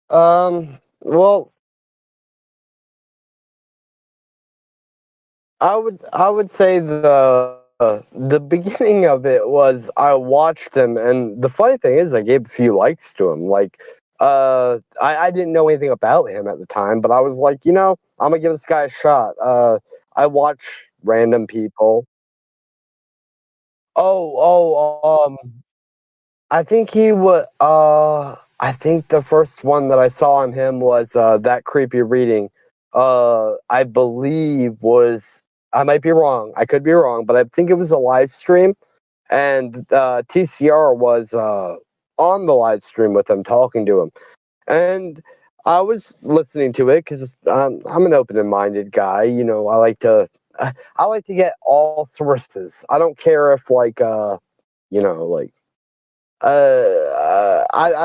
Well, I would say the beginning of it was I watched him, and the funny thing is I gave a few likes to him. Like, I didn't know anything about him at the time, but I was like, I'm gonna give this guy a shot. I watch random people. I think he was. I think the first one that I saw on him was that creepy reading. I believe was. I might be wrong. I could be wrong, but I think it was a live stream, and TCR was on the live stream with him, talking to him, and I was listening to it because I'm an open and minded guy. I like to get all sources. I don't care if like I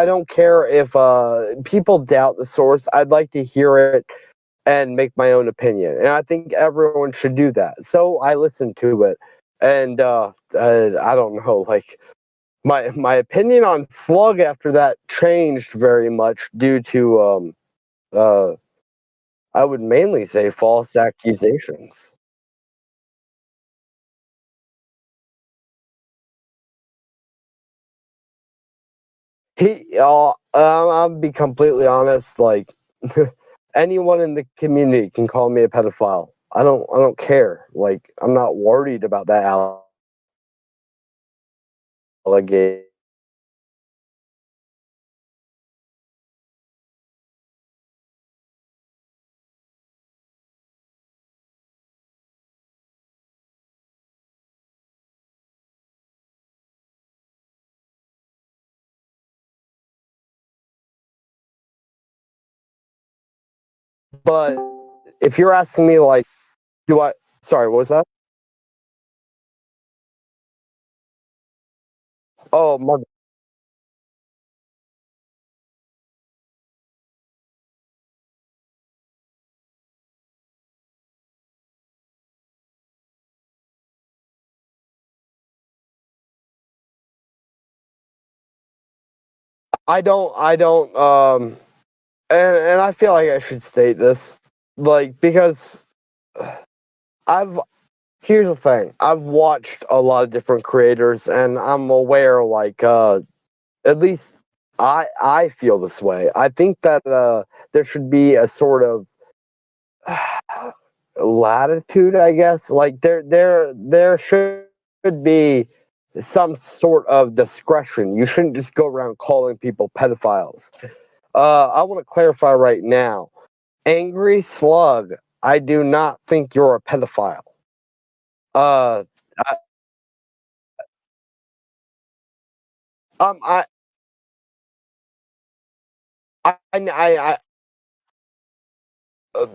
don't care if people doubt the source. I'd like to hear it and make my own opinion, and I think everyone should do that. So I listened to it, and I don't know, like my opinion on Slug after that changed very much due to uh, I would mainly say false accusations. I'll be completely honest. Like anyone in the community can call me a pedophile. I don't care. Like I'm not worried about that allegation. But if you're asking me, like, do I? Sorry, what was that? Oh, I don't. And I feel like I should state this, like, because I've here's the thing. I've watched a lot of different creators, and I'm aware, like, at least I feel this way. I think that there should be a sort of latitude, I guess. Like there should be some sort of discretion. You shouldn't just go around calling people pedophiles. I want to clarify right now. Angry Slug, I do not think you're a pedophile. Uh, I, um, I uh,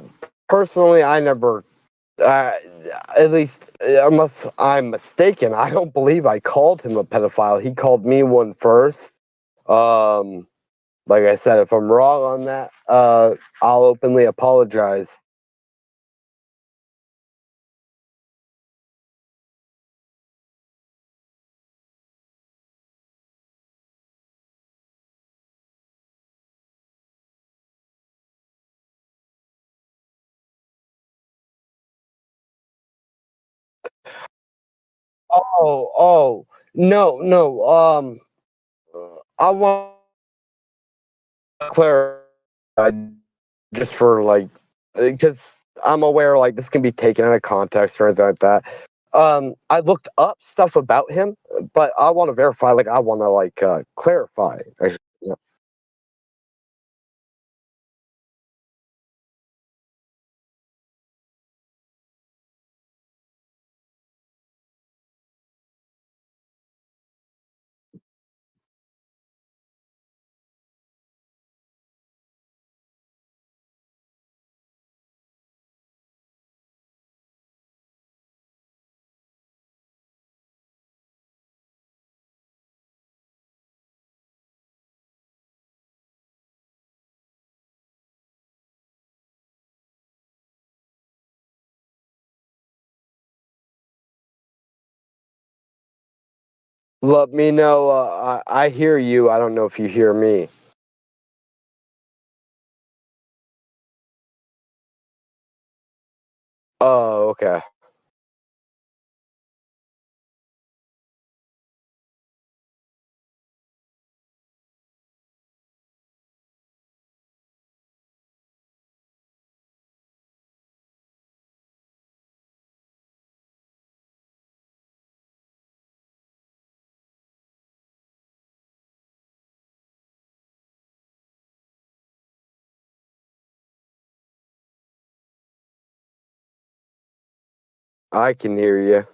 personally, I never uh, at least unless I'm mistaken, I don't believe I called him a pedophile. He called me one first. Um, like I said, if I'm wrong on that, I'll openly apologize. Oh, no, no. I want to clarify just for like, because I'm aware like this can be taken out of context or anything like that. I looked up stuff about him, but I want to verify. Like, I want to like clarify. Yeah. Let me know. I hear you. I don't know if you hear me. Oh, okay. I can hear you.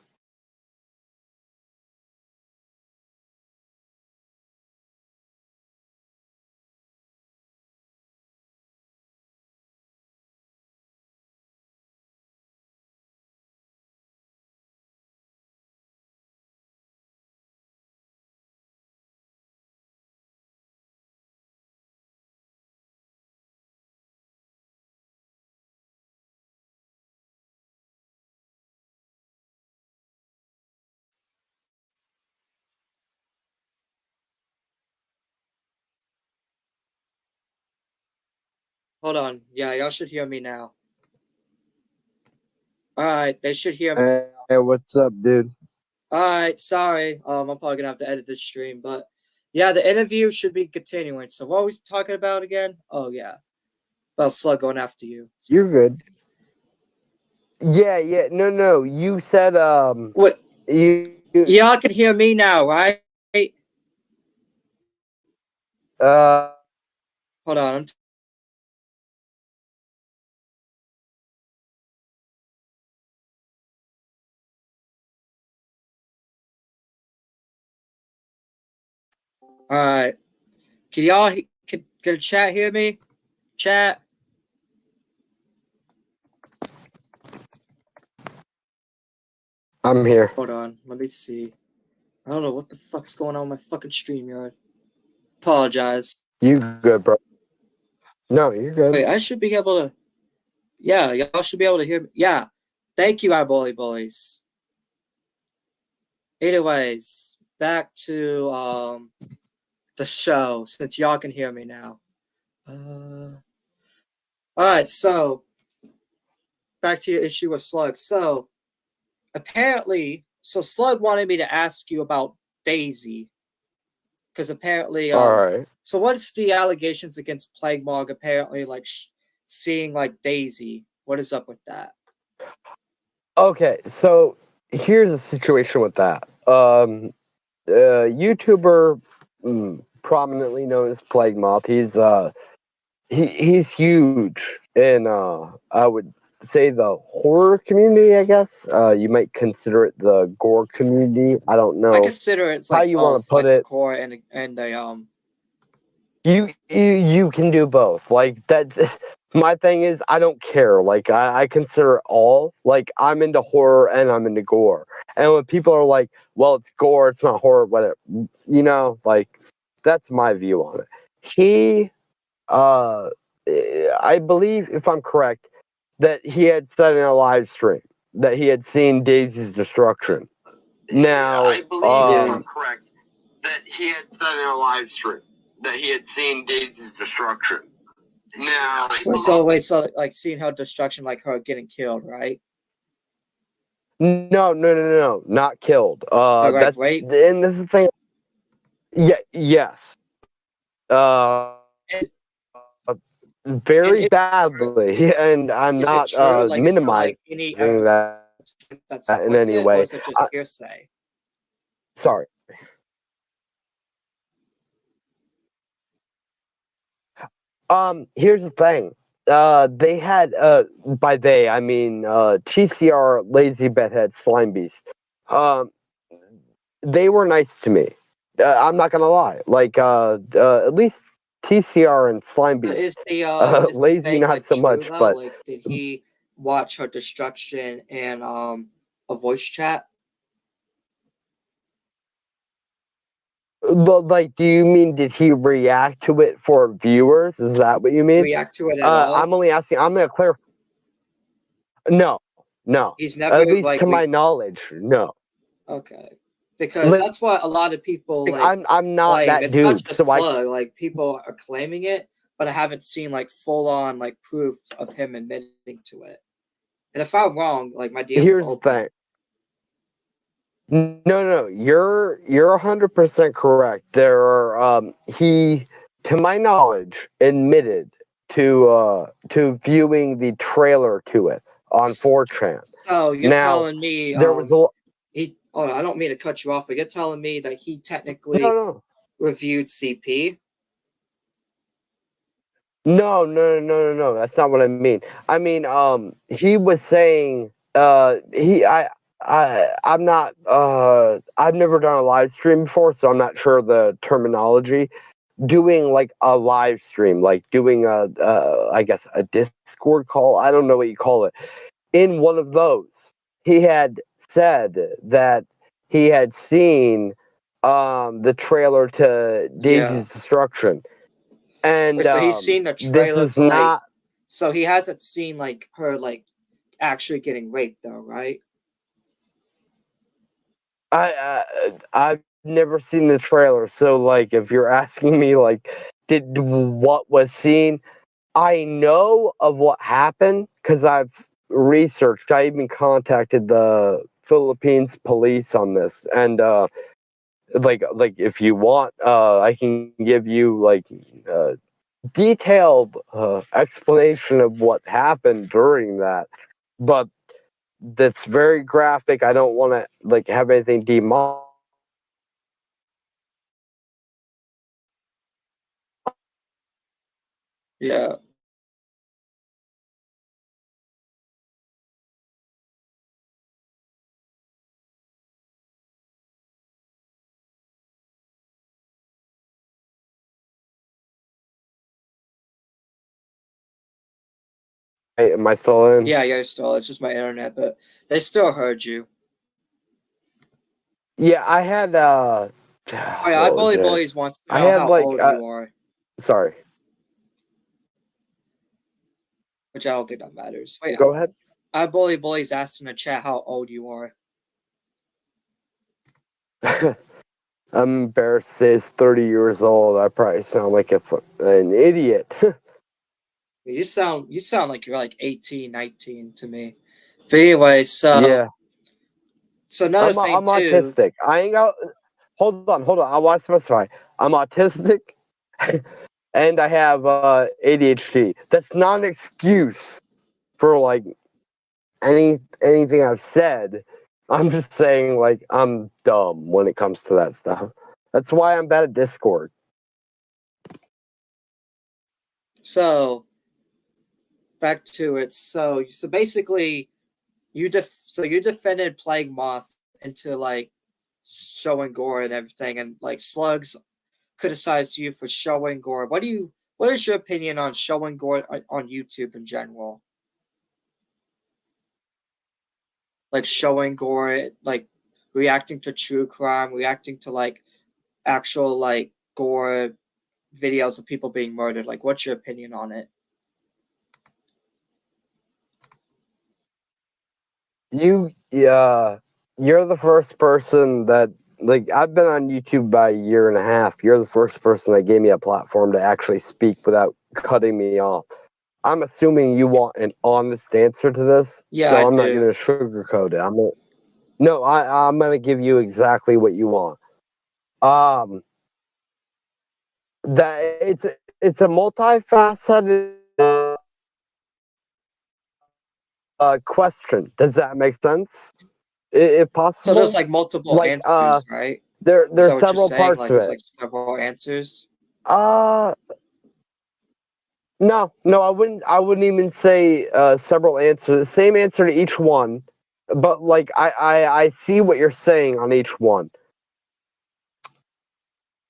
Hold on. Yeah, y'all should hear me now. Alright, they should hear me. Hey, what's up, dude? Alright, sorry. I'm probably gonna have to edit this stream, but yeah, the interview should be continuing. So what are we talking about again? Oh yeah. About Slug going after you. You're good. Yeah. No. You said What you y'all can hear me now, right? uh Hold on. Alright. Can y'all can the chat hear me? Chat. I'm here. Hold on. Let me see. I don't know what the fuck's going on with my fucking StreamYard. Apologize. You good, bro? No, you're good. Wait, I should be able to. Yeah, y'all should be able to hear me. Yeah. Thank you, our bullies. Anyways, back to the show since y'all can hear me now. Alright, so back to your issue with Slug. So apparently, Slug wanted me to ask you about Daisy. Because apparently, All right. so what's the allegations against Plague Mog? Apparently, like seeing like Daisy. What is up with that? Okay, so here's the situation with that. YouTuber, prominently known as Plague Moth. He's huge in I would say the horror community. I guess you might consider it the gore community. I don't know I consider it's how like you want both, to put like the it. core and the You can do both. Like that. My thing is, I don't care. Like I consider it all. Like I'm into horror and I'm into gore. And when people are like, "Well, it's gore, it's not horror," whatever, like that's my view on it. He, I believe, if I'm correct, that he had said in a live stream that he had seen Daisy's destruction. Now, I believe, if I'm correct, that he had said in a live stream that he had seen Daisy's destruction. Now, so like seeing how destruction, like her getting killed, right? no, not killed. Like That's rape. and this is the thing. Yeah, yes. And, and Very badly, and I'm is it not true? Like, is there minimizing like any that that in supports any it, or way. is it just hearsay? Sorry. Here's the thing. They had by they I mean TCR Lazy Bedhead Slime Beast. Um, they were nice to me. I'm not gonna lie. Like at least TCR and Slime But Beast. is the Lazy thing not like so true much, though? but Like, did he watch her destruction in a voice chat? like, do you mean did he react to it for viewers? Is that what you mean? React to it at all? I'm only asking. I'm gonna clarify. No, no. He's never At least like to my knowledge, no. okay, because Like, that's what a lot of people like I'm not claim. that It's not dude, just so I Slug. Like people are claiming it, but I haven't seen like full on like proof of him admitting to it. And if I'm wrong, like my DMs are Here's the open. thing. No, you're 100% correct. There are he, to my knowledge, admitted to viewing the trailer to it on 4chan. So you're Now, telling me there was he oh I don't mean to cut you off, but you're telling me that he technically no, reviewed CP? no. That's not what I mean. I mean, he was saying, I'm not, I've never done a live stream before, so I'm not sure the terminology. Doing like a live stream, like doing I guess a Discord call. I don't know what you call it. In one of those, he had said that he had seen the trailer to Yeah. Daisy's Destruction. And Wait, so he's seen the this trailer is to like, not. so he hasn't seen like her like actually getting raped though, right? I've never seen the trailer, so like, if you're asking me, like, did what was seen, I know of what happened because I've researched. I even contacted the Philippines police on this, and like if you want, I can give you like detailed explanation of what happened during that, but that's very graphic. I don't want to like have anything demonic. Yeah. Hey, am I still in? Yeah, still. It's just my internet, but they still heard you. Yeah, I had Oh yeah, I what was bully it? bullies wants to I know had how like old you are, sorry. which I don't think that matters. Wait, Go ahead. I bullies asked in the chat how old you are. I'm embarrassed to say it's 30 years old. I probably sound like an idiot. You sound like you're like 18, 19 to me. But anyway, Yeah, so another thing I'm too. autistic. I ain't got. Hold on. I want to specify. I'm autistic, and I have ADHD. That's not an excuse for like anything I've said. I'm just saying like I'm dumb when it comes to that stuff. That's why I'm bad at Discord. So back to it. So basically, you defended Plague Moth into like showing gore and everything, and like Slugs criticized you for showing gore. What is your opinion on showing gore on YouTube in general? Like showing gore, like reacting to true crime, reacting to like actual like gore videos of people being murdered. Like, what's your opinion on it? Yeah, you're the first person that like I've been on YouTube by a year and a half. You're the first person that gave me a platform to actually speak without cutting me off. I'm assuming you want an honest answer to this, Yeah, I so I'm not do. going to sugarcoat it. No, I'm going to give you exactly what you want. Um, that it's a multifaceted question. Does that make sense? If So there's possible, like multiple like answers, right? Is there's that what you're several saying? parts Like to there's it. like several answers. Uh no, I wouldn't even say several answers. The same answer to each one, but like I see what you're saying on each one.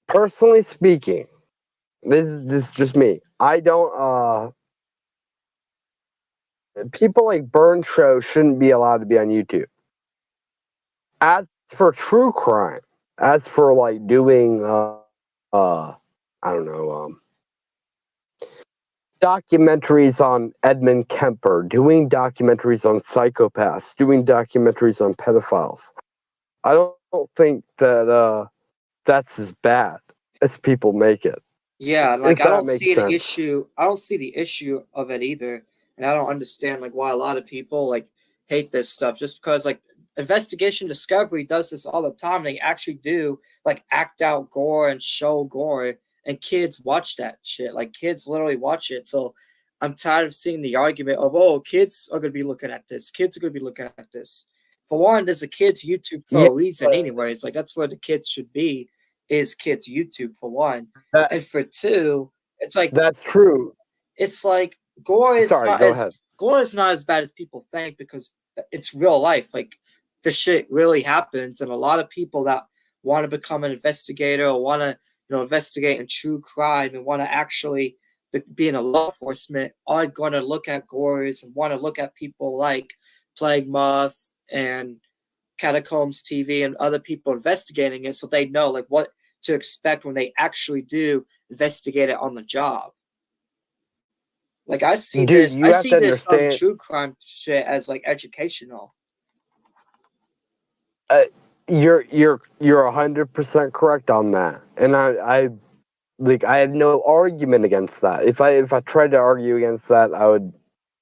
Personally speaking, this is just me. I don't people like Burn Show shouldn't be allowed to be on YouTube. As for true crime, as for like doing I don't know, documentaries on Edmund Kemper, doing documentaries on psychopaths, doing documentaries on pedophiles. I don't think that that's as bad as people make it. Yeah, like If I that don't makes see an sense. issue. I don't see the issue of it either, and I don't understand like why a lot of people like hate this stuff just because like Investigation Discovery does this all the time. They actually do like act out gore and show gore, and kids watch that shit. Like kids literally watch it. So I'm tired of seeing the argument of, oh, kids are gonna be looking at this. Kids are gonna be looking at this. For one, there's a kids YouTube for Yeah, a reason, anyways. Like that's where the kids should be, is kids YouTube for one, that and for two, it's like that's true. gore is Sorry, not go as ahead. gore is not as bad as people think because it's real life. Like the shit really happens, and a lot of people that want to become an investigator or want to investigate in true crime and want to actually be in a law enforcement are going to look at gores and want to look at people like Plague Moth and Catacombs TV and other people investigating it, so they know like what to expect when they actually do investigate it on the job. Like I see Dude, this, you have to understand. true crime shit as like educational. Uh, you're 100% correct on that, and I like I have no argument against that. If I tried to argue against that, I would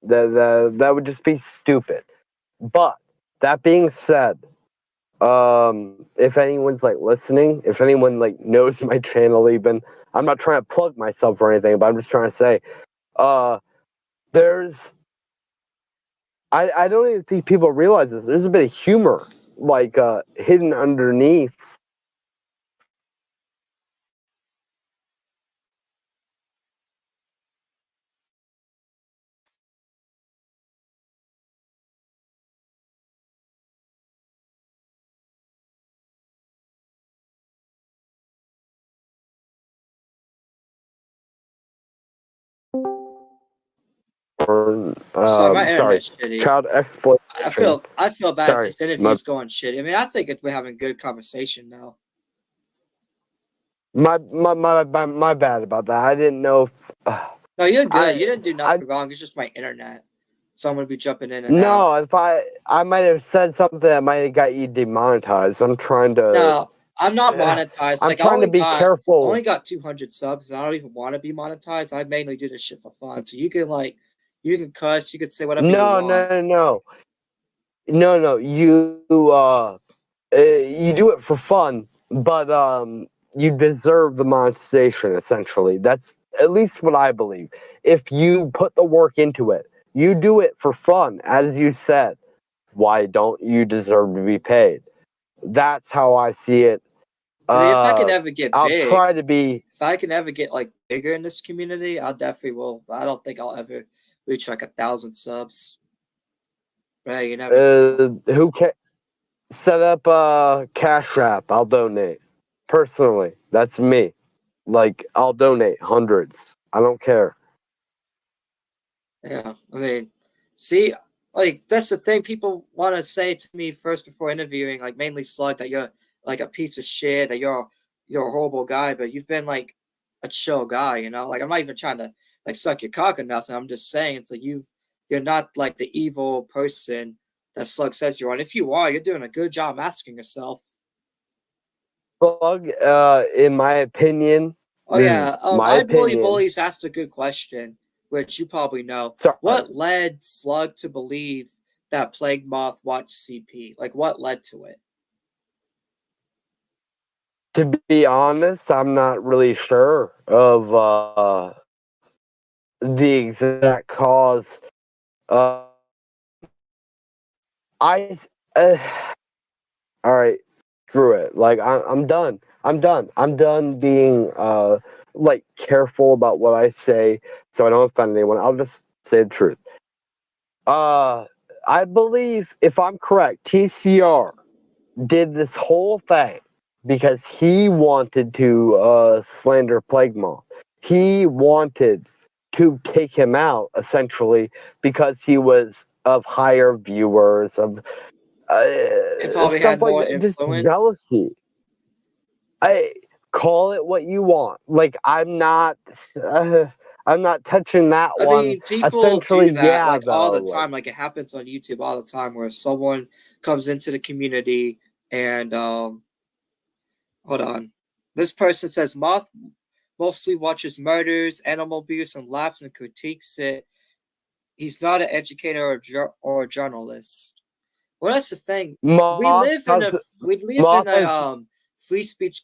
that would just be stupid. But that being said, if anyone's like listening, if anyone like knows my channel, even I'm not trying to plug myself or anything, but I'm just trying to say, there's I don't even think people realize this. There's a bit of humor like hidden underneath. Or, Sorry, my sorry, internet's shitty. child exploitation. I feel bad if Sorry, this interview's going shit. I mean, I think we're having good conversation now. my bad about that. I didn't know. No, you're good. I You didn't do I nothing wrong. It's just my internet. So I'm gonna be jumping in and out. no. If I might have said something that might have got you demonetized. I'm trying to. No, I'm not monetized. I'm Like trying to be I only careful. got 200 subs, and I don't even want to be monetized. I mainly do this shit for fun. So you can cuss, you can say whatever you No, want. no, no, no, no. You do it for fun, but you deserve the monetization. Essentially, that's at least what I believe. If you put the work into it, you do it for fun, as you said. Why don't you deserve to be paid? That's how I see it. I mean, if I can ever get I'll big, try to be. if I can ever get like bigger in this community, I'll definitely will. I don't think I'll ever reach like 1,000 subs. Right? You never know. Who can set up a cash app? I'll donate. Personally, that's me. Like I'll donate hundreds. I don't care. Yeah, I mean, see, like that's the thing people want to say to me first before interviewing, like mainly Slug, that you're like a piece of shit, that you're a horrible guy, but you've been like a chill guy, you know. Like I'm not even trying to like suck your cock or nothing. I'm just saying it's like you're not like the evil person that Slug says you are. And if you are, you're doing a good job asking yourself. Bug, in my opinion, Oh yeah, my I bully opinion. bullies asked a good question, which you probably know. Sorry, What led Slug to believe that Plague Moth watched CP? Like, what led to it? to be honest, I'm not really sure of the exact cause. Uh, I, uh, all right, screw it. Like I'm done. I'm done. I'm done being like careful about what I say, so I don't offend anyone. I'll just say the truth. Uh, I believe, if I'm correct, TCR did this whole thing because he wanted to slander Plague Moth. He wanted to take him out, essentially, because he was of higher viewers, of It probably stuff had like more that. Just influence. jealousy. I call it what you want. Like I'm not touching that I one. mean, people Essentially, do that yeah, like all the though. Like time. Like it happens on YouTube all the time, where someone comes into the community and hold on, this person says Moth mostly watches murders, animal abuse, and laughs and critiques it. he's not an educator or a journalist. Well, that's the thing. We Moth live in has a we live in Moth a has free speech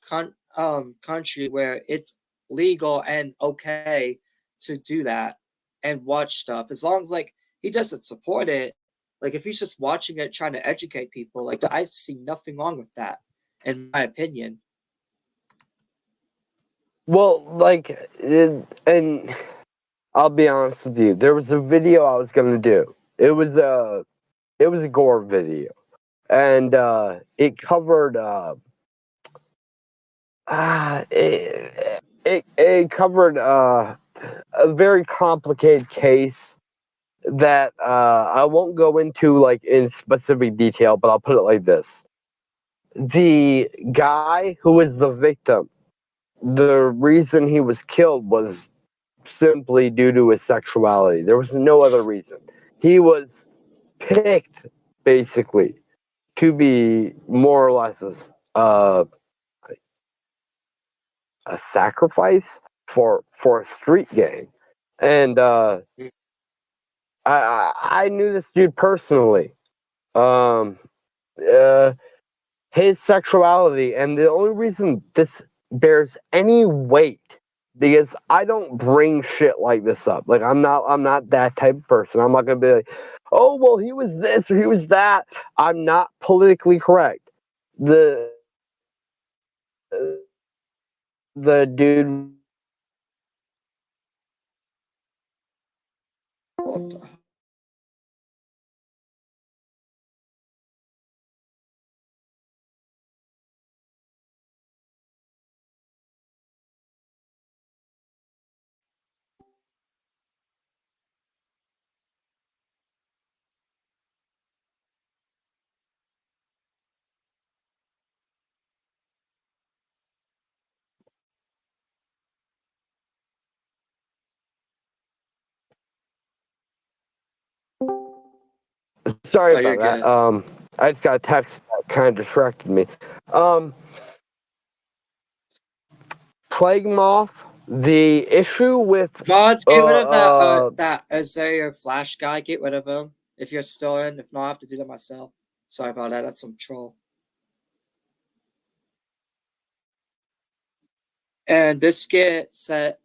country where it's legal and okay to do that and watch stuff as long as like he doesn't support it. Like if he's just watching it, trying to educate people, like I see nothing wrong with that, in my opinion. well, like, and I'll be honest with you. There was a video I was gonna do. It was a gore video, and it covered it covered a very complicated case that I won't go into like in specific detail, but I'll put it like this: the guy who was the victim, the reason he was killed was simply due to his sexuality. There was no other reason. He was picked basically to be more or less a sacrifice for a street gang, and I knew this dude personally. Um, uh, his sexuality, and the only reason this bears any weight because I don't bring shit like this up. Like I'm not that type of person. I'm not gonna be like, oh well, he was this or he was that. I'm not politically correct. The the dude. Sorry Oh, you're about that. good. I just got a text that kind of distracted me. Um, Plague Moth. The issue with Mods, get rid of that uh that Isaiah Flash guy. Get rid of him if you're still in. If not, I have to do that myself. Sorry about that. That's some troll. And Biscuit says,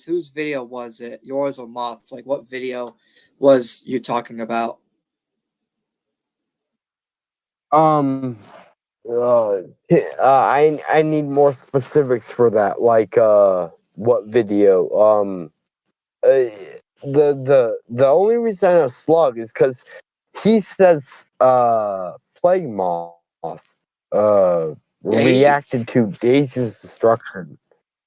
whose video was it? Yours or Moth's? Like, what video was you talking about? um I need more specifics for that. Like what video? Uh, the only reason I know Slug is because he says Plague Moth uh Yeah, reacted to Daisy's destruction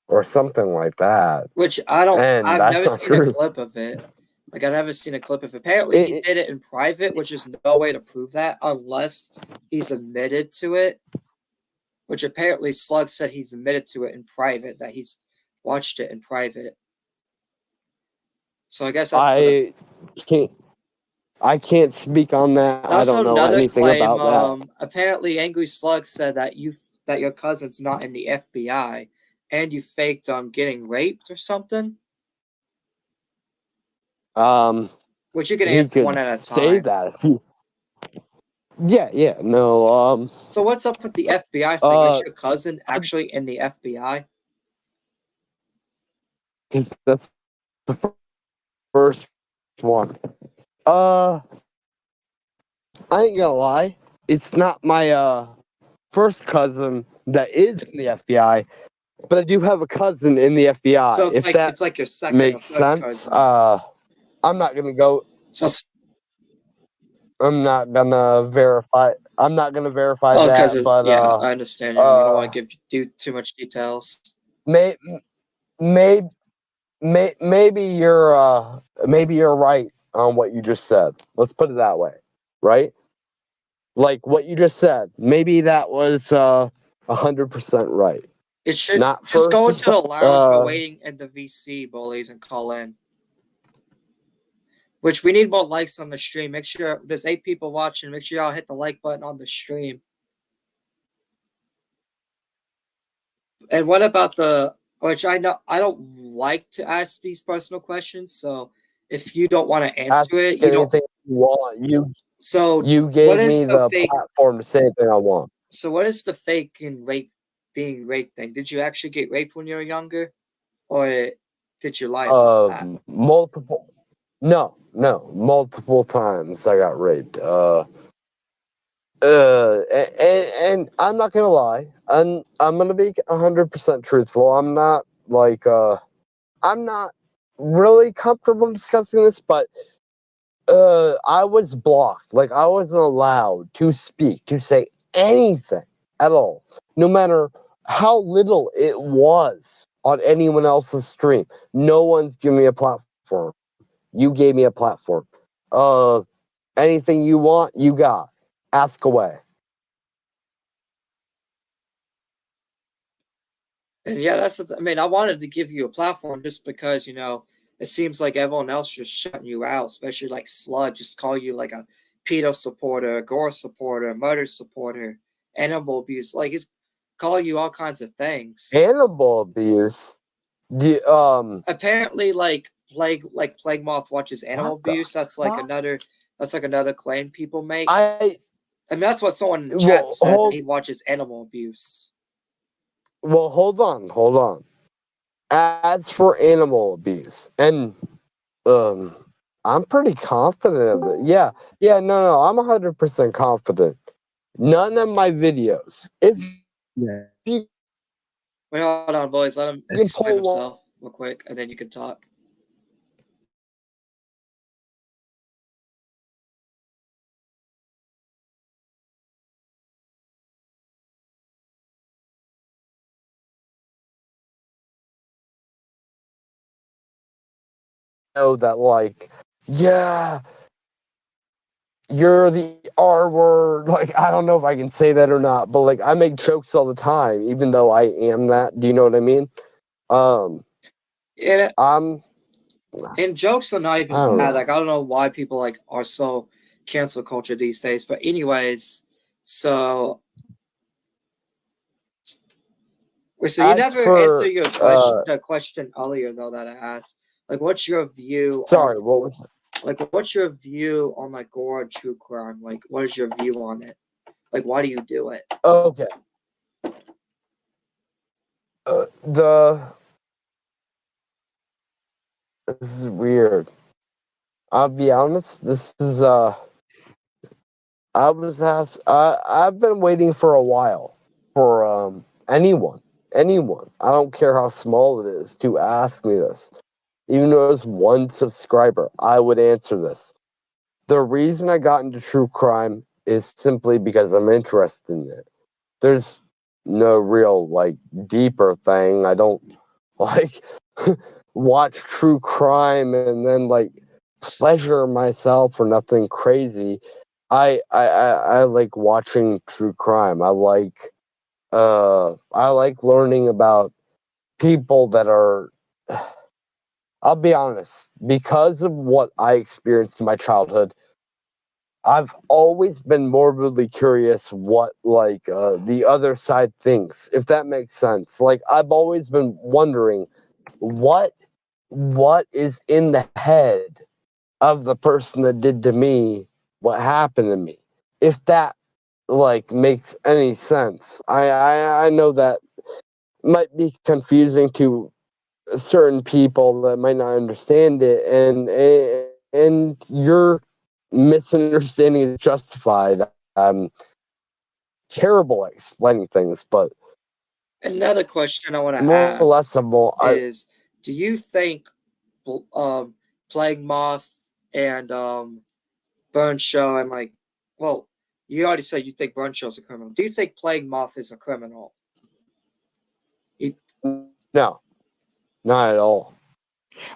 or something like that, which I don't. and I've that's never not seen a true. clip of it. Like, I've never seen a clip of it. Apparently, he It, did it in private, which is no way to prove that unless he's admitted to it. Which apparently Slug said he's admitted to it in private, that he's watched it in private. So I guess that's what. I can't I can't speak on that. And I also don't know another anything claim. about that. Apparently, Angry Slug said that your cousin's not in the FBI, and you faked getting raped or something. Um, Which you can he answer one could at a say time. that if he. Yeah, yeah, no. So what's up with the FBI thing? Is Uh, your cousin actually in the FBI? because that's the first one. Uh, I ain't gonna lie. It's not my first cousin that is in the FBI, but I do have a cousin in the FBI. So If that it's like your second or makes third sense. cousin. I'm not gonna go. So I'm not gonna verify. I'm not gonna verify oh, that, because but yeah, I understand. You don't want to do too much details. may, may, maybe you're right on what you just said. Let's put it that way, right? Like what you just said. Maybe that was 100% right. It should Not just first. go into the lounge or waiting in the VC, bullies, and call in. Which we need more likes on the stream. Make sure there's 8 people watching. Make sure y'all hit the like button on the stream. And what about which I know I don't like to ask these personal questions, so if you don't want to Ask answer it, you don't. anything you want. So You what gave is me the the fake? platform to say anything I want. So what is the fake and rape being raped thing? Did you actually get raped when you were younger, or did you lie about that? Multiple. No, multiple times I got raped. And I'm not gonna lie. I'm gonna be 100% truthful. I'm not like I'm not really comfortable discussing this, but I was blocked. Like I wasn't allowed to speak, to say anything at all, no matter how little it was on anyone else's stream. No one's giving me a platform. You gave me a platform. Anything you want, you got. Ask away. And yeah, I mean, I wanted to give you a platform just because it seems like everyone else just shutting you out, especially like Slud, just call you like a pedo supporter, a gore supporter, a murder supporter, animal abuse, like it's call you all kinds of things. Animal abuse. Apparently, like Plague Moth watches animal abuse. That's like another claim people make. And that's what someone in the chat said, that he watches animal abuse. Well, hold on. As for animal abuse, and I'm pretty confident of it. Yeah, no, I'm 100% confident. None of my videos. If you Wait, hold on, boys. Let him explain himself real quick, and then you can talk. know that, like, yeah, you're the R word. Like, I don't know if I can say that or not, but like, I make jokes all the time, even though I am that. Do you know what I mean? And jokes are not even bad. Like, I don't know why people like are so cancel culture these days. But anyways, so you never answered your question. The question earlier though that I asked, like, what's your view? Sorry, what was it? Like, what's your view on like gore and true crime? Like, what is your view on it? Like, why do you do it? Okay. This is weird. I'll be honest. This is I've been waiting for a while for anyone. I don't care how small it is to ask me this. Even though it's one subscriber, I would answer this. The reason I got into true crime is simply because I'm interested in it. There's no real like deeper thing. I don't like watch true crime and then like pleasure myself or nothing crazy. I like watching true crime. I like learning about people that are, I'll be honest, because of what I experienced in my childhood, I've always been morbidly curious what like the other side thinks, if that makes sense. Like I've always been wondering what is in the head of the person that did to me what happened to me. If that like makes any sense. I know that might be confusing to certain people that might not understand it, and your misunderstanding is justified. I'm terrible at explaining things, but another question I want to more or less, is: do you think Plague Moth and Burn Show and like, well, you already said you think Burn Show's a criminal. Do you think Plague Moth is a criminal? No, not at all.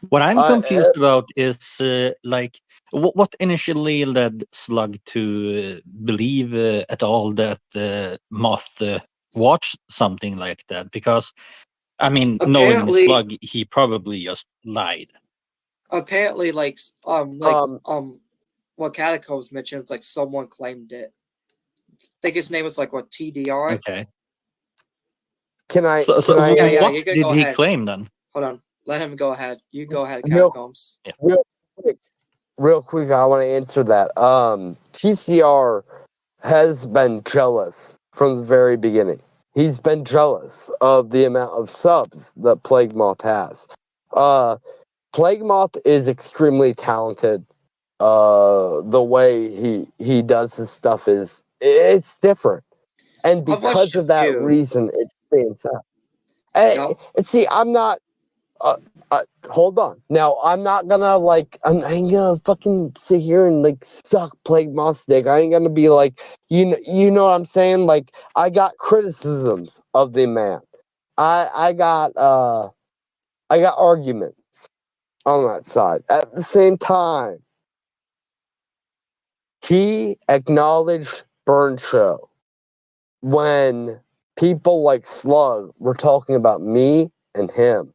What I'm confused about is like what initially led Slug to believe at all that Moth watched something like that? Because I mean, knowing Slug, he probably just lied. Apparently, like what Catacombs mentioned, it's like someone claimed it. I think his name was like what, TDR. Okay. Can I? So yeah, what did he claim then? Hold on, let him go ahead. You go ahead, Catacombs. Yeah. real quick, I want to answer that. TCR has been jealous from the very beginning. He's been jealous of the amount of subs that Plague Moth has. Plague Moth is extremely talented. The way he does his stuff it's different, and I've watched because a of that few. reason, it's stands out. Yep. And see, I'm not. Uh, hold on. Now, I'm not gonna I ain't gonna fucking sit here and suck Plague Moth's dick. I ain't gonna be like, you know what I'm saying? Like, I got criticisms of the man. I got arguments on that side. At the same time, he acknowledged Burn Show when people like Slug were talking about me and him.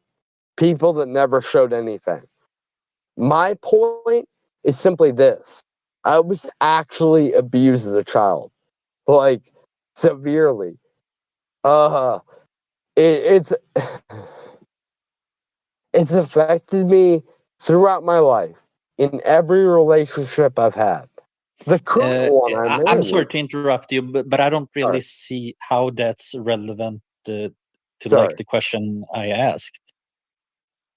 People that never showed anything. My point is simply this. I was actually abused as a child. Like, severely. It's it's affected me throughout my life in every relationship I've had. The current one I'm I'm in. sorry to interrupt you, but I don't really Sorry. see how that's relevant to Sorry. the question I asked.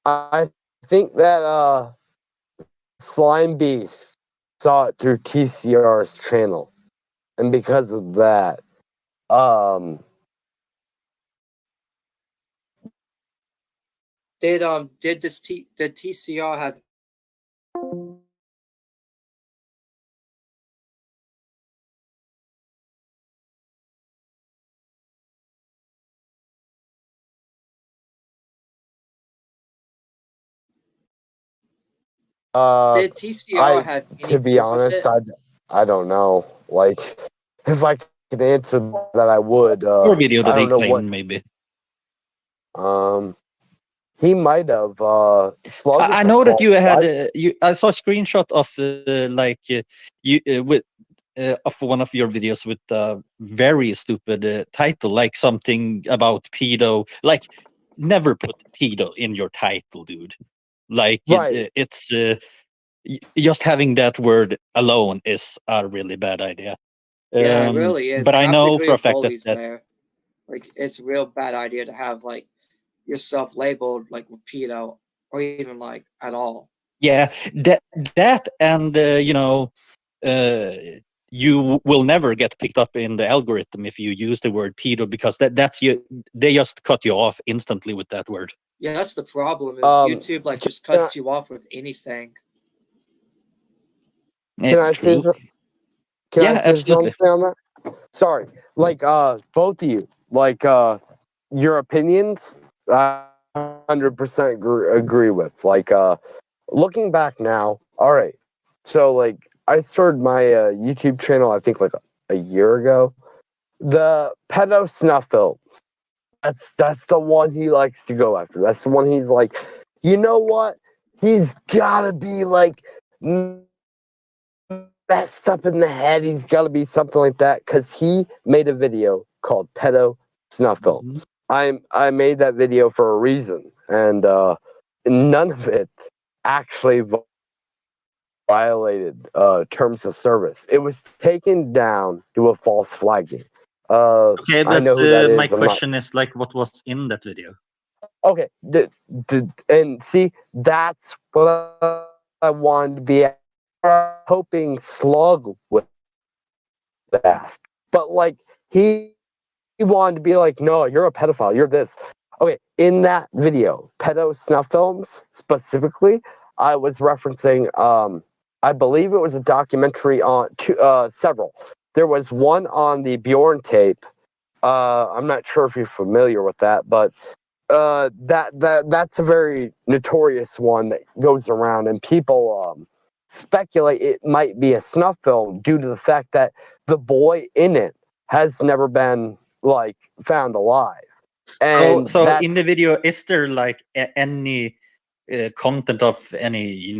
I think that Slime Beast saw it through TCR's channel. And because of that, did TCR have did TCR I have any to be proof of honest, it? I don't know. Like, if I could answer that, I would. Or video that I they don't know what. claim, maybe. He might have. Slug is I a know that false you had flag. I saw a screenshot of you with of one of your videos with a very stupid title, like something about pedo. Like, never put pedo in your title, dude. Like, Right. it's just having that word alone is a really bad idea. Yeah, it really is. But I know for Category a of fact that bullies there. Like, it's a real bad idea to have like yourself labeled like with pedo or even like at all. yeah, that and uh, you will never get picked up in the algorithm if you use the word pedo, because that's you. They just cut you off instantly with that word. Yeah, that's the problem. Is YouTube like just Can I, cuts you off with anything. can I say True. can I Yeah, say absolutely. something on that? Sorry. Like, both of you. Like, your opinions. I 100% agree with. Like, looking back now. All right. So, like, I started my YouTube channel. I think like a year ago. The pedo snuff film. That's the one he likes to go after. That's the one he's like, you know what? He's gotta be like messed up in the head. He's gotta be something like that because he made a video called Pedo Snuff Mhm. Films. I made that video for a reason, and none of it actually violated terms of service. It was taken down to a false flagging. Okay, I but know who that my is. I'm not. question is, like, what was in that video? Okay, and see, that's what I wanted to be hoping Slug would ask. But like he wanted to be like, no, you're a pedophile, you're this. Okay, in that video, pedo snuff films specifically, I was referencing I believe it was a documentary on several. There was one on the Bjorn tape. I'm not sure if you're familiar with that, but that's a very notorious one that goes around, and people speculate it might be a snuff film due to the fact that the boy in it has never been like found alive, and So in the that's video, is there like any content of any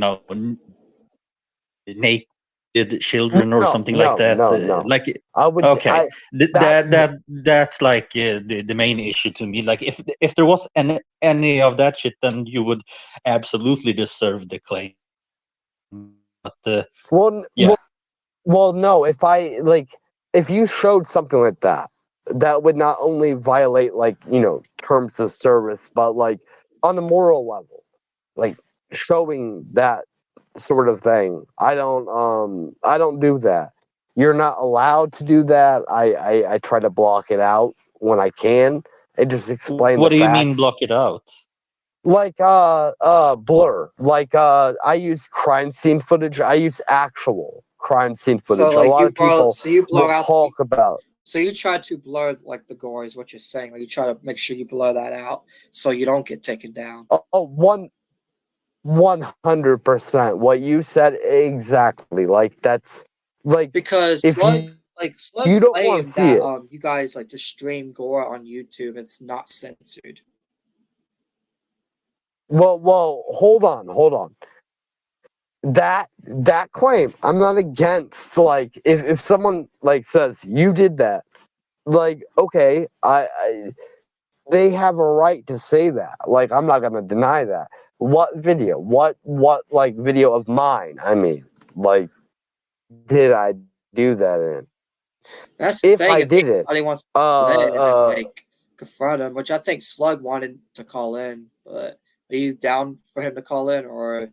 naked children or no, something like no, that? no, no. Like, I would okay, I that that's like the main issue to me. Like, if there was any of that shit, then you would absolutely deserve the claim. But Well, yeah. well, no. If you showed something like that, that would not only violate terms of service, but on a moral level, like showing that sort of thing. I don't do that. You're not allowed to do that. I try to block it out when I can and just explain What the do you mean facts. block it out? Blur. I use crime scene footage. I use actual crime scene footage. So A lot you of people blur will out. talk about. So you try to blur the gore is what you're saying. Like you try to make sure you blur that out so you don't get taken down. 100%. What you said exactly. That's because if Slug you don't want to claimed see that it. you guys just stream gore on YouTube. It's not censored. Well, hold on. That claim, I'm not against. If someone says you did that, okay, they have a right to say that. I'm not gonna deny that. What video? What video of mine? I mean, did I do that in? That's the If thing. I If did it, anybody wants to call in and confront him, which I think Slug wanted to call in, but are you down for him to call in, or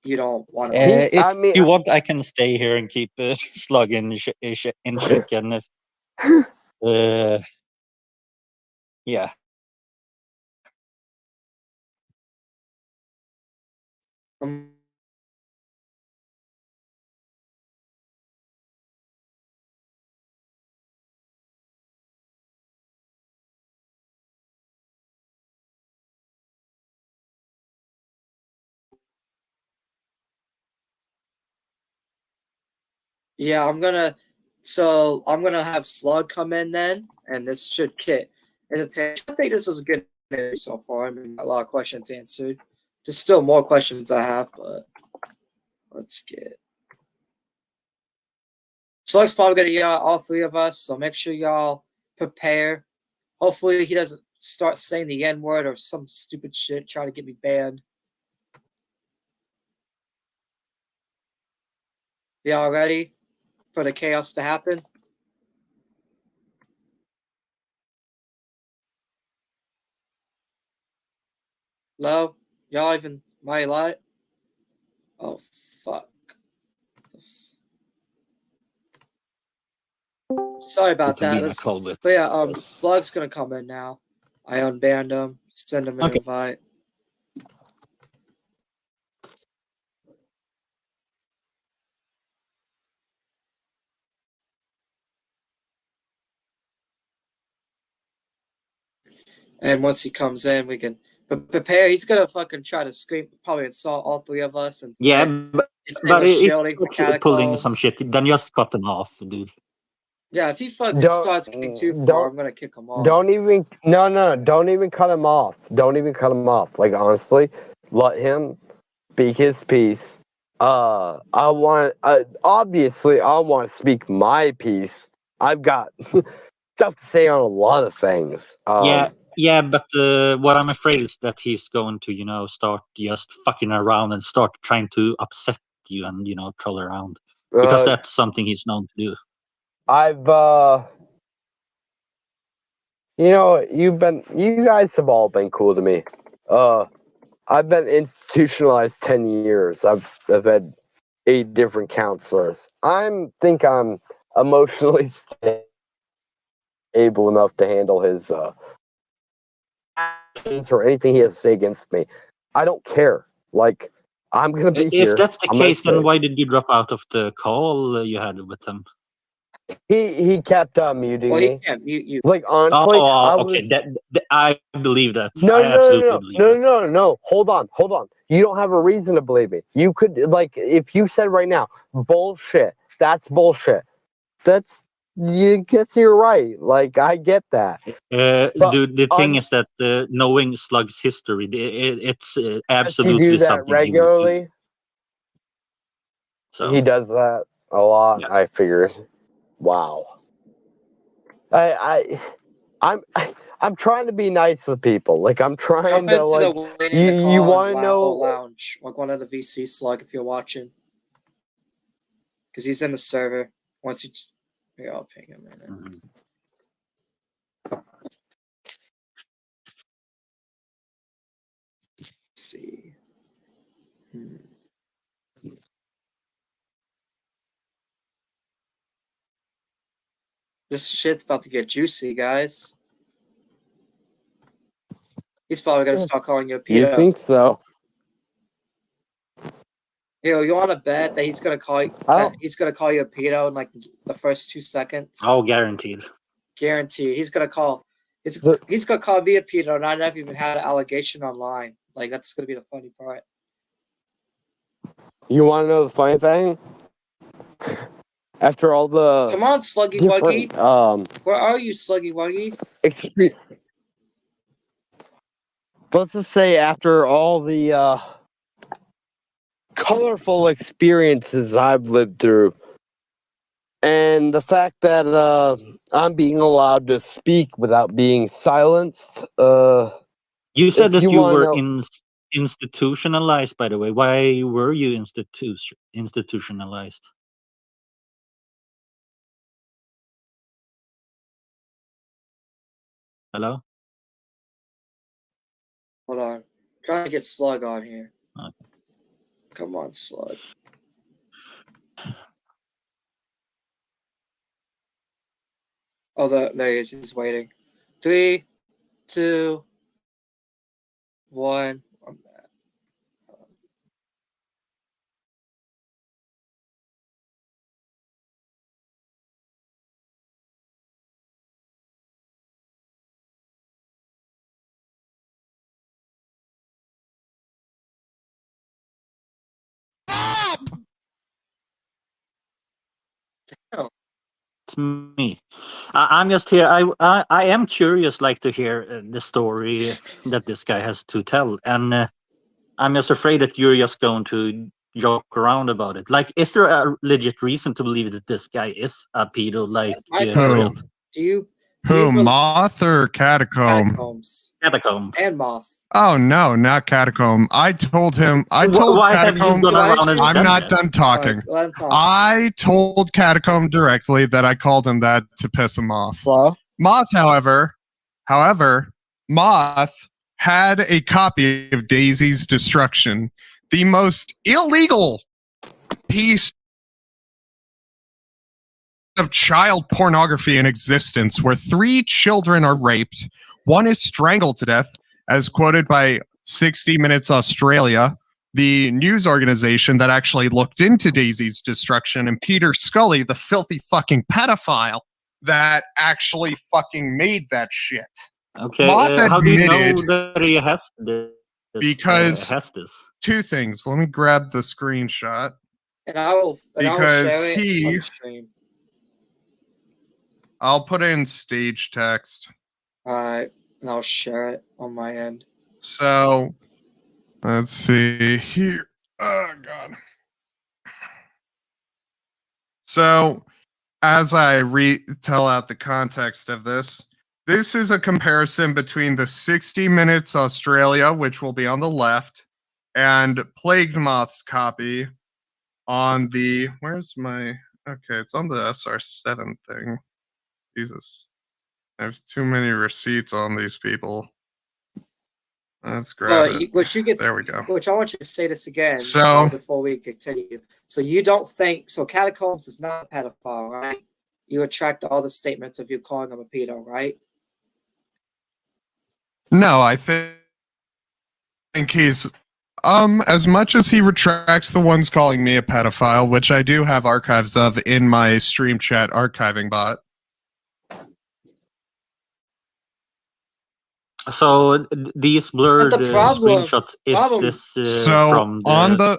you don't want him? If you want, I can stay here and keep Slug in check. And yeah. Yeah, I'm gonna have Slug come in then, and this should get entertaining. I think this was a good interview so far. I mean, a lot of questions answered. There's still more questions I have, but let's get. Slug's probably gonna yell all three of us, so make sure y'all prepare. Hopefully he doesn't start saying the N-word or some stupid shit, try to get me banned. Y'all ready for the chaos to happen? Hello? Y'all even my light? Oh fuck. Sorry about that. But yeah, Slug's gonna come in now. I unbanned him, send him an invite. And once he comes in, we can prepare. He's gonna fucking try to scream, probably insult all three of us. And yeah, but if pulling some shit, then just cut them off, dude. Yeah, if he fucking starts getting too far, I'm gonna kick him off. Don't even don't even cut him off. Don't even cut him off. Honestly, let him speak his piece. Obviously I want to speak my piece. I've got stuff to say on a lot of things. Yeah, but what I'm afraid is that he's going to, start just fucking around and start trying to upset you and, troll around. Because that's something he's known to do. You guys have all been cool to me. I've been institutionalized 10 years. I've had 8 different counselors. Think I'm emotionally stable enough to handle his actions or anything he has to say against me. I don't care. I'm gonna be here. If that's the case, then why did you drop out of the call you had with him? He kept muting me. He can't mute you. Honestly, I believe that. No. Hold on. You don't have a reason to believe me. You could if you said right now, bullshit. That's bullshit. You're right. I get that. Dude, the thing is that knowing Slug's history, it's absolutely he do that something regularly. He would do. So he does that a lot. Yeah. I figured. Wow. I'm trying to be nice with people. Like I'm trying Jump to into like the waiting the you call want to know lounge, like one of the VC slug if you're watching, because he's in the server. Once you, maybe I'll ping him in. Mhm. Let's see. This shit's about to get juicy, guys. He's probably gonna start calling you a pedo. You think so? Yo, you want to bet that he's gonna call you? He's gonna call you a pedo in like the first 2 seconds. Oh, guaranteed. Guaranteed. He's gonna call. He's gonna call me a pedo, and I never even had an allegation online. Like that's gonna be the funny part. You want to know the funny thing? After all the Come on, Sluggy Wuggy. Where are you, Sluggy Wuggy? Let's just say after all the colorful experiences I've lived through, and the fact that I'm being allowed to speak without being silenced. You said that you were know, institutionalized, by the way. Why were you institutionalized? Hello? Hold on. I'm trying to get Slug on here. Okay. Come on, Slug. Oh, there he is. He's waiting. 3, 2, 1. It's me. I'm just here. I am curious, like, to hear the story that this guy has to tell, and I'm just afraid that you're just going to joke around about it. Like, is there a legit reason to believe that this guy is a pedo? Like, Do you? Who, Moth or Catacomb? Catacomb. And Moth. Oh no, not Catacomb. I told Catacomb I'm not done talking. Let him talk. I told Catacomb directly that I called him that to piss him off. Well, Moth, however, Moth had a copy of Daisy's Destruction, the most illegal piece of child pornography in existence, where 3 children are raped, 1 is strangled to death, as quoted by 60 Minutes Australia, the news organization that actually looked into Daisy's destruction, and Peter Scully, the filthy fucking pedophile that actually fucking made that shit. Okay, how do you know that he has this? Because 2 things. Let me grab the screenshot. And I will share it on the stream. I'll put it in stage text. Alright, and I'll share it on my end. So, let's see here. Oh, God. So, as I tell out the context of this, this is a comparison between the 60 Minutes Australia, which will be on the left, and Plagued Moth's copy on the... Where's my... Okay, it's on the SR7 thing. Jesus. There's too many receipts on these people. Let's grab it. There we go. Which I want you to say this again before we continue. So you don't think... So Catacombs is not a pedophile, right? You retract all the statements of you calling him a pedo, right? No, I think he's... as much as he retracts the ones calling me a pedophile, which I do have archives of in my stream chat archiving bot. So these blurred screenshots from the...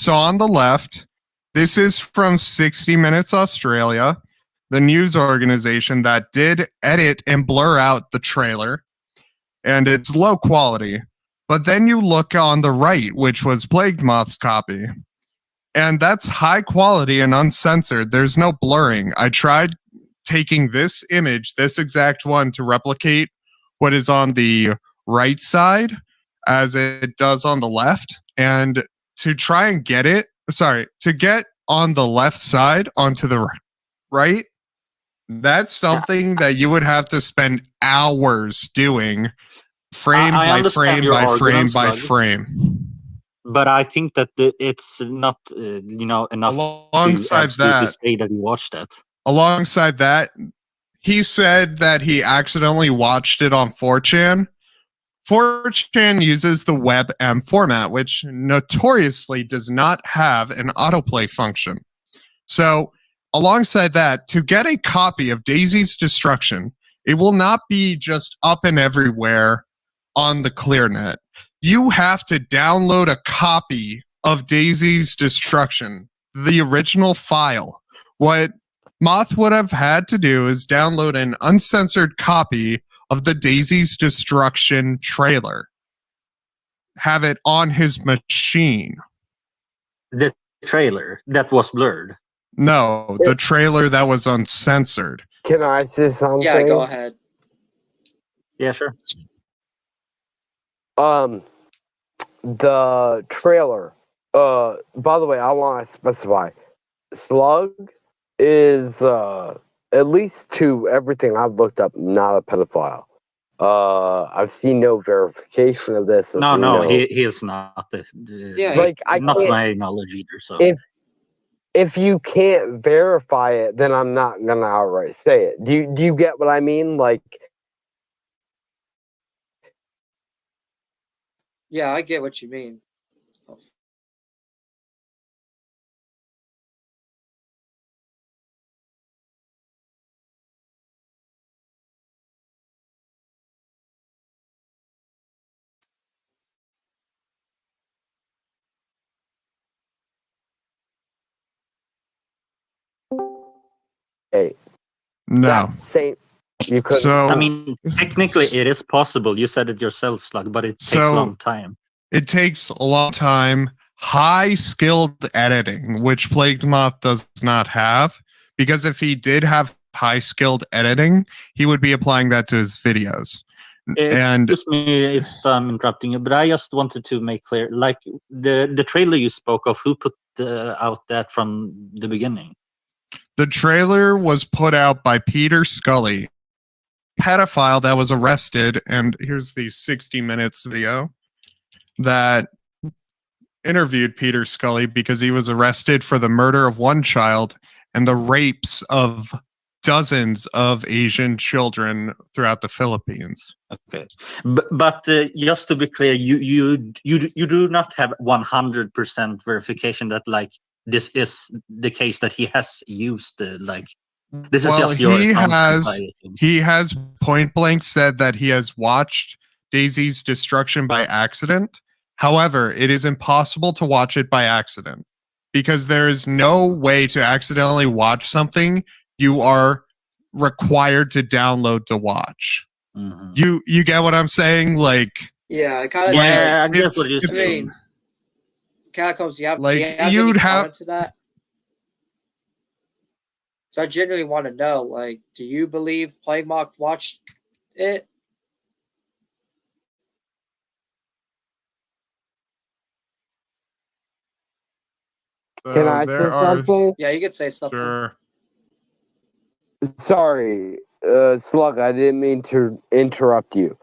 on the left, this is from 60 Minutes Australia, the news organization that did edit and blur out the trailer, and it's low quality. But then you look on the right, which was Plagued Moth's copy, and that's high quality and uncensored. There's no blurring. I tried taking this image, this exact one, to replicate what is on the right side as it does on the left, and to try and get on the left side onto the right, that's something that you would have to spend hours doing, frame I by understand frame your by frame arguments, by Slug. frame. But I think that it's not, enough to Alongside absolutely that, say that you watched that. alongside that, he said that he accidentally watched it on 4chan. 4chan uses the WebM format, which notoriously does not have an autoplay function. So, alongside that, to get a copy of Daisy's Destruction, it will not be just up and everywhere on the ClearNet. You have to download a copy of Daisy's Destruction, the original file. What Moth would have had to do is download an uncensored copy of the Daisy's Destruction trailer, have it on his machine. The trailer that was blurred. No, the trailer that was uncensored. Can I say something? Yeah, go ahead. Yeah, sure. The trailer. By the way, I want to specify, Slug is at least to everything I've looked up, not a pedophile. I've seen no verification of this. No, he is not. Yeah, Like I not to can't, my knowledge either. So if you can't verify it, then I'm not gonna outright say it. Do you get what I mean? Like, yeah, I get what you mean. Oh, hey, No. that same you could. So I mean, technically, it is possible. You said it yourself, Slug, but it takes a long time. It takes a long time, high skilled editing, which Plagued Moth does not have. Because if he did have high skilled editing, he would be applying that to his videos. And Excuse me if I'm interrupting you, but I just wanted to make clear, like the trailer you spoke of, who put out that from the beginning? the trailer was put out by Peter Scully, pedophile that was arrested. And here's the 60 Minutes video that interviewed Peter Scully because he was arrested for the murder of one child and the rapes of dozens of Asian children throughout the Philippines. Okay, but just to be clear, you do not have 100% verification that like this is the case that he has used like this is just your assumption. He has point blank said that he has watched Daisy's Destruction by accident. However, it is impossible to watch it by accident because there is no way to accidentally watch something you are required to download to watch. Mm-hmm. You get what I'm saying? Like, yeah, I kind of. Yeah, I guess what you're saying. I mean, Catacombs, do you have like any comment to that? So I genuinely want to know, like, do you believe Plague Moth watched it? Can I say something? Yeah, you could say something. Sure. Sorry, Slug. I didn't mean to interrupt you.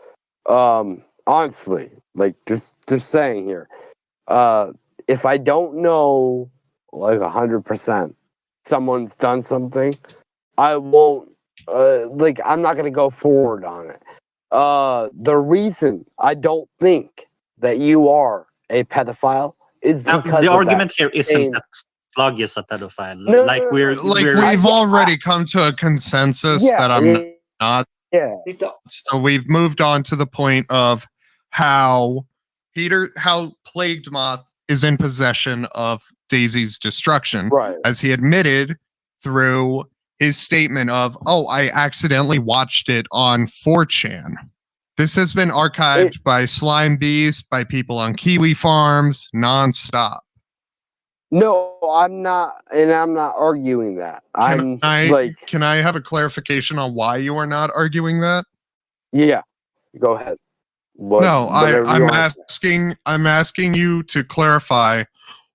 Honestly, like just saying here. If I don't know, like 100%, someone's done something, I won't. Like I'm not gonna go forward on it. The reason I don't think that you are a pedophile is because the argument that here isn't that Slug is a pedophile. No, like no, we're no. We've already come to a consensus that I'm not. Yeah. So we've moved on to the point of how Plagued Moth is in possession of Daisy's Destruction, Right. as he admitted through his statement of, "Oh, I accidentally watched it on 4chan." This has been archived by Slime Beast, by people on Kiwi Farms, nonstop. No, I'm not, and I'm not arguing that. I'm like, Can I have a clarification on why you are not arguing that? yeah, go ahead. No, Whatever you want to say. I'm asking you to clarify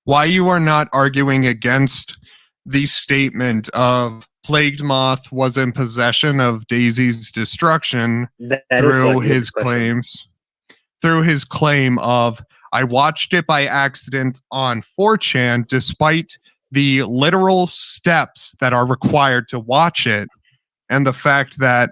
why you are not arguing against the statement of Plagued Moth was in possession of Daisy's destruction That is through a good his question. claim of I watched it by accident on 4chan despite the literal steps that are required to watch it, and the fact that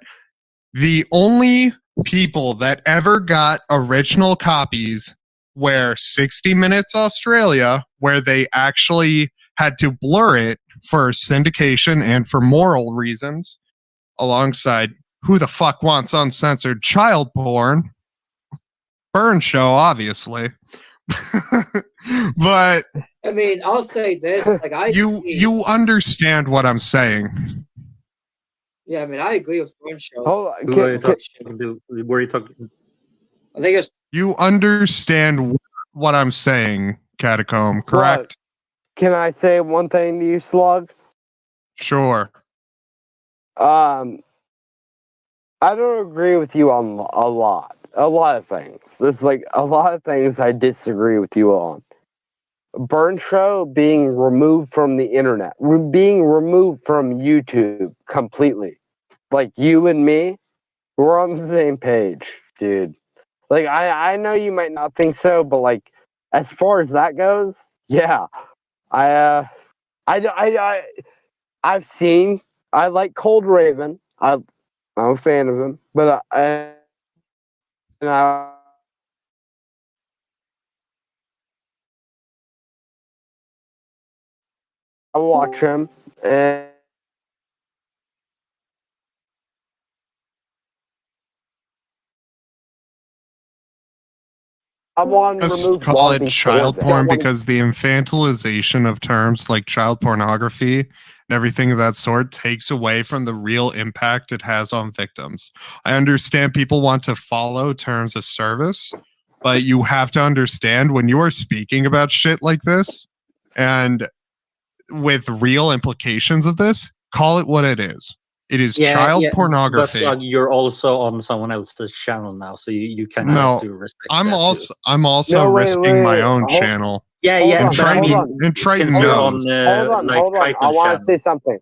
the only people that ever got original copies were 60 Minutes Australia, where they actually had to blur it for syndication and for moral reasons, alongside Who the Fuck Wants Uncensored Child Porn? Burn Show, obviously. But I mean, I'll say this: like you understand what I'm saying. yeah, I mean, I agree with Burn Show. Hold on. Who are you talking to? Were you talking? I think it's You understand what I'm saying, Catacomb, Slug, correct? can I say one thing to you, Slug? Sure. I don't agree with you on a lot of things. There's like a lot of things I disagree with you on. Burn Show being removed from the internet, being removed from YouTube completely. Like you and me, we're on the same page, dude. Like I know you might not think so, but like as far as that goes, yeah. I've seen. I like Cold Raven. I'm a fan of him, but I watch him, and I want to Just remove call it one child before porn that. because the infantilization of terms like child pornography and everything of that sort takes away from the real impact it has on victims. I understand people want to follow terms of service, but you have to understand when you are speaking about shit like this and with real implications of this, call it what it is. It is child But pornography. you're also on someone else's channel now, so you kind of have No, to respect I'm that also too. I'm also No, wait, risking my wait, own hold- channel. Yeah, Hold yeah, on, but I hold mean, on. And Triton since you're knows. on like Hold on. I Triton's want to say channel,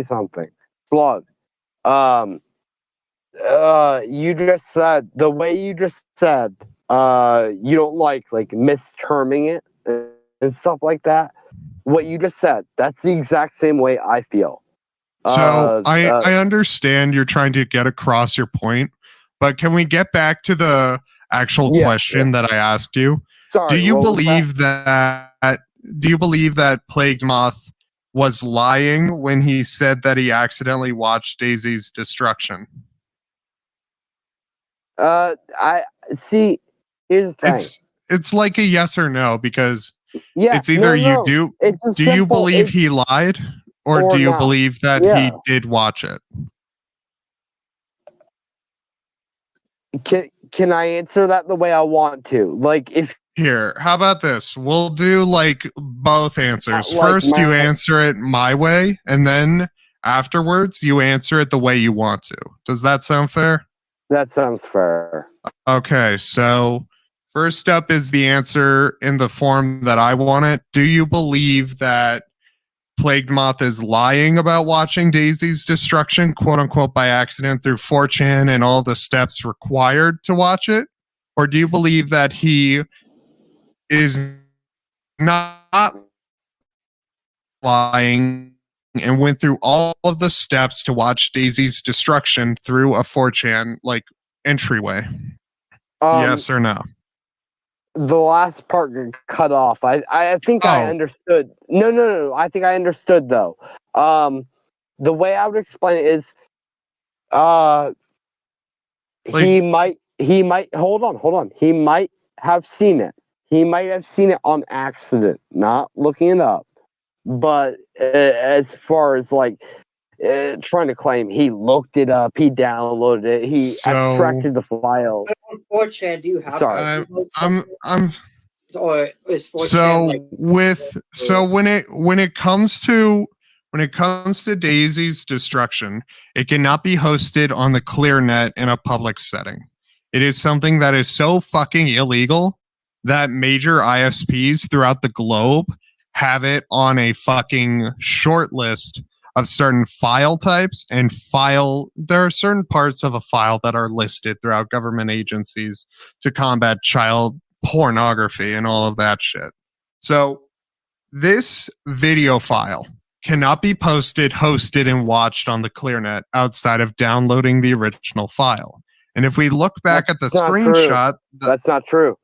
something. Slug. Um. You just said the way you just said. You don't like misterming it and stuff like that. What you just said. That's the exact same way I feel. So Uh. I understand you're trying to get across your point, but can we get back to the actual Yeah, question that I asked you? Sorry. Do you what was that? believe that Plagued Moth was lying when he said that he accidentally watched Daisy's destruction? I see. Here's the thing. It's like a yes or no because Yeah. it's either you No. do It's a do you simple. believe he lied or or do you not. believe that Yeah. he did watch it? Can I answer that the way I want to? Like if Here, how about this? We'll do like both answers. like First, you my answer it my way, and then afterwards, you answer it the way you want to. Does that sound fair? that sounds fair. Okay, so first up is the answer in the form that I want it. Do you believe that Plagued Moth is lying about watching Daisy's destruction, quote unquote, by accident through 4chan and all the steps required to watch it? Or do you believe that he is not lying and went through all of the steps to watch Daisy's destruction through a 4chan like entryway? Yes or no? The last part got cut off. I think I Oh, understood. No. I think I understood though. The way I would explain it is, uh, he like might hold on. He might have seen it. He might have seen it on accident, not looking it up. But as far as trying to claim he looked it up, he downloaded it, he so extracted the file. on 4chan. Do you have Sorry. to download I'm something? I'm Or is 4chan So like when it comes to Daisy's destruction, it cannot be hosted on the ClearNet in a public setting. It is something that is so fucking illegal that major ISPs throughout the globe have it on a fucking short list of certain file types and there are certain parts of a file that are listed throughout government agencies to combat child pornography and all of that shit. So this video file cannot be posted, hosted, and watched on the ClearNet outside of downloading the original file. And if we look back at the screenshot, that's not true.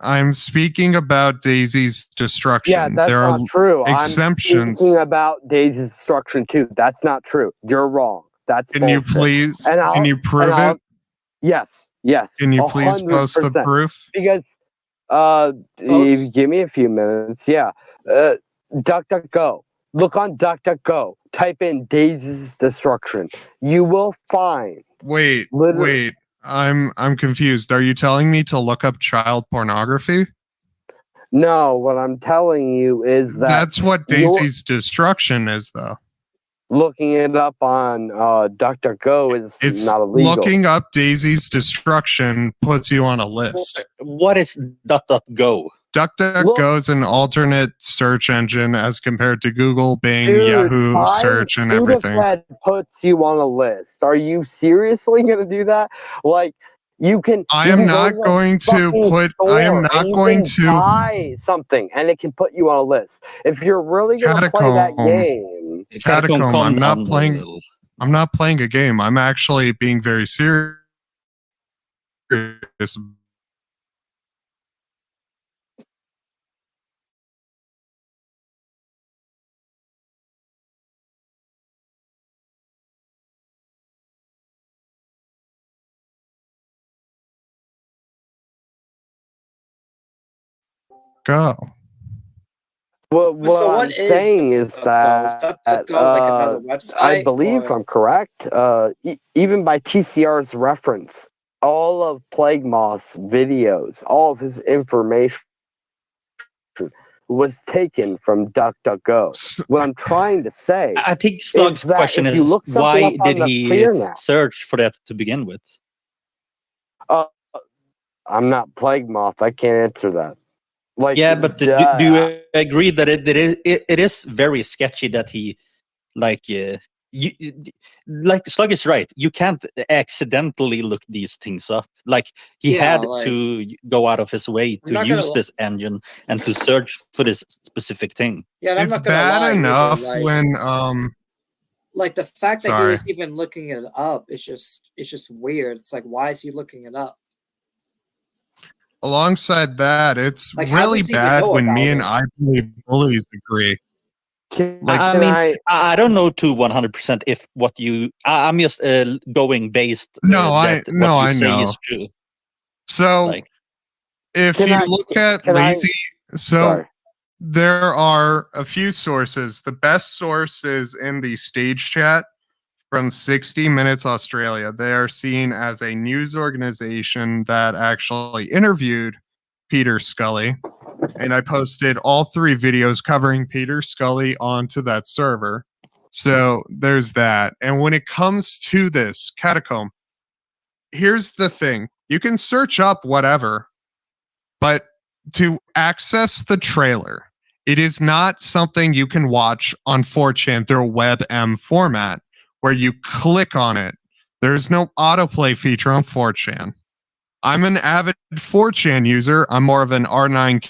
I'm speaking about Daisy's destruction. Yeah, that's there are not true. exceptions. I'm speaking about Daisy's destruction too. That's not true. You're wrong. That's Can bullshit. you please? And Can you prove it? Yes. Can you please 100%. post the proof? Because if you give me a few minutes, yeah. DuckDuckGo. Look on DuckDuckGo. Type in Daisy's destruction. You will find. Wait. I'm confused. Are you telling me to look up child pornography? No, what I'm telling you is that's what Daisy's destruction is, though. Looking it up on DuckDuckGo is not illegal. Looking up Daisy's destruction puts you on a list. What is DuckDuckGo? DuckDuckGo is an alternate search engine as compared to Google, Bing, Yahoo search, and everything. That puts you on a list. Are you seriously going to do that? Like, you can. I am not going to buy something, and it can put you on a list. If you're really going to play that game, Catacomb, I'm not playing. I'm not playing a game. I'm actually being very serious. Go. What I'm saying is that like another website, I believe I'm correct. Even by TCR's reference, all of Plague Moth's videos, all of his information was taken from DuckDuckGo. What I'm trying to say, I think Slug's question is why did he search for that to begin with? I'm not Plague Moth. I can't answer that. Like, yeah, but do you agree that it is very sketchy that he like Slug is right. You can't accidentally look these things up. Like he had to go out of his way to use this engine and to search for this specific thing. Yeah, it's bad enough when like the fact that he was even looking it up is just weird. It's like, why is he looking it up? Alongside that, it's like, really bad when me and I bullies agree. I don't know to 100% if what you. I'm just going based. I know. Is true. So, if you look at lazy, there are a few sources. The best source is in the stage chat from 60 Minutes Australia. They are seen as a news organization that actually interviewed Peter Scully. And I posted all 3 videos covering Peter Scully onto that server. So there's that. And when it comes to this, Catacomb, here's the thing. You can search up whatever, but to access the trailer, it is not something you can watch on 4chan through a WebM format where you click on it. There's no autoplay feature on 4chan. I'm an avid 4chan user. I'm more of an R9K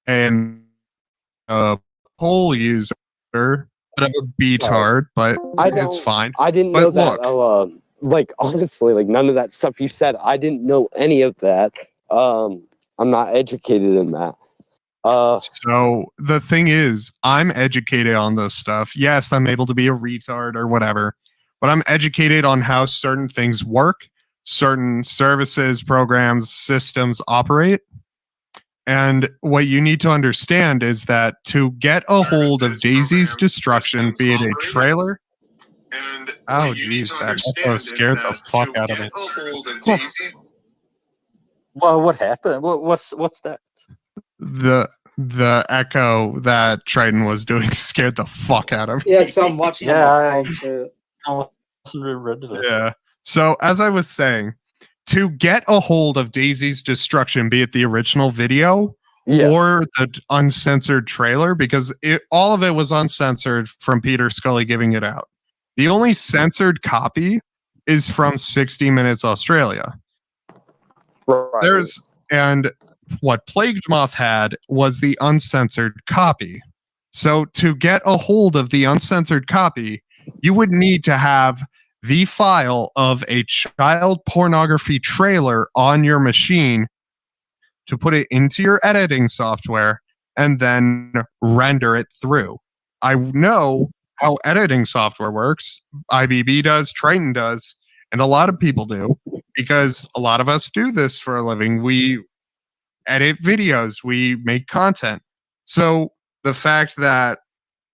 and a poll user. Bit of a B-tard, but it's fine. I didn't know that. Like, honestly, like none of that stuff you said, I didn't know any of that. I'm not educated in that. So the thing is, I'm educated on this stuff. Yes, I'm able to be a retard or whatever, but I'm educated on how certain things work, certain services, programs, systems operate. And what you need to understand is that to get a hold of Daisy's destruction, be it a trailer. Oh, geez, that scared the fuck out of me. Well, what happened? What's that? The echo that Triton was doing scared the fuck out of me. Yeah, because I'm watching on Yeah, my I- phone too. I wasn't really ready for it. Yeah. So as I was saying, to get a hold of Daisy's Destruction, be it the original video Yeah. or the uncensored trailer, because all of it was uncensored from Peter Scully giving it out. The only censored copy is from 60 Minutes Australia. Right. And what Plagued Moth had was the uncensored copy. So to get a hold of the uncensored copy, you would need to have the file of a child pornography trailer on your machine to put it into your editing software and then render it through. I know how editing software works. IBB does, Triton does, and a lot of people do, because a lot of us do this for a living. We edit videos, we make content. So the fact that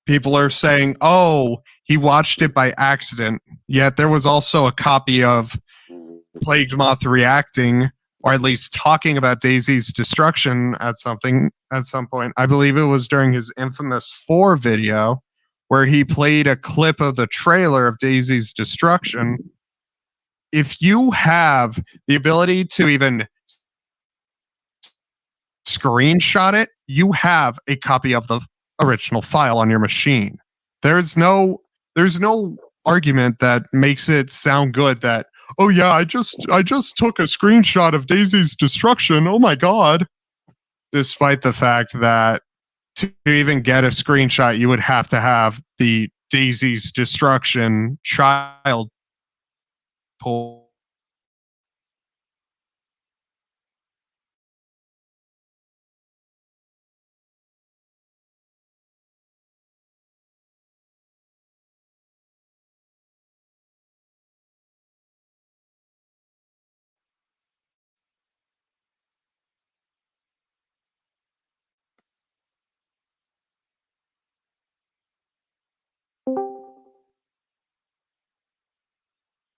people are saying, oh, he watched it by accident, yet there was also a copy of Plagued Moth reacting, or at least talking about Daisy's destruction at some point. I believe it was during his infamous 4 video, where he played a clip of the trailer of Daisy's destruction. If you have the ability to even screenshot it, you have a copy of the original file on your machine. There's no argument that makes it sound good that, oh yeah, I just took a screenshot of Daisy's destruction. Oh my god. Despite the fact that to even get a screenshot, you would have to have the Daisy's destruction child pull.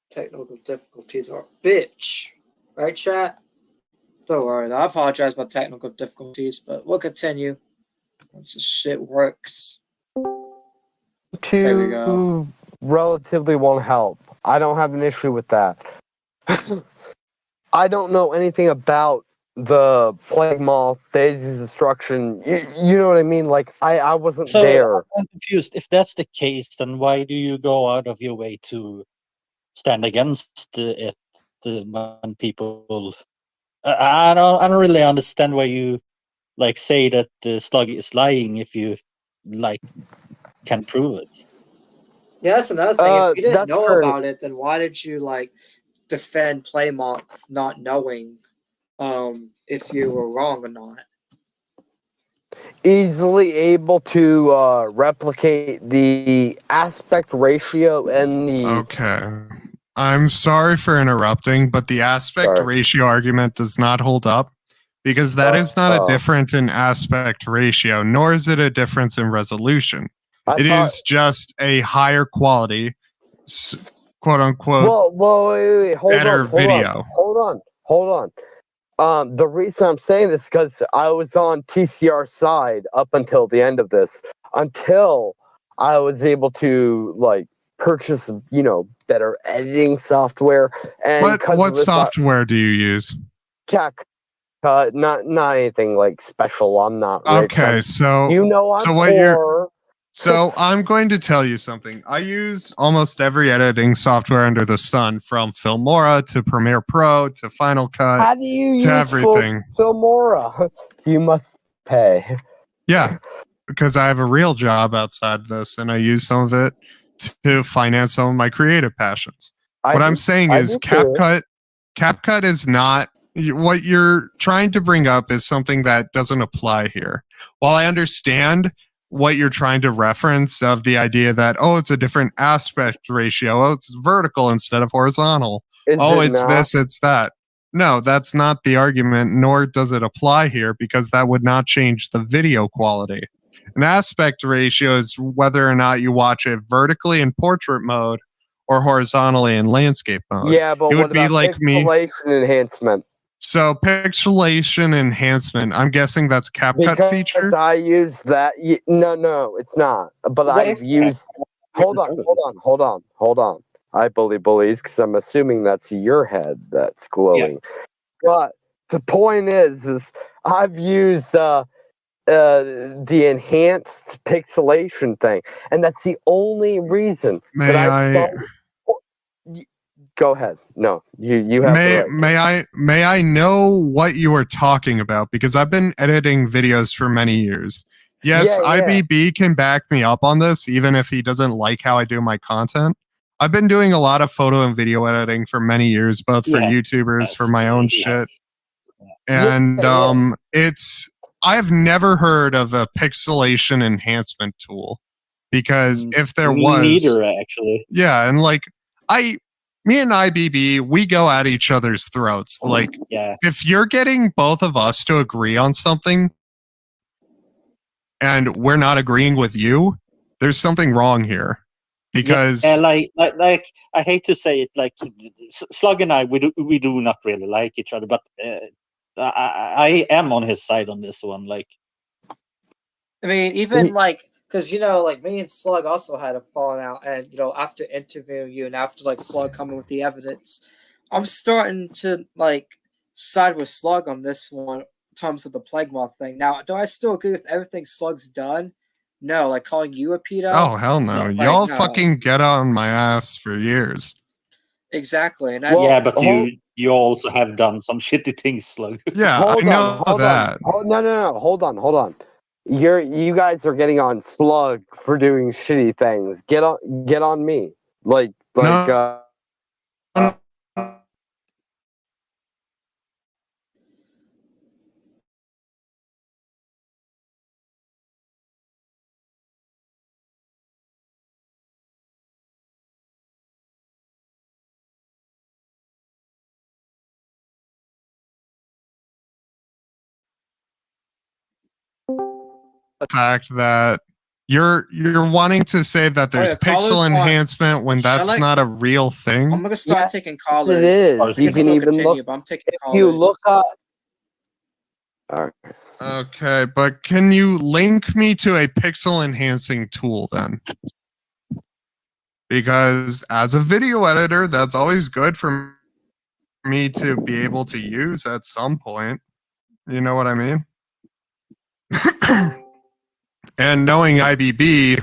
Technical difficulties are a bitch. Right, chat? Don't worry, I apologize about technical difficulties, but we'll continue once the shit works. There we go. Relatively won't help. I don't have an issue with that. I don't know anything about the Plague Moth, Daisy's destruction. You know what I mean? Like, I wasn't So there. I'm confused. If that's the case, then why do you go out of your way to stand against it when people? I don't really understand why you like say that the slug is lying if you like can prove it. Yeah, that's another thing. If you didn't That's know fair. about it, then why did you like defend Playmont not knowing if you were wrong or not? Easily able to replicate the aspect ratio and the. Okay. I'm sorry for interrupting, but the aspect Sorry. ratio argument does not hold up, because that is not a difference in aspect ratio, nor is it a difference in resolution. It is just a higher quality, quote unquote, wait, better video. Hold on. The reason I'm saying this is because I was on TCR side up until the end of this, until I was able to like purchase, better editing software. And What software do you use? CapCut, not anything like special. I'm not rich. Okay, I'm so poor. So I'm going to tell you something. I use almost every editing software under the sun, from Filmora to Premiere Pro to Final Cut. How do you use everything? Filmora? You must pay. Yeah, because I have a real job outside of this, and I use some of it to finance some of my creative passions. What I'm saying is CapCut is not what you're trying to bring up is something that doesn't apply here. While I understand what you're trying to reference of the idea that, oh, it's a different aspect ratio. Oh, it's vertical instead of horizontal. It's this, it's that. No, that's not the argument, nor does it apply here, because that would not change the video quality. An aspect ratio is whether or not you watch it vertically in portrait mode or horizontally in landscape mode. Yeah, but it what would be about like me. pixelation enhancement? So pixelation enhancement. I'm guessing that's a CapCut Because feature. I use that. No, it's not. But What I've is used. that? Hold on. I bullies because I'm assuming that's your head that's glowing. But the point is I've used the enhanced pixelation thing, and that's the only reason that May I? Go ahead. No, you have the right. May I know what you are talking about? Because I've been editing videos for many years. Yes, Yeah. IBB can back me up on this, even if he doesn't like how I do my content. I've been doing a lot of photo and video editing for many years, both for Yeah, YouTubers, for my own shit. has. And Yeah. I've never heard of a pixelation enhancement tool, because if there Me was, neither, actually. yeah, and like me and IBB, we go at each other's throats. Like, Yeah. if you're getting both of us to agree on something and we're not agreeing with you, there's something wrong here. Because like I hate to say it, like Slug and I, we do not really like each other, but I am on his side on this one. Like, I mean, even like, because like me and Slug also had a falling out, and after interviewing you and after like Slug coming with the evidence, I'm starting to like side with Slug on this one in terms of the plague moth thing. Now, do I still agree with everything Slug's done? No, like calling you a pedo. oh hell no, No. y'all No. fucking get on my ass for years. Exactly, and yeah, but you also have done some shitty things, Slug. Yeah, I know that. No. Hold on. You guys are getting on Slug for doing shitty things. Get on me. No. The fact that you're wanting to say that there's pixel enhancement when that's not a real thing. I'm gonna start taking callers. It is. You can even continue, look. but I'm taking If callers. you look up. All right. Okay, but can you link me to a pixel enhancing tool then? Because as a video editor, that's always good for me to be able to use at some point. You know what I mean? And knowing IBB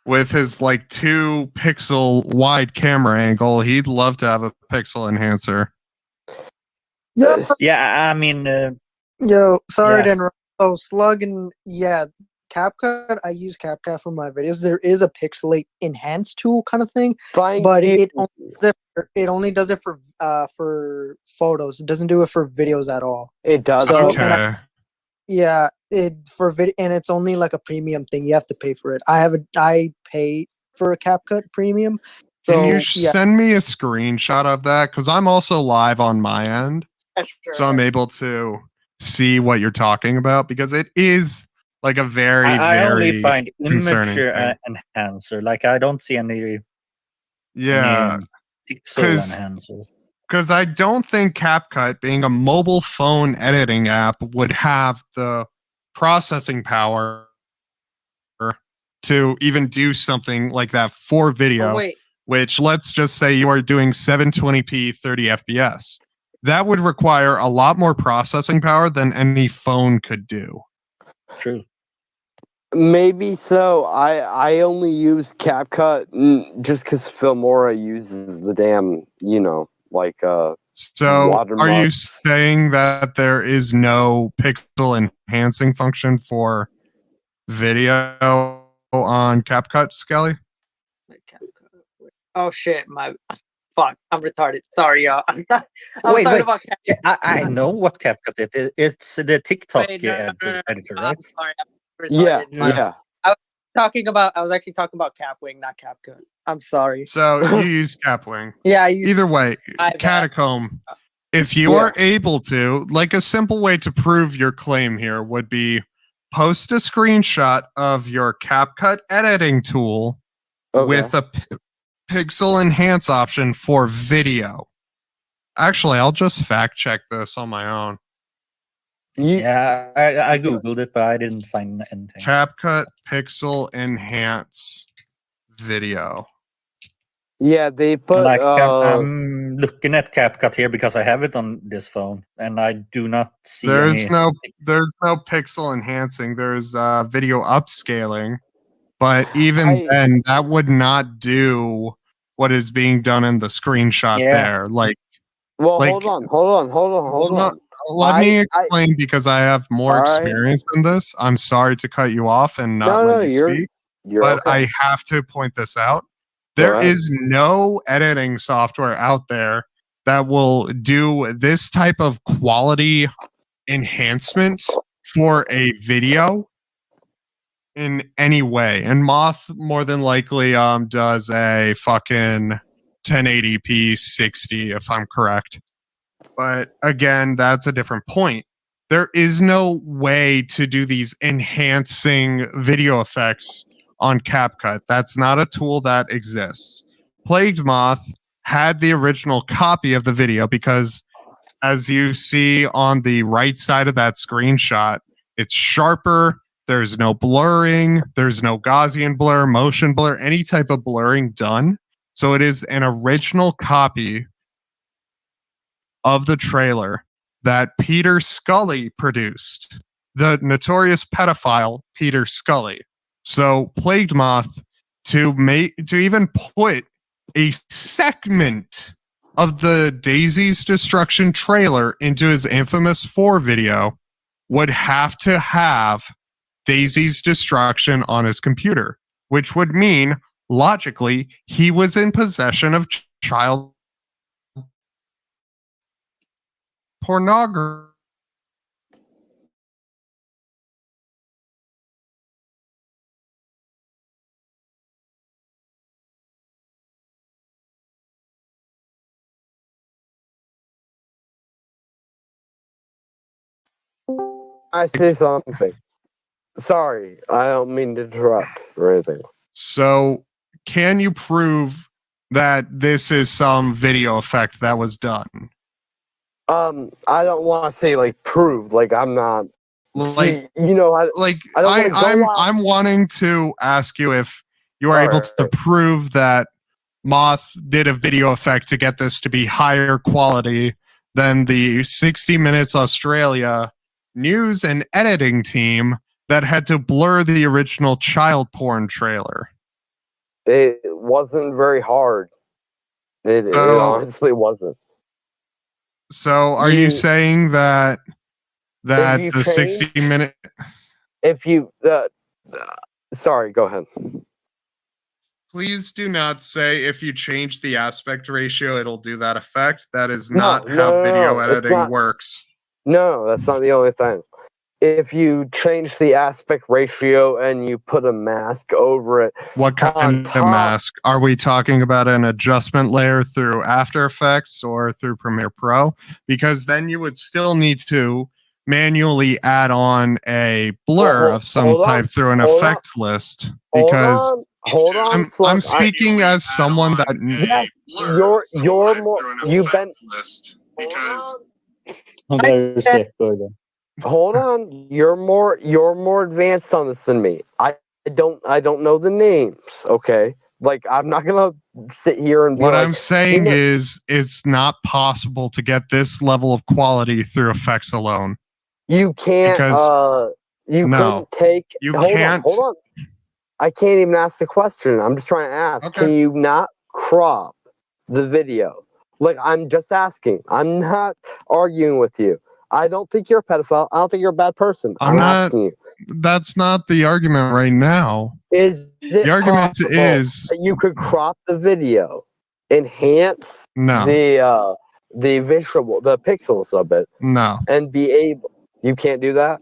with his like 2 pixel wide camera angle, he'd love to have a pixel enhancer. Yeah, I mean, sorry to interrupt. So Slug and CapCut. I use CapCut for my videos. There is a pixelate enhance tool kind of thing, but it only does it for photos. It doesn't do it for videos at all. It does. So, Okay. and it's only like a premium thing. You have to pay for it. I pay for a CapCut premium. So, can you send me a screenshot of that? Because I'm also live on my end, so I'm able to see what you're talking about, because it is like a very I only find image thing. enhancer. Like, I don't see any pixel enhancer. Because I don't think CapCut, being a mobile phone editing app, would have the processing power to even do something like that for video. Which, let's just say you are doing 720p 30 FPS. That would require a lot more processing power than any phone could do. True. Maybe so. I only use CapCut just because Filmora uses the damn, So, are you saying that there is no pixel enhancing function for video on CapCut, Skelly? Oh shit! Fuck! I'm retarded. Sorry, y'all. Wait. I know what CapCut is. It's the TikTok editor, right? I'm sorry. Yeah. I was actually talking about Capwing, not CapCut. I'm sorry. So you use Capwing. Yeah. Either way, Catacomb. If you are able to, like, a simple way to prove your claim here would be post a screenshot of your CapCut editing tool with a pixel enhance option for video. Actually, I'll just fact check this on my own. Yeah, I googled it, but I didn't find anything. CapCut Pixel Enhance video. Yeah, they put. Like I'm looking at CapCut here because I have it on this phone, and I do not see There's any. there's no pixel enhancing. There's video upscaling, but even then, that would not do what is being done in the screenshot there. Like, hold on. Let me explain because I have more experience in this. I'm sorry to cut you off and not let you speak, but okay. I have to point this out. There is no editing software out there that will do this type of quality enhancement for a video in any way. And Moth more than likely does a fucking 1080p 60 if I'm correct. But again, that's a different point. There is no way to do these enhancing video effects on CapCut. That's not a tool that exists. Plagued Moth had the original copy of the video because, as you see on the right side of that screenshot, it's sharper. There's no blurring. There's no Gaussian blur, motion blur, any type of blurring done. So it is an original copy of the trailer that Peter Scully produced, the notorious pedophile Peter Scully. So Plagued Moth to even put a segment of the Daisy's Destruction trailer into his infamous 4 video would have to have Daisy's Destruction on his computer, which would mean logically he was in possession of child pornography. I say something. Sorry, I don't mean to interrupt or anything. So, can you prove that this is some video effect that was done? I don't want to say like prove. Like I'm not. Like you know, I'm wanting to ask you if you are able to prove that Moth did a video effect to get this to be higher quality than the 60 Minutes Australia news and editing team that had to blur the original child porn trailer. It wasn't very hard. It honestly wasn't. So are you saying that the 60-minute... If you... sorry, go ahead. Please do not say if you change the aspect ratio, it'll do that effect. That is not how video editing works. No, that's not the only thing. If you change the aspect ratio and you put a mask over it... What kind of mask? Are we talking about an adjustment layer through After Effects or through Premiere Pro? Because then you would still need to manually add on a blur of some type through an effect list. Because I'm speaking as someone that... Yes, you're more... You've been... Hold on, you're more advanced on this than me. I don't know the names, okay? Like I'm not gonna sit here and be what I'm saying is it's not possible to get this level of quality through effects alone. You can't couldn't take hold on. I can't even ask the question. I'm just trying to ask. Okay. Can you not crop the video? Like I'm just asking. I'm not arguing with you. I don't think you're a pedophile. I don't think you're a bad person. I'm asking you. That's not the argument right now. The argument is you could crop the video, enhance the visual, the pixels of it. No. And be able. You can't do that?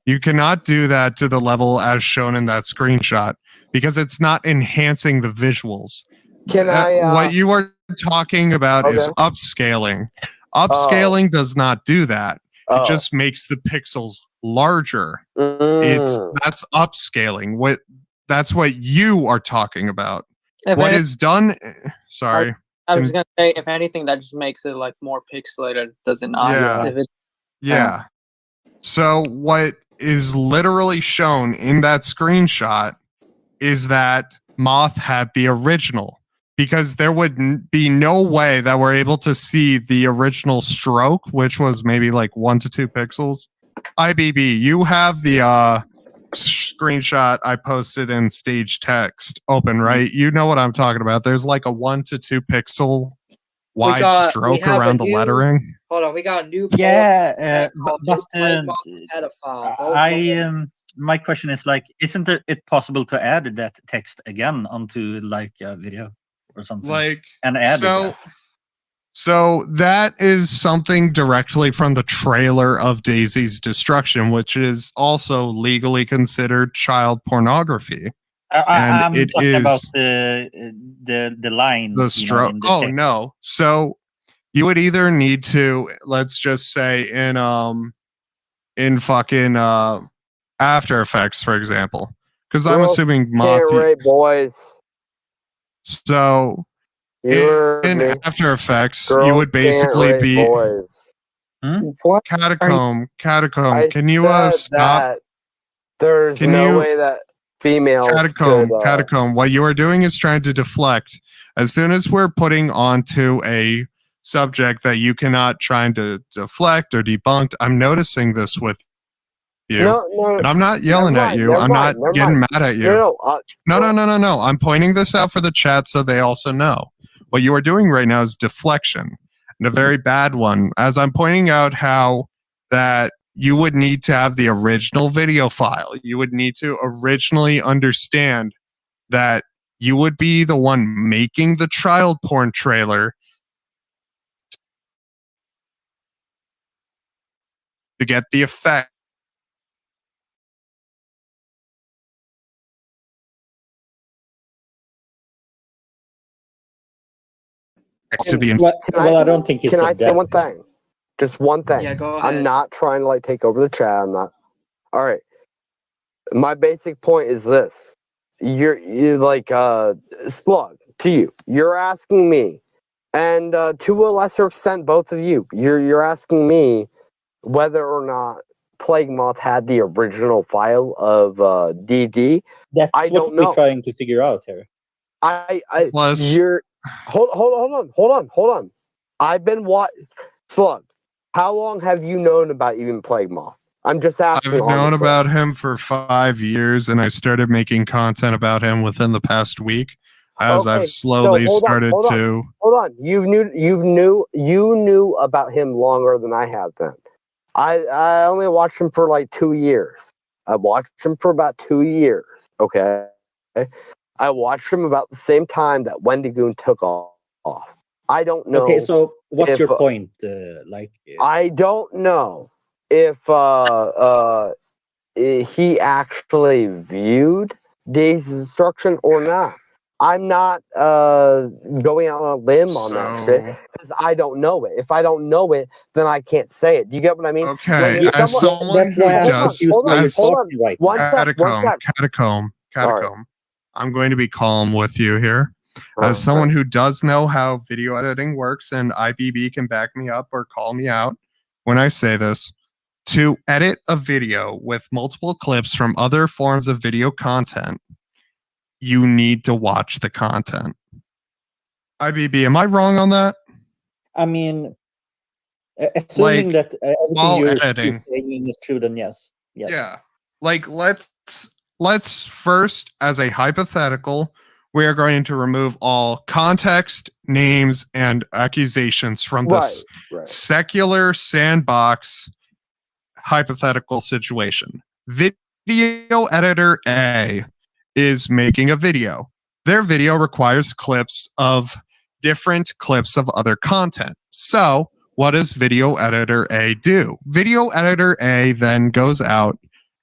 You cannot do that to the level as shown in that screenshot because it's not enhancing the visuals. What you are talking about is upscaling. Upscaling does not do that. It just makes the pixels larger. That's upscaling. That's what you are talking about. What is done? Sorry. I was gonna say, if anything, that just makes it like more pixelated, does it not? Yeah. If it, Yeah. So what is literally shown in that screenshot is that Moth had the original, because there would be no way that we're able to see the original stroke, which was maybe like 1 to 2 pixels. IBB, you have the screenshot I posted in stage text open, right? You know what I'm talking about. There's like a 1 to 2 pixel wide stroke around the lettering. Hold on, we got a new Yeah, but pedophile. my question is like, isn't it possible to add that text again onto like a video or something? Like, and add that? So that is something directly from the trailer of Daisy's Destruction, which is also legally considered child pornography. I'm talking about the lines. The stroke. Oh no! So you would either need to, let's just say in fucking After Effects, for example, because I'm assuming Moth. Right, boys. So in After Effects, Girls you would basically be boys. Catacomb. Can you stop? There's no way that females Catacomb. What you are doing is trying to deflect. As soon as we're putting onto a subject that you cannot try to deflect or debunk, I'm noticing this with you. No, and I'm not yelling at you. I'm not getting mad at you. No. I'm pointing this out for the chat so they also know. What you are doing right now is deflection, and a very bad one. As I'm pointing out how that you would need to have the original video file. You would need to originally understand that you would be the one making the child porn trailer to get the effect. I don't think can I say one thing? Just one thing. Yeah, go ahead. I'm not trying to like take over the chat. I'm not. All right. My basic point is this: you're like Slug to you. You're asking me, and to a lesser extent, both of you. You're asking me whether or not Plague Moth had the original file of DD. That's what we're trying to figure out here. Hold on. I've been Slug. How long have you known about even Plague Moth? I'm just asking. I've known about him for 5 years, and I started making content about him within the past week. As I've slowly started to. Hold on. You knew about him longer than I have. Then I only watched him for like 2 years. I watched him for about 2 years. Okay. I watched him about the same time that Wendigoon took off. I don't know. Okay, so what's your point? I don't know if he actually viewed Daisy's Destruction or not. I'm not going out on a limb on that shit because I don't know it. If I don't know it, then I can't say it. Do you get what I mean? Okay, as someone who does, Catacomb. I'm going to be calm with you here. As someone who does know how video editing works, and IBB can back me up or call me out when I say this, to edit a video with multiple clips from other forms of video content, you need to watch the content. IBB, am I wrong on that? I mean, assuming that everything you're saying is true, then yes. Yeah. Like, let's first, as a hypothetical, we are going to remove all context, names, and accusations from this secular sandbox hypothetical situation. Video editor A is making a video. Their video requires different clips of other content. So what does video editor A do? Video editor A then goes out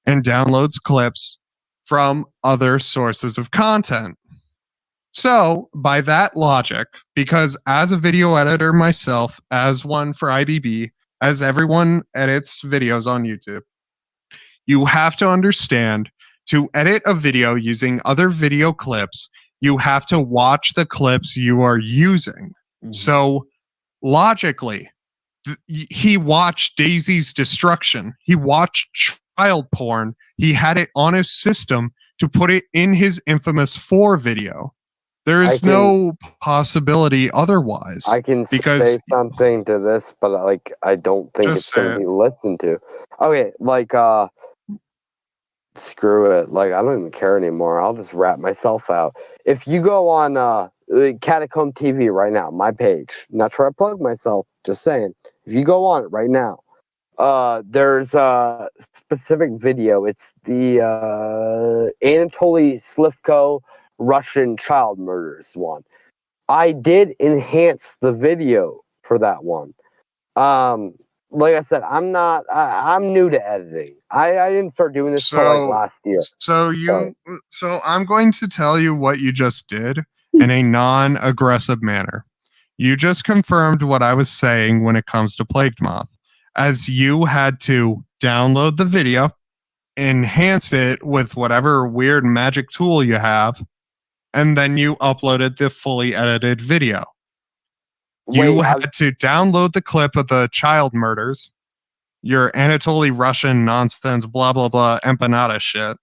and downloads clips from other sources of content. So by that logic, because as a video editor myself, as one for IBB, as everyone edits videos on YouTube, you have to understand to edit a video using other video clips, you have to watch the clips you are using. So logically, he watched Daisy's destruction. He watched child porn. He had it on his system to put it in his infamous 4 video. There is no possibility otherwise. I can say something to this, but like I don't think it's going to be listened to. Okay, like screw it. Like I don't even care anymore. I'll just rat myself out. If you go on KataCombsTv right now, my page, not trying to plug myself, just saying. If you go on it right now, there's a specific video. It's the Anatoly Slivko Russian child murders one. I did enhance the video for that one. Like I said, I'm new to editing. I didn't start doing this till like last year. So I'm going to tell you what you just did in a non-aggressive manner. You just confirmed what I was saying when it comes to Plagued Moth, as you had to download the video, enhance it with whatever weird magic tool you have, and then you uploaded the fully edited video. You had to download the clip of the child murders, your Anatoly Russian nonsense, blah, blah, blah, empanada shit.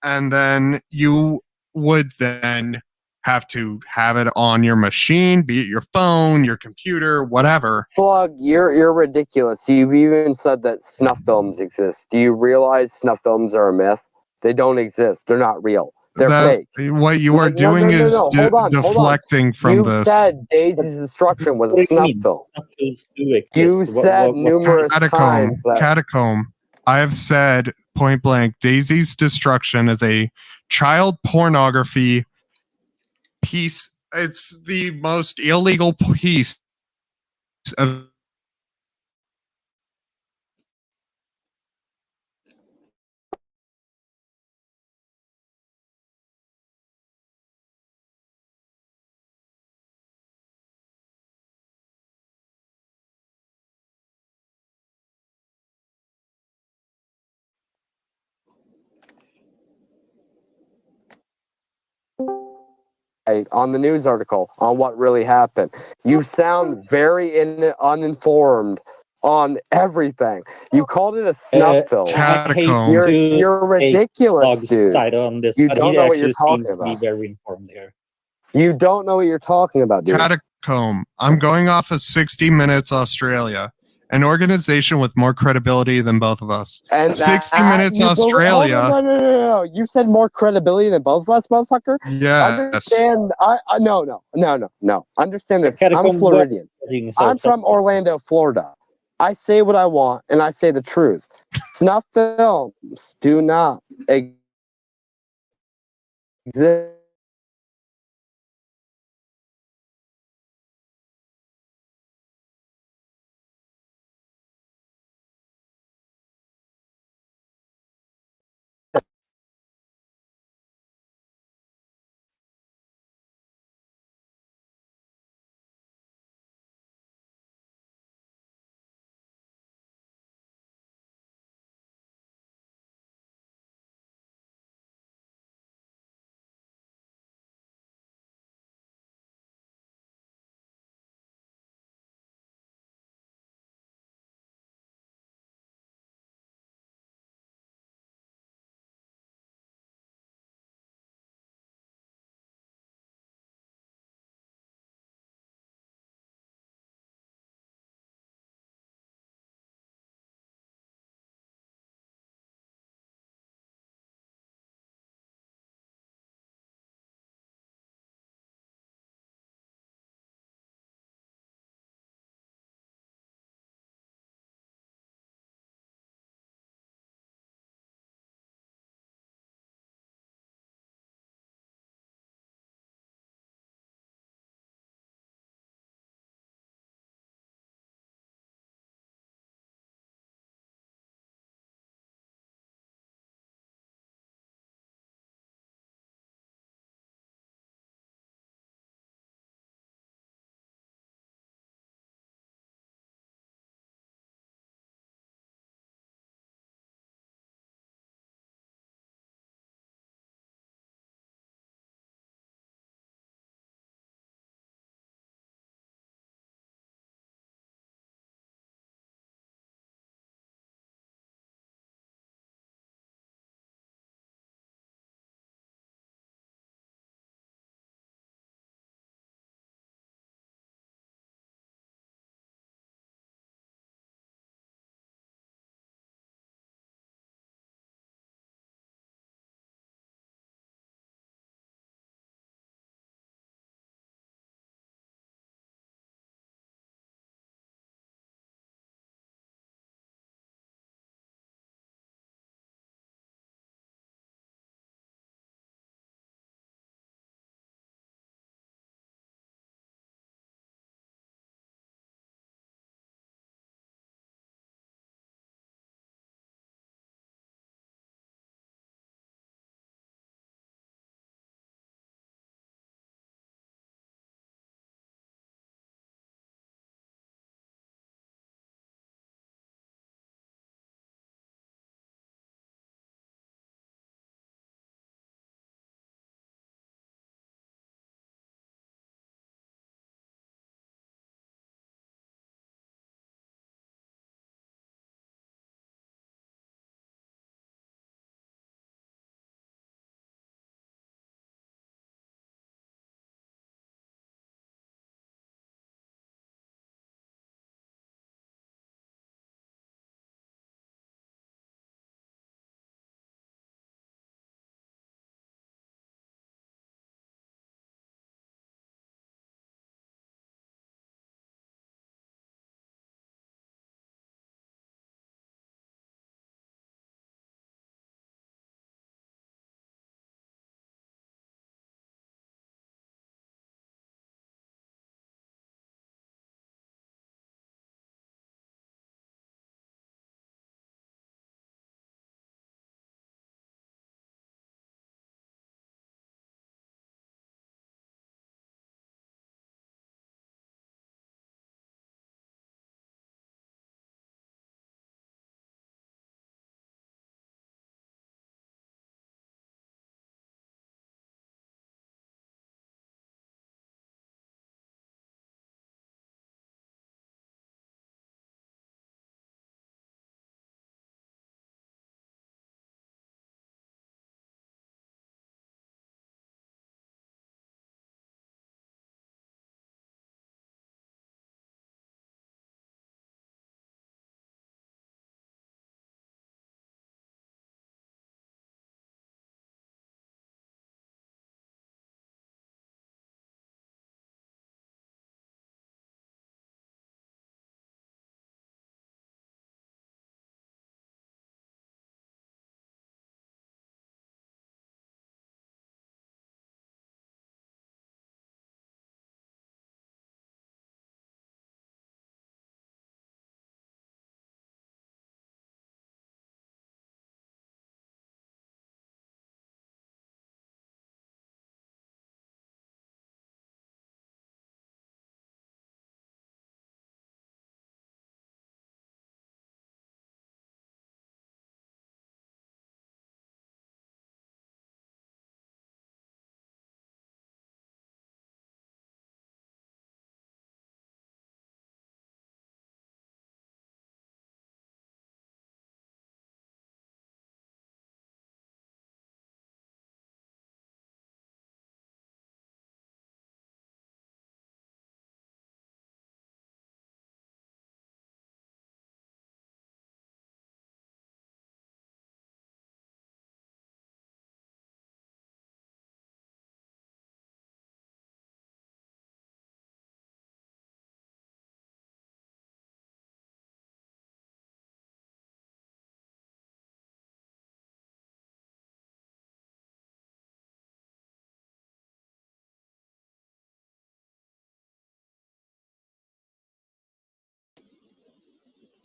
And then you would then have to have it on your machine, be it your phone, your computer, whatever. Slug, you're ridiculous. You've even said that snuff films exist. Do you realize snuff films are a myth? They don't exist. They're not real. They're fake. What you are doing is deflecting from this. You said Daisy's Destruction was a snuff film. You said numerous times that Catacomb. I have said point blank, Daisy's Destruction is a child pornography piece. It's the most illegal piece of on the news article on what really happened. You sound very uninformed on everything. You called it a snuff film. You're ridiculous, dude. You don't know what you're talking about. Very informed here. You don't know what you're talking about, dude. Catacomb. I'm going off of 60 Minutes Australia, an organization with more credibility than both of us. And 60 Minutes Australia. No. You said more credibility than both of us, motherfucker? Yes. Understand. No. Understand this. I'm Floridian. I'm from Orlando, Florida. I say what I want, and I say the truth. Snuff films do not exist.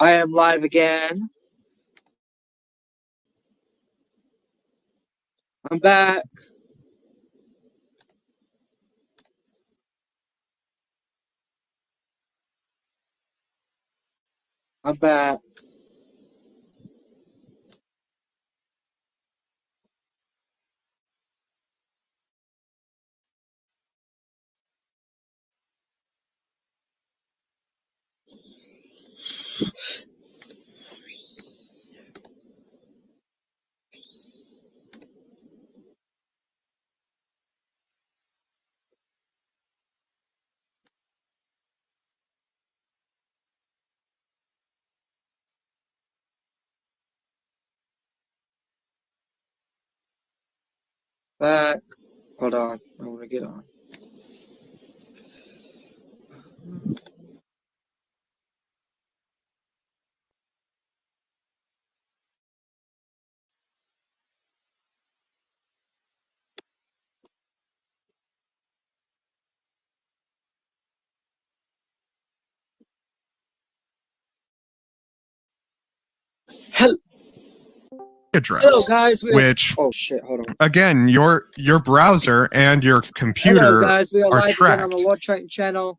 I am live again. I'm back. I'm back. Back. Hold on. I want to get on. Hello, address, guys. which Oh shit! Hold on. again, your browser and your computer Hello, guys. We are live again tracked. on the Lord Triton channel.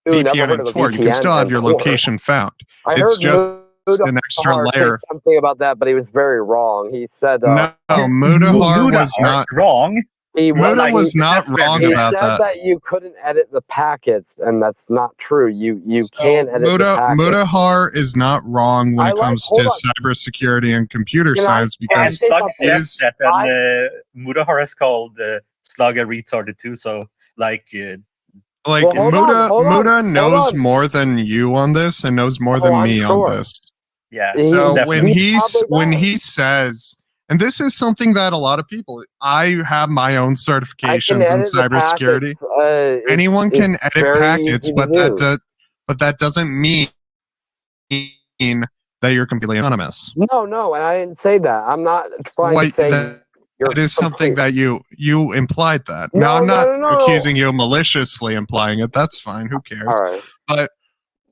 Dude, never VPN heard and of a Tor. You can VPN still have and your Tor. location found. I It's heard just an extra Mudahar layer. say something about that, but he was very wrong. He said, No, Mudahar was not wrong. Muda was not wrong He about said that. that you couldn't edit the packets, and that's not true. You So can edit the packets. Mudahar is not wrong when it comes to cybersecurity and computer science because Slug says his, that Mudahar is called Slug a retarded too. So like Muda knows more than you on this and knows more than me on this. Yeah. So when definitely. he says, and this is something that a lot of people, I have my own certifications in cybersecurity. Anyone can edit packets, but that doesn't mean that you're completely anonymous. No, and I didn't say that. I'm not trying to say that is something that you implied that. No, now I'm not no. accusing you of maliciously implying it. That's fine. Who cares? All right. But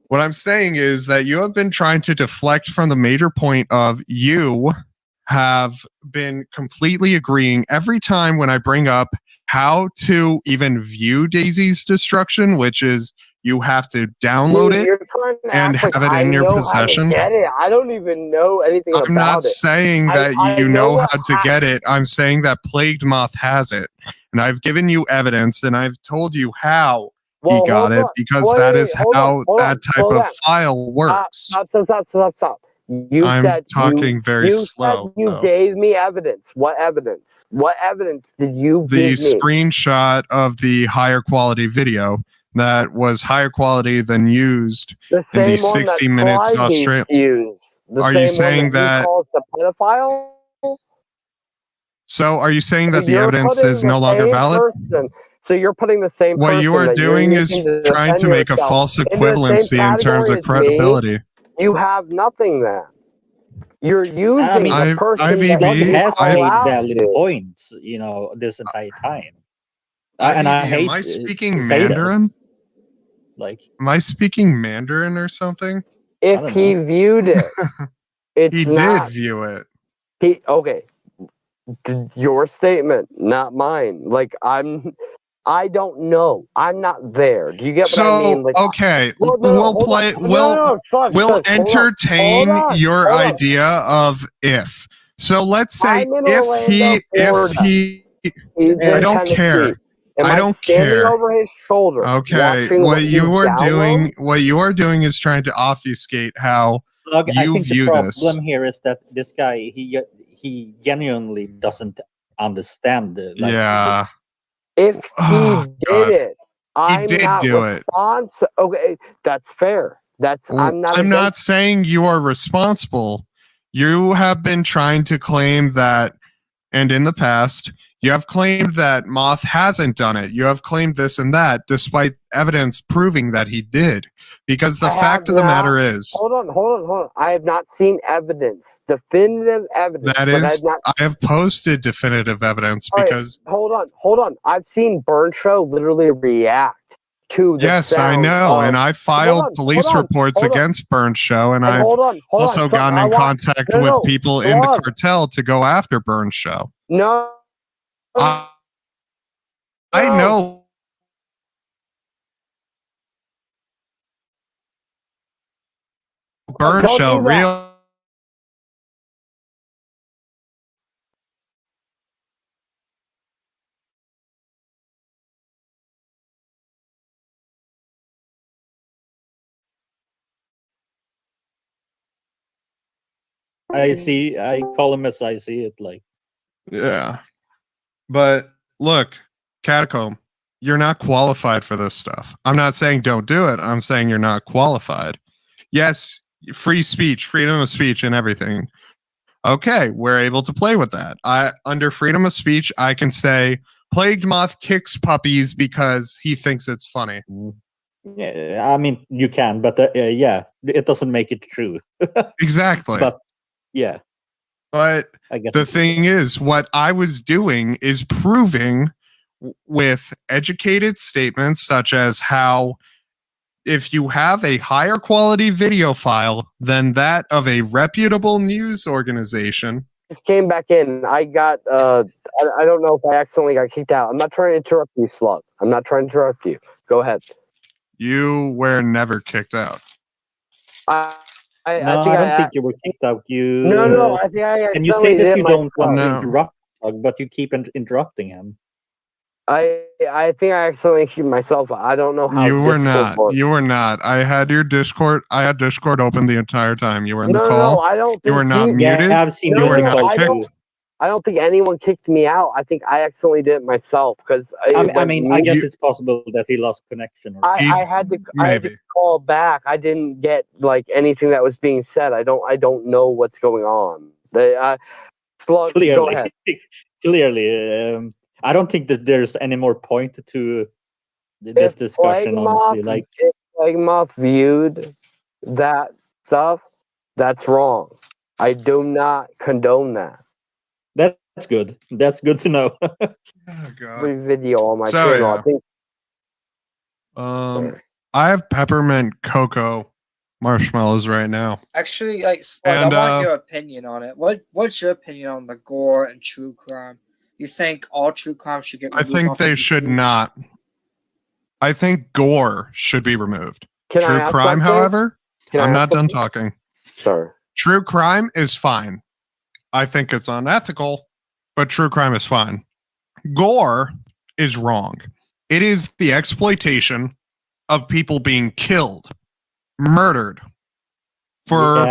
what I'm saying is that you have been trying to deflect from the major point of you have been completely agreeing every time when I bring up how to even view Daisy's destruction, which is you have to download it and have it in your possession. Get it. I don't even know anything about it. I'm not saying that you know how to get it. I'm saying that Plagued Moth has it. And I've given you evidence and I've told you how he got it because that is how that type of file works. Stop. I'm talking very slow. You gave me evidence. What evidence? What evidence did you give me? The screenshot of the higher quality video that was higher quality than used in the 60 minutes Australia. Are you saying that? He calls the pedophile? So are you saying that the evidence is no longer valid? So you're putting the same person. What you are doing is trying to make a false equivalency in terms of credibility. You have nothing then. You're using the person that has made valid points, you know, this entire time. And I hate. Am I speaking Mandarin? Am I speaking Mandarin or something? If he viewed it, he did view it. Your statement, not mine. I don't know. I'm not there. Do you get what I mean? We'll entertain your idea of if. So let's say if he I don't care. I don't care. Over his shoulder. Okay. What you are doing is trying to obfuscate how you view this. The problem here is that this guy he genuinely doesn't understand. If he did it, I'm not responsible. Okay, that's fair. I'm not saying you are responsible. You have been trying to claim that, and in the past, you have claimed that Moth hasn't done it. You have claimed this and that, despite evidence proving that he did. Because the fact of the matter is... Hold on. I have not seen evidence. Definitive evidence. That is, I have posted definitive evidence because... Hold on. I've seen Burn Show literally react to the Yes, I sound know, of- and I filed police reports against Burns Show, and I've also gotten in contact with people in the cartel to go after Burns Show. No. I know. Burns Don't Show, do that. real. I call him as I see it. Like, Yeah. But look, Catacomb, you're not qualified for this stuff. I'm not saying don't do it. I'm saying you're not qualified. Yes, free speech, freedom of speech, and everything. Okay, we're able to play with that. Under freedom of speech, I can say Plagued Moth kicks puppies because he thinks it's funny. yeah, I mean, you can, but yeah, it doesn't make it true. Exactly. But yeah. But the thing is, what I was doing is proving with educated statements such as how if you have a higher quality video file than that of a reputable news organization. Just came back in. I got, I don't know if I accidentally got kicked out. I'm not trying to interrupt you, Slug. I'm not trying to interrupt you. Go ahead. You were never kicked out. I don't think you were kicked out. No, I think I and you say that you don't want to No. interrupt, but you keep interrupting him. I think I accidentally shoot myself. I don't know how. You were Discord not. works. You were not. I had your Discord. I had Discord open the entire time. You were in the call. No, I don't. You were not muted. Yeah, I've seen you were not kicked. I don't think anyone kicked me out. I think I accidentally did it myself because I mean, I guess it's possible that he lost connection. Or I had to call back. I didn't get like anything that was being said. I don't know what's going on. Slug, clearly, go ahead. Clearly, I don't think that there's any more point to this discussion. Honestly, like if Plague Moth viewed that stuff, that's wrong. I do not condone that. That's good. That's good to know. Oh, God. Every video on my channel. Yeah. I think. I have peppermint cocoa marshmallows right now. Actually, like, Slug, I want your opinion on it. What's your opinion on the gore and true crime? You think all true crime should get removed? I think they should not. I think gore should be removed. True crime, however, I'm not done talking. Sorry. True crime is fine. I think it's unethical, but true crime is fine. Gore is wrong. It is the exploitation of people being killed, murdered for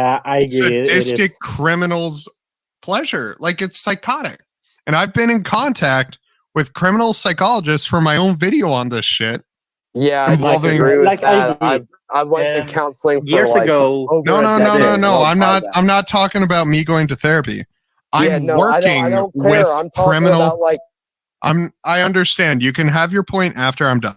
sadistic criminals' pleasure. Like, it's psychotic. And I've been in contact with criminal psychologists for my own video on this shit. Yeah, I agree with that. I went to counseling for years ago. No. I'm not talking about me going to therapy. I'm working with criminal. I understand. You can have your point after I'm done.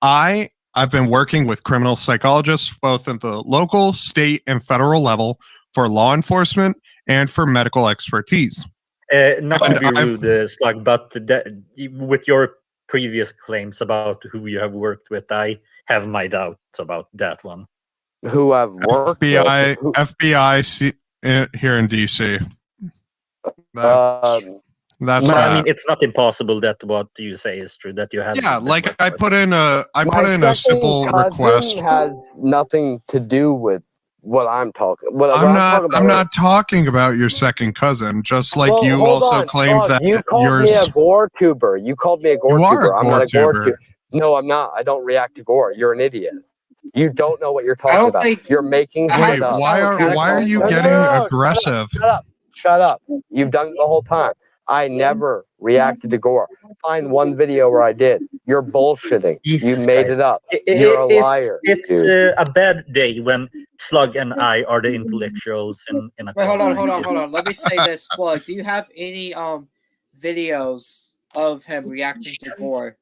I've been working with criminal psychologists both at the local, state, and federal level for law enforcement and for medical expertise. Not to be rude, Slug, but with your previous claims about who you have worked with, I have my doubts about that one. Who I've worked with? FBI here in DC. That's I mean, it's not impossible that what you say is true. That you have. Yeah, like I put in a simple request. Has nothing to do with what I'm talking. I'm not talking about your second cousin. Just like you also claimed that you called me a gore tuber. You called me a gore tuber. I'm not a gore tuber. No, I'm not. I don't react to gore. You're an idiot. You don't know what you're talking about. You're making shit up. Why are you getting aggressive? Shut up. You've done it the whole time. I never reacted to gore. Find one video where I did. You're bullshitting. You made it up. You're a liar. It's a bad day when Slug and I are the intellectuals in a. Wait, hold on. Let me say this, Slug. Do you have any videos of him reacting to gore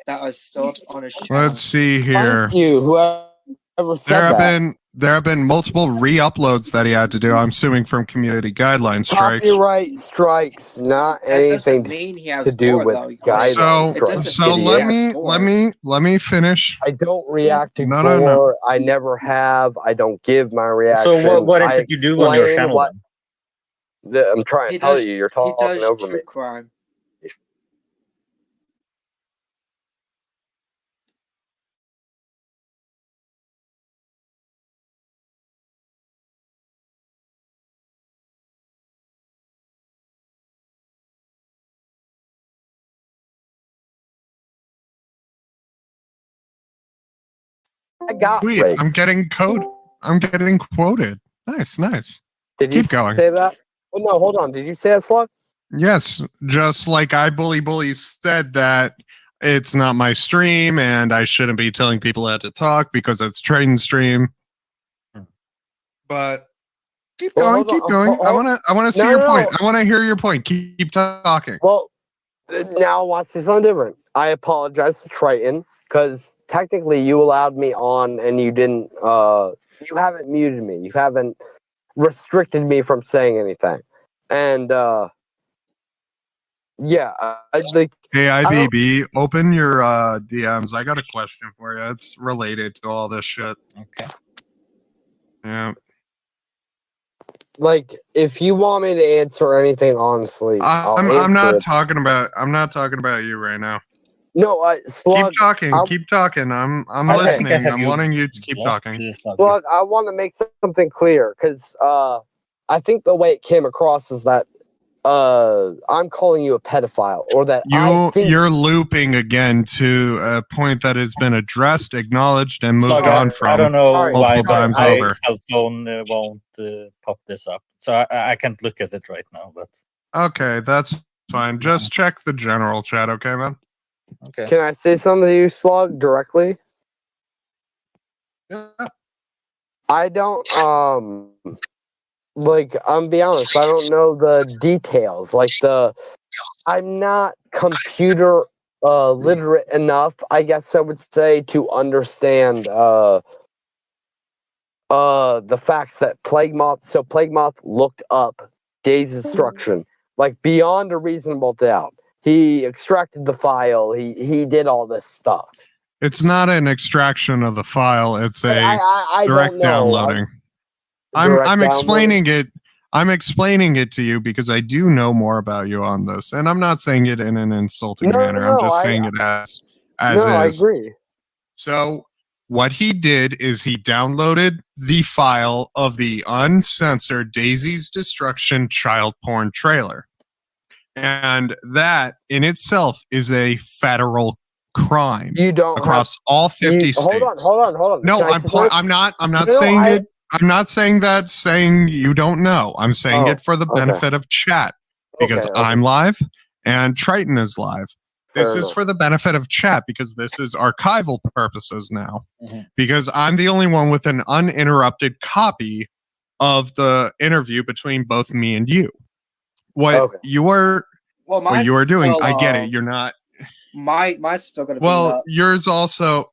that are still up on his channel? Let's see here. Thank you, whoever said there have that. been there have been multiple re-uploads that he had to do. I'm assuming from community guidelines strikes. Copyright strikes, not That doesn't anything mean he to has do more, with though. guidelines. It doesn't So mean he let has more. me finish. I don't react to No, gore. no, no. I never have. I don't give my reaction. So what is I it you do on your explain channel what then? I'm trying to He tell does. you. You're He talking does over true me. crime. I got Sweet, raped. I'm getting code. I'm getting quoted. Nice, nice. Did Keep you going. say that? Oh no, hold on. Did you say that, Slug? Yes, just like I bully said that it's not my stream and I shouldn't be telling people how to talk because it's trading stream. But keep going, keep going. I wanna see your point. I wanna hear your point. Keep talking. Well, now watch this on different. I apologize to Triton because technically you allowed me on and you didn't. You haven't muted me. You haven't restricted me from saying anything. And yeah, like. Hey, IBB, open your DMs. I got a question for you. It's related to all this shit. Okay. Yeah. Like, if you want me to answer anything honestly, I'll I'm not answer talking about you right now. No, Slug. Keep talking. I'm Okay. listening. I'm wanting you to keep talking. Slug, I want to make something clear because I think the way it came across is that I'm calling you a pedophile, or that you're looping again to a point that has been addressed, acknowledged, and moved on from. I don't know why times my over. cell phone won't pop this up, so I can't look at it right now. But okay, that's fine. Just check the general chat, okay, man? Okay. Can I say something to you, Slug, directly? Yeah. I don't like, I'm be honest, I don't know the details. Like I'm not computer literate enough, I guess I would say, to understand the facts that Plague Moth looked up Day's destruction, like beyond a reasonable doubt. He extracted the file, he did all this stuff. It's not an extraction of the file, it's a direct downloading. I'm explaining it. I'm explaining it to you because I do know more about you on this, and I'm not saying it in an insulting manner. I'm just saying it as is. I agree. So what he did is he downloaded the file of the uncensored Daisy's Destruction child porn trailer, and that in itself is a federal crime. You don't across all 50 states. Hold on. No, I'm not saying it. I'm not saying that saying you don't know. I'm saying it for the benefit of chat because I'm live and Triton is live. This is for the benefit of chat because this is archival purposes now. Because I'm the only one with an uninterrupted copy of the interview between both me and you. What you are doing, I get it. You're not. Mine's still gonna be up. Yours also.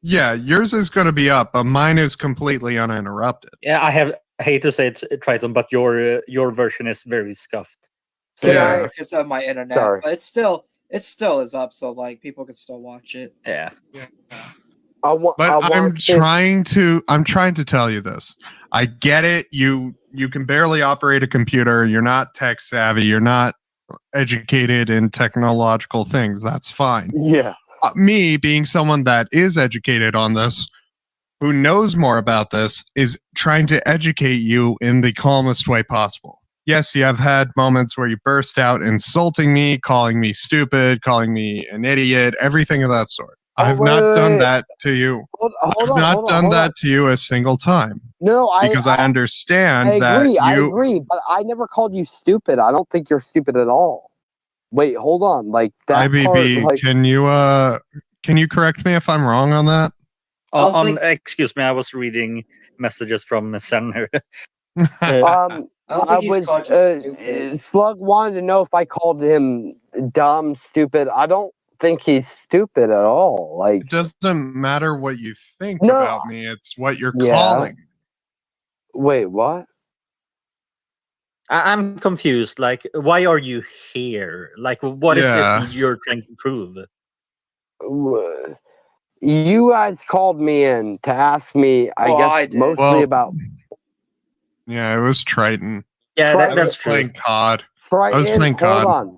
Yeah, yours is going to be up, but mine is completely uninterrupted. Yeah, I hate to say it, Triton, but your version is very scuffed. So because of my internet, but it still is up, so like people can still watch it. Yeah. I'm trying to tell you this. I get it. You can barely operate a computer. You're not tech savvy. You're not educated in technological things. That's fine. Yeah. Me being someone that is educated on this, who knows more about this, is trying to educate you in the calmest way possible. Yes, you have had moments where you burst out insulting me, calling me stupid, calling me an idiot, everything of that sort. I have not done that to you. I've not done that to you a single time. No, because I understand that you. I agree, but I never called you stupid. I don't think you're stupid at all. Wait, hold on. Like that IBB, part, like, can you correct me if I'm wrong on that? Excuse me, I was reading messages from Senner. Slug wanted to know if I called him dumb, stupid. I don't think he's stupid at all. Like, it doesn't matter what you think about me. It's what you're calling. Wait, what? I'm confused. Like, why are you here? Like, what is it Yeah. you're trying to prove? You guys called me in to ask me, I Well, guess, I did. mostly Well, about yeah, it was Triton. Yeah, Triton. that's I was true. playing COD. Triton. I was playing Hold COD. on.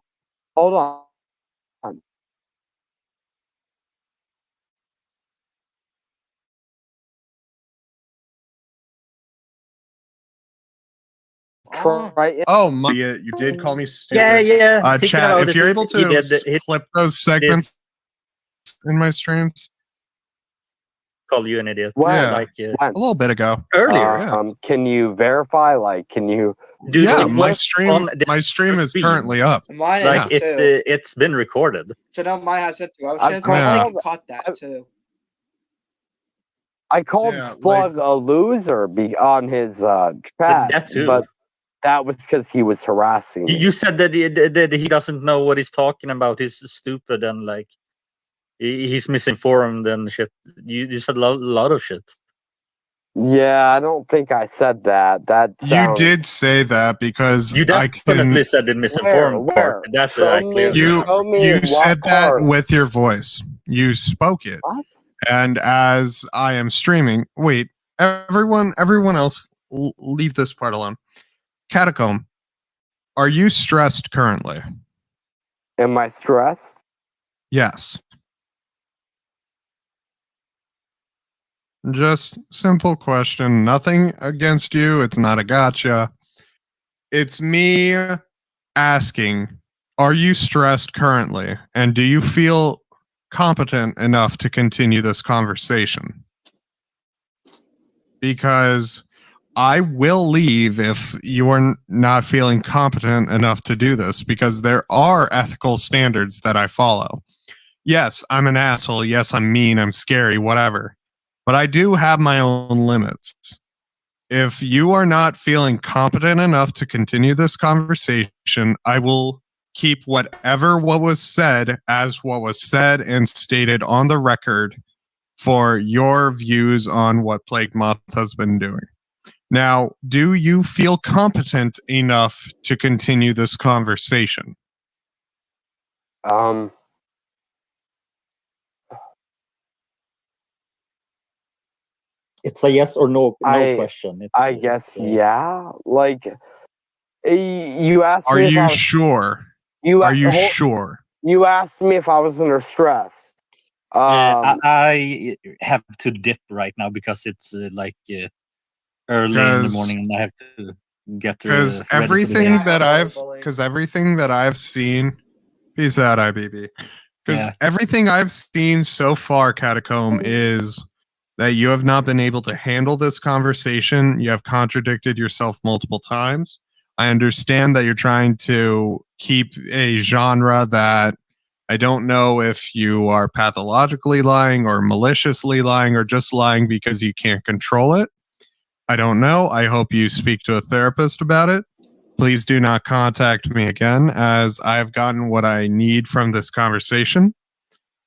Triton. Oh, you did call me stupid. Yeah. Thinking Chat, about if it, you're able he to did. He clip those segments in my streams. call you an idiot. When? Yeah. Like A little bit ago. earlier. Yeah. Can you verify? Like, can you? Dude, Yeah, it my was stream on this my stream is stream. currently up. Mine Like is too. it's been recorded. So now mine has interruptions. I've I called- think it caught that too. I called Yeah, Slug a loser on his chat, That too. but that was because he was harassing me. You said that he doesn't know what he's talking about. He's stupid and like he's misinformed and shit. You said a lot of shit. Yeah, I don't think I said that. That sounds... You did say that because You I definitely can. said the misinformed part. That's Show clear. me- show me You what said that part. with your voice. You spoke it. What? And as I am streaming, wait, everyone else, leave this part alone. Catacomb, are you stressed currently? Am I stressed? Yes. Just simple question. Nothing against you. It's not a gotcha. It's me asking, are you stressed currently? And do you feel competent enough to continue this conversation? Because I will leave if you're not feeling competent enough to do this, because there are ethical standards that I follow. Yes, I'm an asshole. Yes, I'm mean. I'm scary, whatever. But I do have my own limits. If you are not feeling competent enough to continue this conversation, I will keep what was said as what was said and stated on the record for your views on what Plague Moth has been doing. Now, do you feel competent enough to continue this conversation? It's a yes or no question. I guess yeah. Like you asked Are me if you I was, sure? You Are you sure? You asked me if I was under stress. I have to dip right now because it's early in the morning and I have to get because everything that I've seen. Peace out, IBB. Because everything I've seen so far, Catacomb, is that you have not been able to handle this conversation. You have contradicted yourself multiple times. I understand that you're trying to keep a genre that I don't know if you are pathologically lying or maliciously lying or just lying because you can't control it. I don't know. I hope you speak to a therapist about it. Please do not contact me again, as I've gotten what I need from this conversation.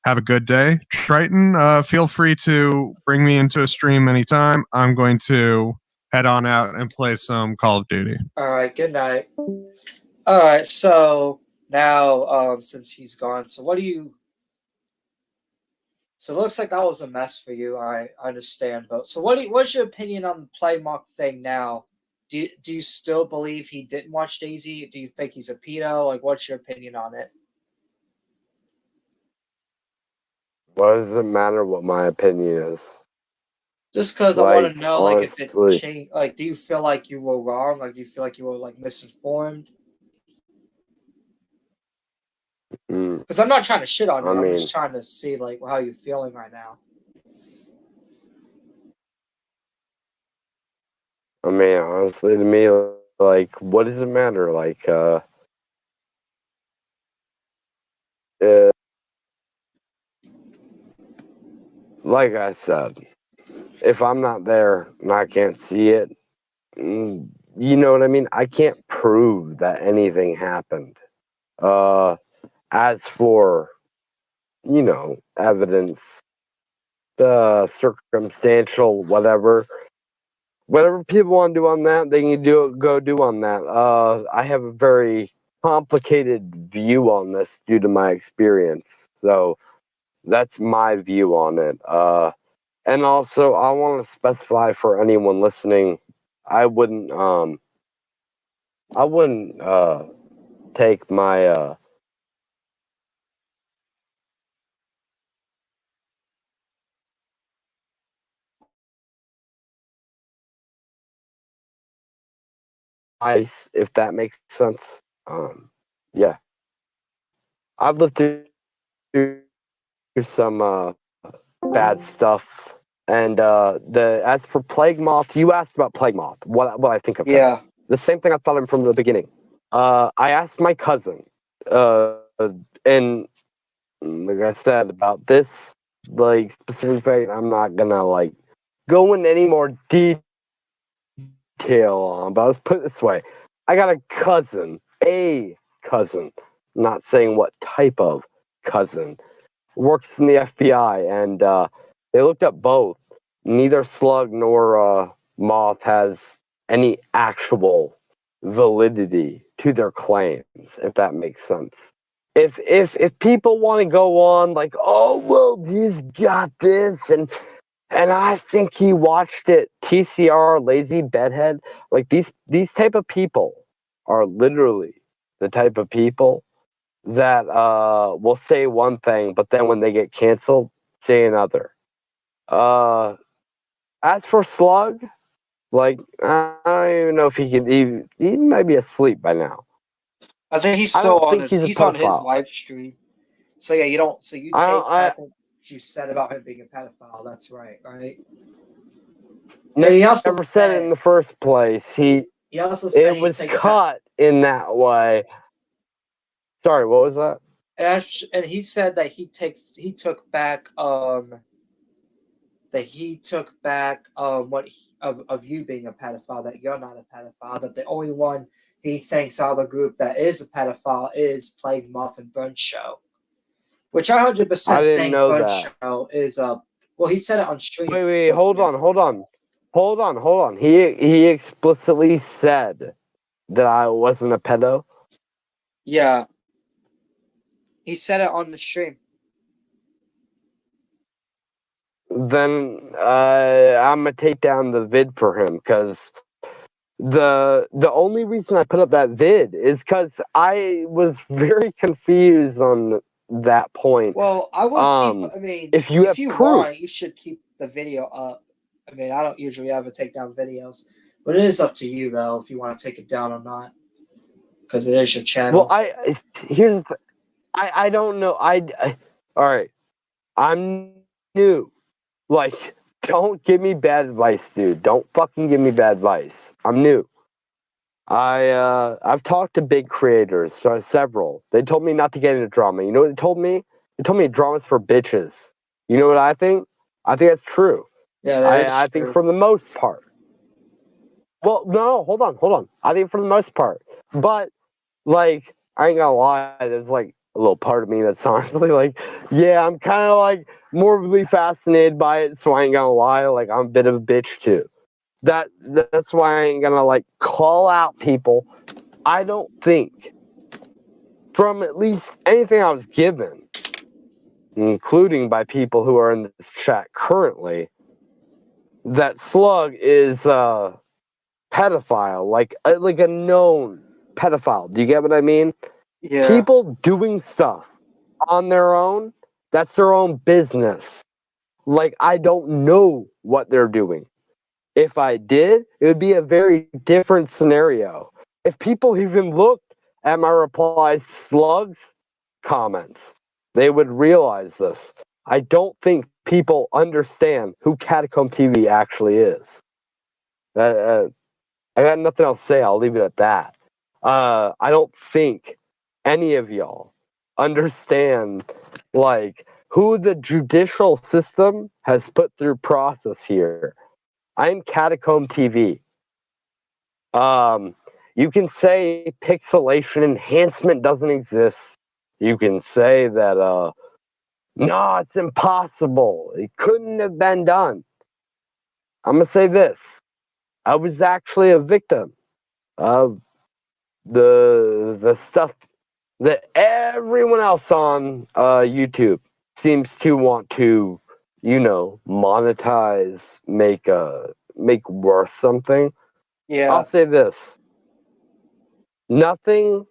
Have a good day. Triton, feel free to bring me into a stream anytime. I'm going to head on out and play some Call of Duty. All right, good night. All right, so now, since he's gone, so what do you... So it looks like that was a mess for you. I understand, but so what's your opinion on the Play Mock thing now? Do you still believe he didn't watch Daisy? Do you think he's a pedo? Like, what's your opinion on it? What does it matter what my opinion is? Just because I want to know, like, if honestly, it changed. Like, do you feel like you were wrong? Like, do you feel like you were like misinformed? Because I'm not trying to shit on you. I'm just trying to see like how you're feeling right now. I mean, honestly, to me, like, what does it matter? Like, like I said, if I'm not there and I can't see it, you know what I mean? I can't prove that anything happened. As for, you know, evidence, the circumstantial whatever, whatever people want to do on that, they can go do on that. I have a very complicated view on this due to my experience, so that's my view on it. And also, I want to specify for anyone listening, I wouldn't take my ice, if that makes sense. Yeah, I've lived through some bad stuff, and as for Plague Moth, you asked about Plague Moth. What I think of him? Yeah. The same thing I thought of him from the beginning. I asked my cousin, and like I said about this, like specific fact, I'm not gonna like go into any more detail on. But let's put it this way: I got a cousin, not saying what type of cousin, works in the FBI, and they looked up both. Neither Slug nor Moth has any actual validity to their claims, if that makes sense. If people want to go on like, oh well, he's got this, and I think he watched it, TCR, lazy bedhead, like these type of people are literally the type of people that will say one thing, but then when they get canceled, say another. As for Slug, like I don't even know if he might be asleep by now. I think he's I still don't on think his he's a he's on his pedophile. live stream. So yeah, you don't so you I take don't, back what you said about him being a pedophile. That's right, right? And he also never said it in the first place. he also said It he'd was take it back. cut in that way. Sorry, what was that? And he said that he took back what of you being a pedophile, that you're not a pedophile, that the only one he thinks out of the group that is a pedophile is Plague Moth and Burn Show, which I 100% I didn't think know Burn that. Show is well, he said it on stream. Wait, hold on. He explicitly said that I wasn't a pedo. Yeah, he said it on the stream. Then I'm gonna take down the vid for him, because the only reason I put up that vid is because I was very confused on that point. Well, I would keep. I mean, if you proof, want, you should keep the video up. I mean, I don't usually ever take down videos, but it is up to you though if you want to take it down or not, because it is your channel. well, I don't know. All right, I'm new. Like, don't give me bad advice, dude. Don't fucking give me bad advice. I'm new. I've talked to big creators, several. They told me not to get into drama. You know what they told me? They told me drama's for bitches. You know what I think? I think that's true. Yeah, I think for the most part. Well, no, hold on. I think for the most part. But, like, I ain't gonna lie, there's like a little part of me that's honestly like, yeah, I'm kind of like morbidly fascinated by it, so I ain't gonna lie, like I'm a bit of a bitch too. That's why I ain't gonna like call out people. I don't think, from at least anything I was given, including by people who are in this chat currently, that Slug is a pedophile, like a known pedophile. Do you get what I mean? yeah. People doing stuff on their own, that's their own business. Like, I don't know what they're doing. If I did, it would be a very different scenario. If people even looked at my replies, Slug's comments, they would realize this. I don't think people understand who KataCombsTv actually is. I got nothing else to say. I'll leave it at that. I don't think any of y'all understand, like, who the judicial system has put through process here. I'm KataCombsTV. You can say pixelation enhancement doesn't exist. You can say that, no, it's impossible. It couldn't have been done. I'm going to say this. I was actually a victim of the stuff that everyone else on YouTube seems to want to, monetize, make worth something. Yeah. I'll say this: nothing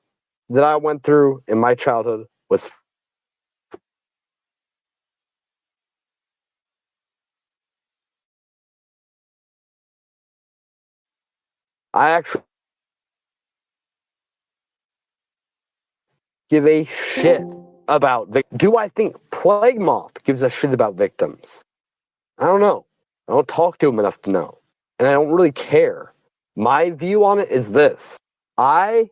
that I went through in my childhood was. I actually give a shit about. Do I think Plague Moth gives a shit about victims? I don't know. I don't talk to him enough to know. And I don't really care. My view on it is this: I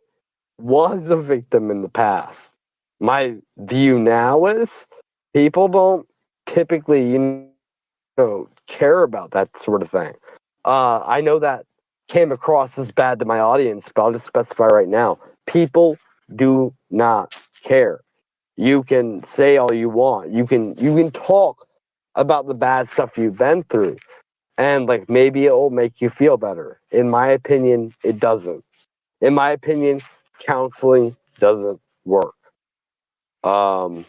was a victim in the past. My view now is people don't typically, care about that sort of thing. I know that came across as bad to my audience, but I'll just specify right now: people do not care. You can say all you want. You can talk about the bad stuff you've been through, and like maybe it will make you feel better. In my opinion, it doesn't. In my opinion, counseling doesn't work. I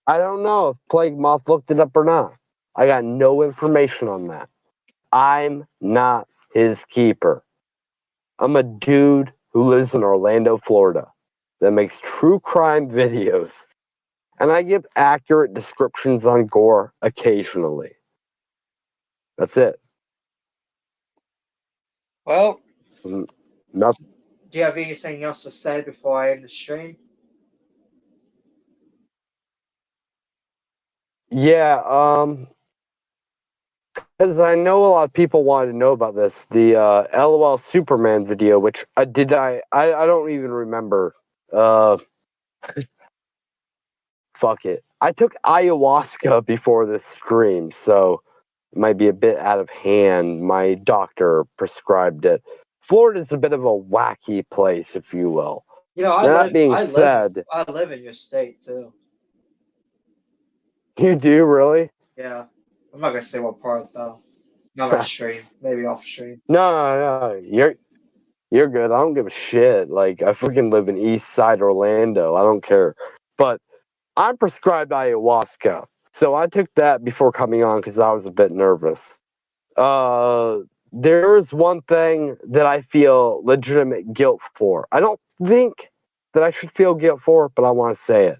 don't know if Plague Moth looked it up or not. I got no information on that. I'm not his keeper. I'm a dude who lives in Orlando, Florida, that makes true crime videos, and I give accurate descriptions on gore occasionally. That's it. Well, Nothing. do you have anything else to say before I end the stream? Yeah, because I know a lot of people wanted to know about this. The LOL Superman video, which I don't even remember. Fuck it. I took ayahuasca before this stream, so it might be a bit out of hand. My doctor prescribed it. Florida's a bit of a wacky place, if you will. That being said, I live in your state too. You do really? Yeah, I'm not gonna say what part though. Not on stream, maybe off stream. No. You're good. I don't give a shit. Like I freaking live in East Side Orlando. I don't care. But I'm prescribed ayahuasca, so I took that before coming on because I was a bit nervous. There is one thing that I feel legitimate guilt for. I don't think that I should feel guilt for, but I want to say it.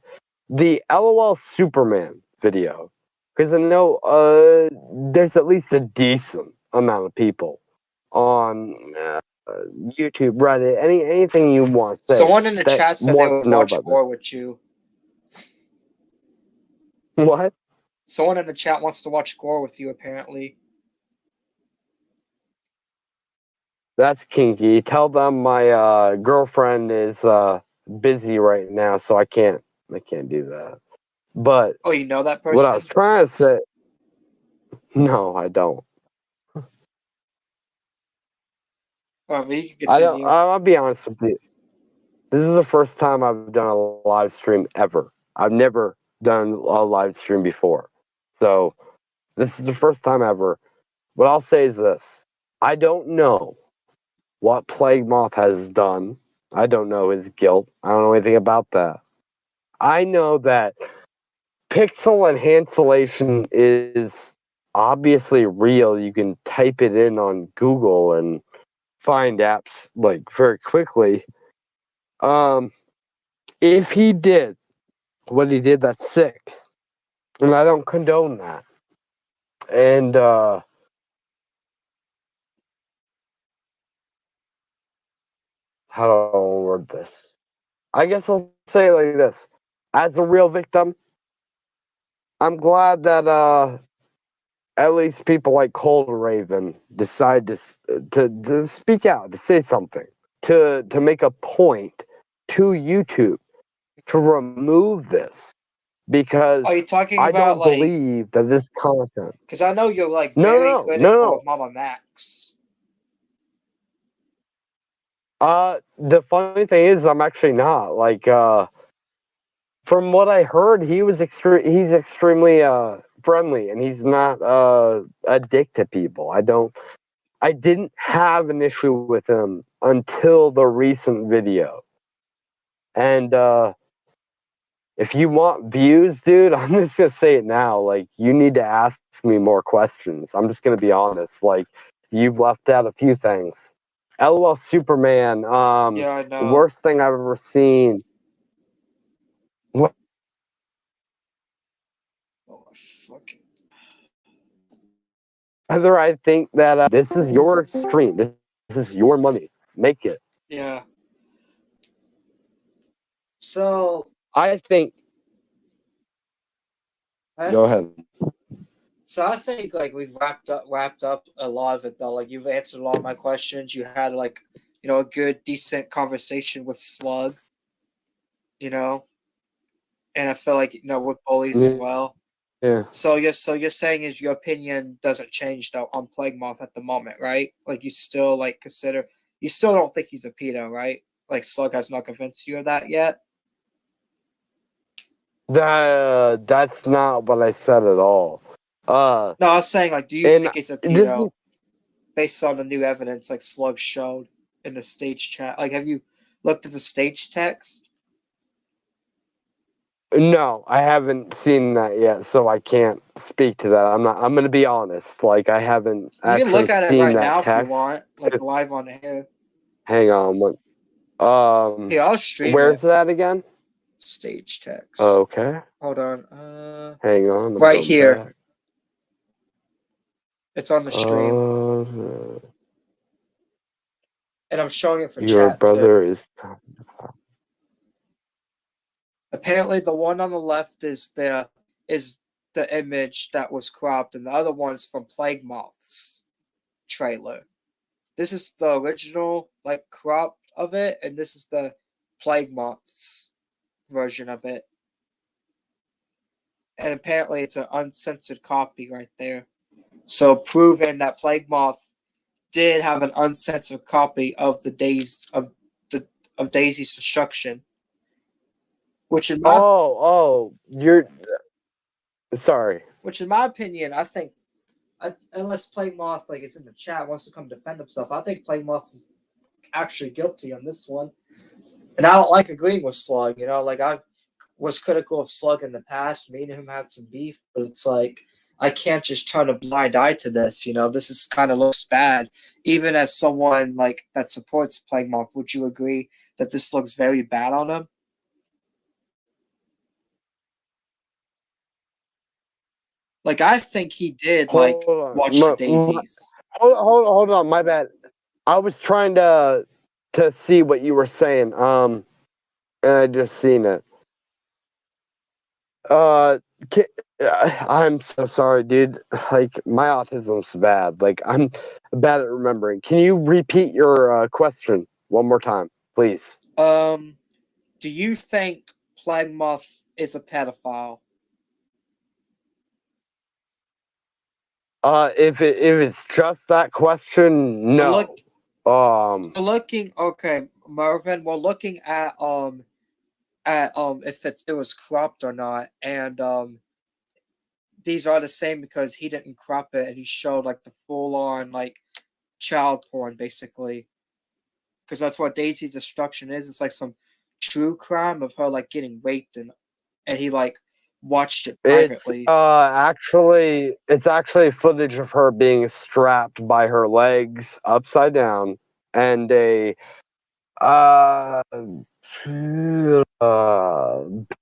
The LOL Superman video, because I know there's at least a decent amount of people on YouTube, Reddit, anything you want to say. Someone in the chat said they would watch more with you. What? Someone in the chat wants to watch gore with you, apparently. That's kinky. Tell them my girlfriend is busy right now, so I can't do that. But oh, you know that person? What I was trying to say, no, I don't. Well, you can continue. I'll be honest with you. This is the first time I've done a live stream ever. I've never done a live stream before. So this is the first time ever. What I'll say is this. I don't know what Plague Moth has done. I don't know his guilt. I don't know anything about that. I know that pixel enhancement is obviously real. You can type it in on Google and find apps like very quickly. If he did what he did, that's sick. And I don't condone that. And how do I word this? I guess I'll say it like this. As a real victim, I'm glad that at least people like Cold Raven decide to speak out, to say something, to make a point to YouTube to remove this, because are you talking I about, don't believe that this content. Because I know you're like very critical of Mama Max. The funny thing is, I'm actually not. Like, from what I heard, he's extremely friendly, and he's not a dick to people. I don't I didn't have an issue with him until the recent video. And if you want views, dude, I'm just gonna say it now. Like, you need to ask me more questions. I'm just gonna be honest. Like, you've left out a few things. LOL Superman. Yeah, I know. Worst thing I've ever seen. What? Oh, fucking. Whether I think that this is your stream, this is your money, make it. Yeah. So I think. Go ahead. So I think like we've wrapped up a lot of it though. Like you've answered a lot of my questions. You had like, you know, a good, decent conversation with Slug. You know, and I feel like, you know, with bullies as well. Yeah. So you're saying is your opinion doesn't change though on Plague Moth at the moment, right? Like you still like you still don't think he's a pedo, right? Like Slug has not convinced you of that yet. That's not what I said at all. No, I was saying like, do you think he's a pedo based on the new evidence like Slug showed in the stage chat? Like, have you looked at the stage text? No, I haven't seen that yet, so I can't speak to that. I'm going to be honest. Like, I haven't You can look at it seen right that now text. if you want, like live on here. Hang on. Yeah, I'll stream where's that again? Stage text. Okay. Hold on. Hang on. Right here. Back. It's on the stream. And I'm showing it for your chat brother too. is. Apparently, the one on the left is the image that was cropped, and the other one's from Plague Moth's trailer. This is the original, like, crop of it, and this is the Plague Moth's version of it. And apparently, it's an uncensored copy right there. So, proving that Plague Moth did have an uncensored copy of Daisy's destruction. Which in my you're sorry. Which in my opinion, I think, unless Plague Moth like is in the chat wants to come defend himself, I think Plague Moth is actually guilty on this one. And I don't like agreeing with Slug. You know, like I was critical of Slug in the past. Me and him had some beef, but it's like I can't just turn a blind eye to this. You know, this is kind of looks bad. Even as someone like that supports Plague Moth, would you agree that this looks very bad on him? Like, I think he did, watch the daisies. Hold on, my bad. I was trying to see what you were saying. And I just seen it. I'm so sorry, dude. Like, my autism's bad. Like, I'm bad at remembering. Can you repeat your question one more time, please? Do you think Plague Moth is a pedophile? If it's just that question, no. Okay, Marvin. We're looking at if it was cropped or not, and these are the same because he didn't crop it and he showed like the full on like child porn basically, because that's what Daisy's destruction is. It's like some true crime of her like getting raped and he like watched it privately. It's actually footage of her being strapped by her legs upside down and a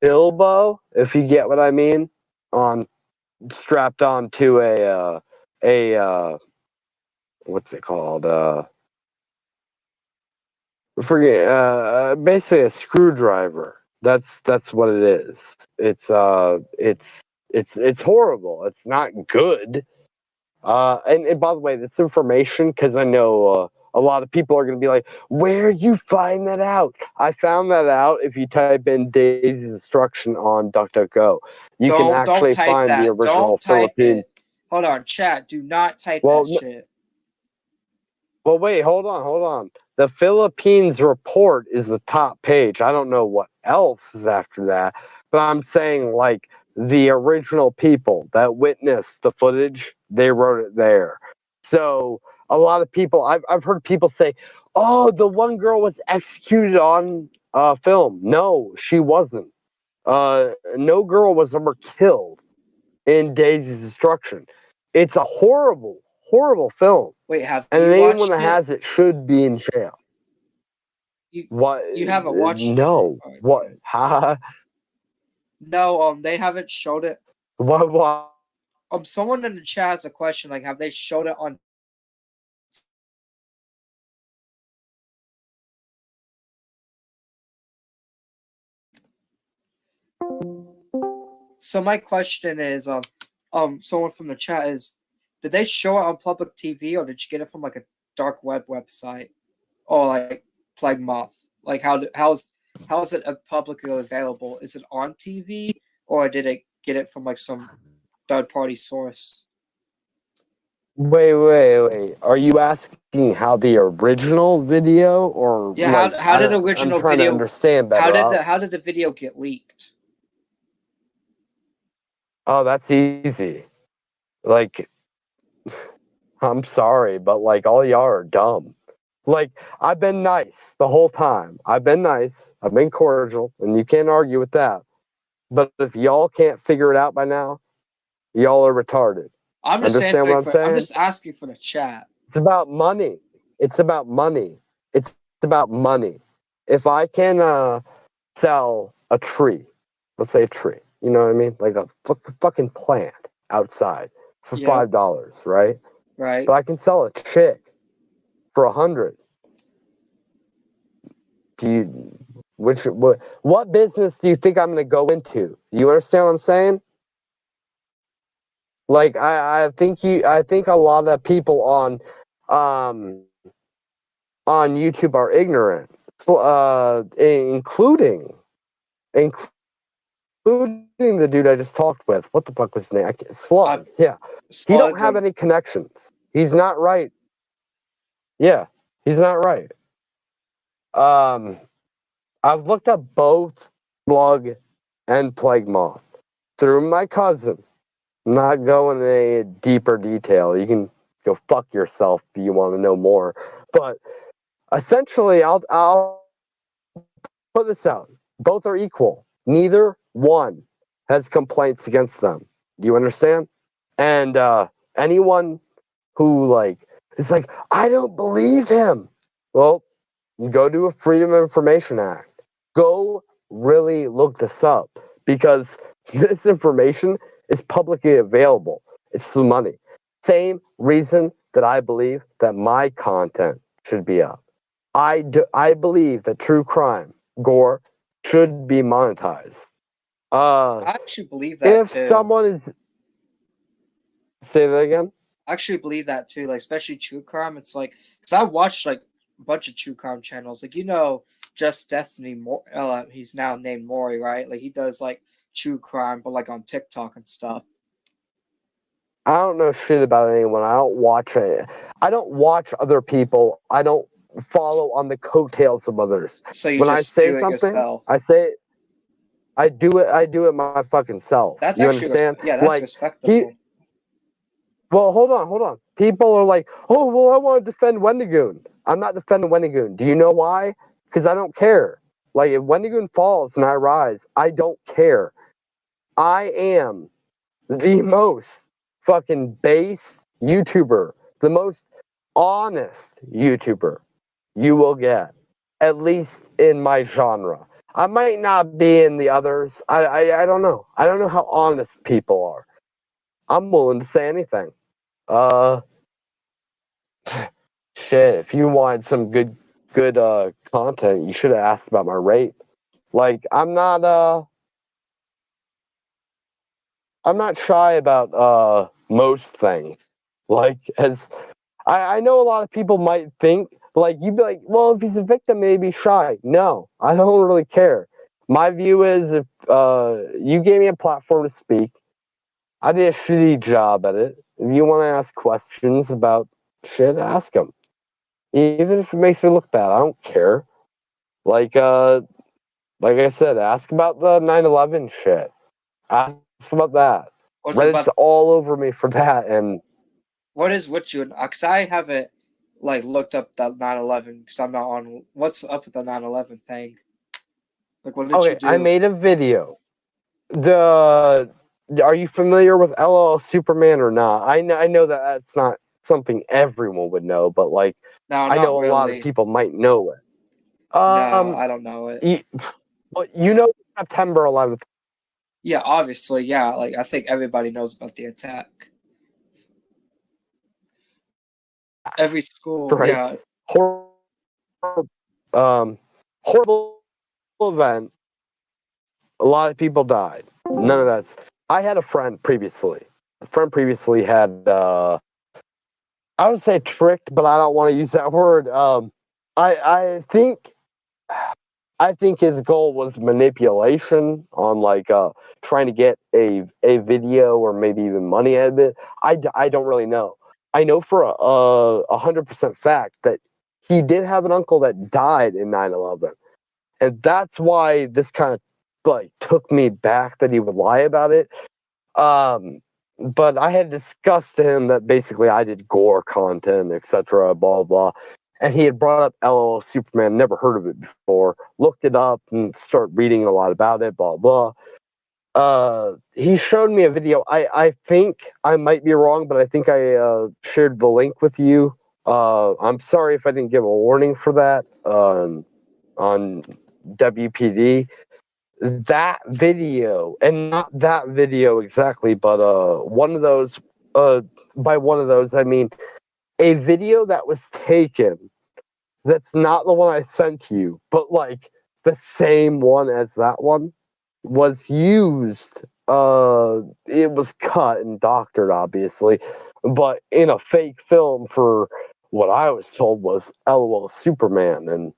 Bilbo, if you get what I mean, strapped onto a what's it called? Basically a screwdriver. That's what it is. It's horrible. It's not good. And by the way, this information, because I know a lot of people are going to be like, where'd you find that out? I found that out if you type in Daisy's Destruction on DuckDuckGo. You can actually find the original Philippines. Hold on, chat. Do not type that shit. Well, wait, hold on. The Philippines report is the top page. I don't know what else is after that, but I'm saying like the original people that witnessed the footage, they wrote it there. So a lot of people, I've heard people say, "Oh, the one girl was executed on film." No, she wasn't. No girl was ever killed in Daisy's Destruction. It's a horrible, horrible film. Wait, have and you anyone watched that it? has it should be in jail. What? You haven't watched it? No. Right. What? Ha. No, they haven't showed it. What? Someone in the chat has a question, like, have they showed it on? So my question is, someone from the chat is, did they show it on public TV, or did you get it from like a dark web website, or like Plague Moth? Like, how is it publicly available? Is it on TV, or did it get it from like some third party source? Wait. Are you asking how the original video, or Yeah, like, how did the original I'm trying video? to understand better. How did the video get leaked? Oh, that's easy. Like, I'm sorry, but like, all y'all are dumb. Like, I've been nice the whole time. I've been nice. I've been cordial, and you can't argue with that. But if y'all can't figure it out by now, y'all are retarded. I'm just Understand what I'm saying? I'm just asking for the chat. It's about money. It's about money. It's about money. If I can sell a tree, let's say a tree, you know what I mean? Like a fucking plant outside for $5, right? Right. But I can sell a chick for $100. What business do you think I'm gonna go into? You understand what I'm saying? Like, I think a lot of people on YouTube are ignorant, including the dude I just talked with. What the fuck was his name? Slug. Yeah. He don't have any connections. He's not right. Yeah, he's not right. I've looked up both Slug and Plague Moth through my cousin. I'm not going into any deeper detail. You can go fuck yourself if you want to know more. But essentially, I'll put this out. Both are equal. Neither one has complaints against them. Do you understand? And anyone who like is like, I don't believe him. Well, you go to a Freedom of Information Act. Go really look this up, because this information is publicly available. It's the money. Same reason that I believe that my content should be up. I believe that true crime, gore, should be monetized. I actually believe that if too. someone is, say that again. I actually believe that too. Like, especially true crime. It's like, because I watched like a bunch of true crime channels. Like, Just Destiny. He's now named Maury, right? Like, he does like true crime, but like on TikTok and stuff. I don't know shit about anyone. I don't watch it. I don't watch other people. I don't follow on the coattails of others. So you when just I say do it something, yourself. I say it. I do it my fucking self. That's you actually understand? that's like, respectable. Well, hold on. People are like, oh, well, I want to defend Wendigoon. I'm not defending Wendigoon. Do you know why? Because I don't care. Like, if Wendigoon falls and I rise, I don't care. I am the most fucking base YouTuber, the most honest YouTuber you will get, at least in my genre. I might not be in the others. I don't know. I don't know how honest people are. I'm willing to say anything. Shit, if you wanted some good content, you should have asked about my rate. Like, I'm not shy about most things. Like, as I know a lot of people might think, like, you'd be like, well, if he's a victim, maybe be shy. No, I don't really care. My view is, if you gave me a platform to speak, I did a shitty job at it. If you want to ask questions about shit, ask them. Even if it makes me look bad, I don't care. Like I said, ask about the 9/11 shit. Ask about that. Reddit's all over me for that. And what is with you? Because I have it. like looked up the 9/11 because I'm not on what's up with the 9/11 thing. Like, what did you do? I made a video. Are you familiar with LOL Superman or not? I know that that's not something everyone would know, but like No, I know not a lot of really. people might know it. No, I don't know it. You know September 11th. Yeah, obviously, yeah. Like, I think everybody knows about the attack. Every school, Right. yeah. Horrible event. A lot of people died. None of that's. I had a friend previously. A friend previously had. I would say tricked, but I don't want to use that word. I think. I think his goal was manipulation on like trying to get a video or maybe even money out of it. I don't really know. I know for a 100% fact that he did have an uncle that died in 9/11, and that's why this kind of like took me back that he would lie about it. But I had discussed to him that basically I did gore content, etc. Blah blah. And he had brought up LOL Superman, never heard of it before, looked it up and started reading a lot about it, blah blah. He showed me a video. I think I might be wrong, but I think I shared the link with you. I'm sorry if I didn't give a warning for that on WPD. That video, and not that video exactly, but one of those. By one of those, I mean a video that was taken. That's not the one I sent to you, but like the same one as that one was used. It was cut and doctored, obviously, but in a fake film for what I was told was LOL Superman, and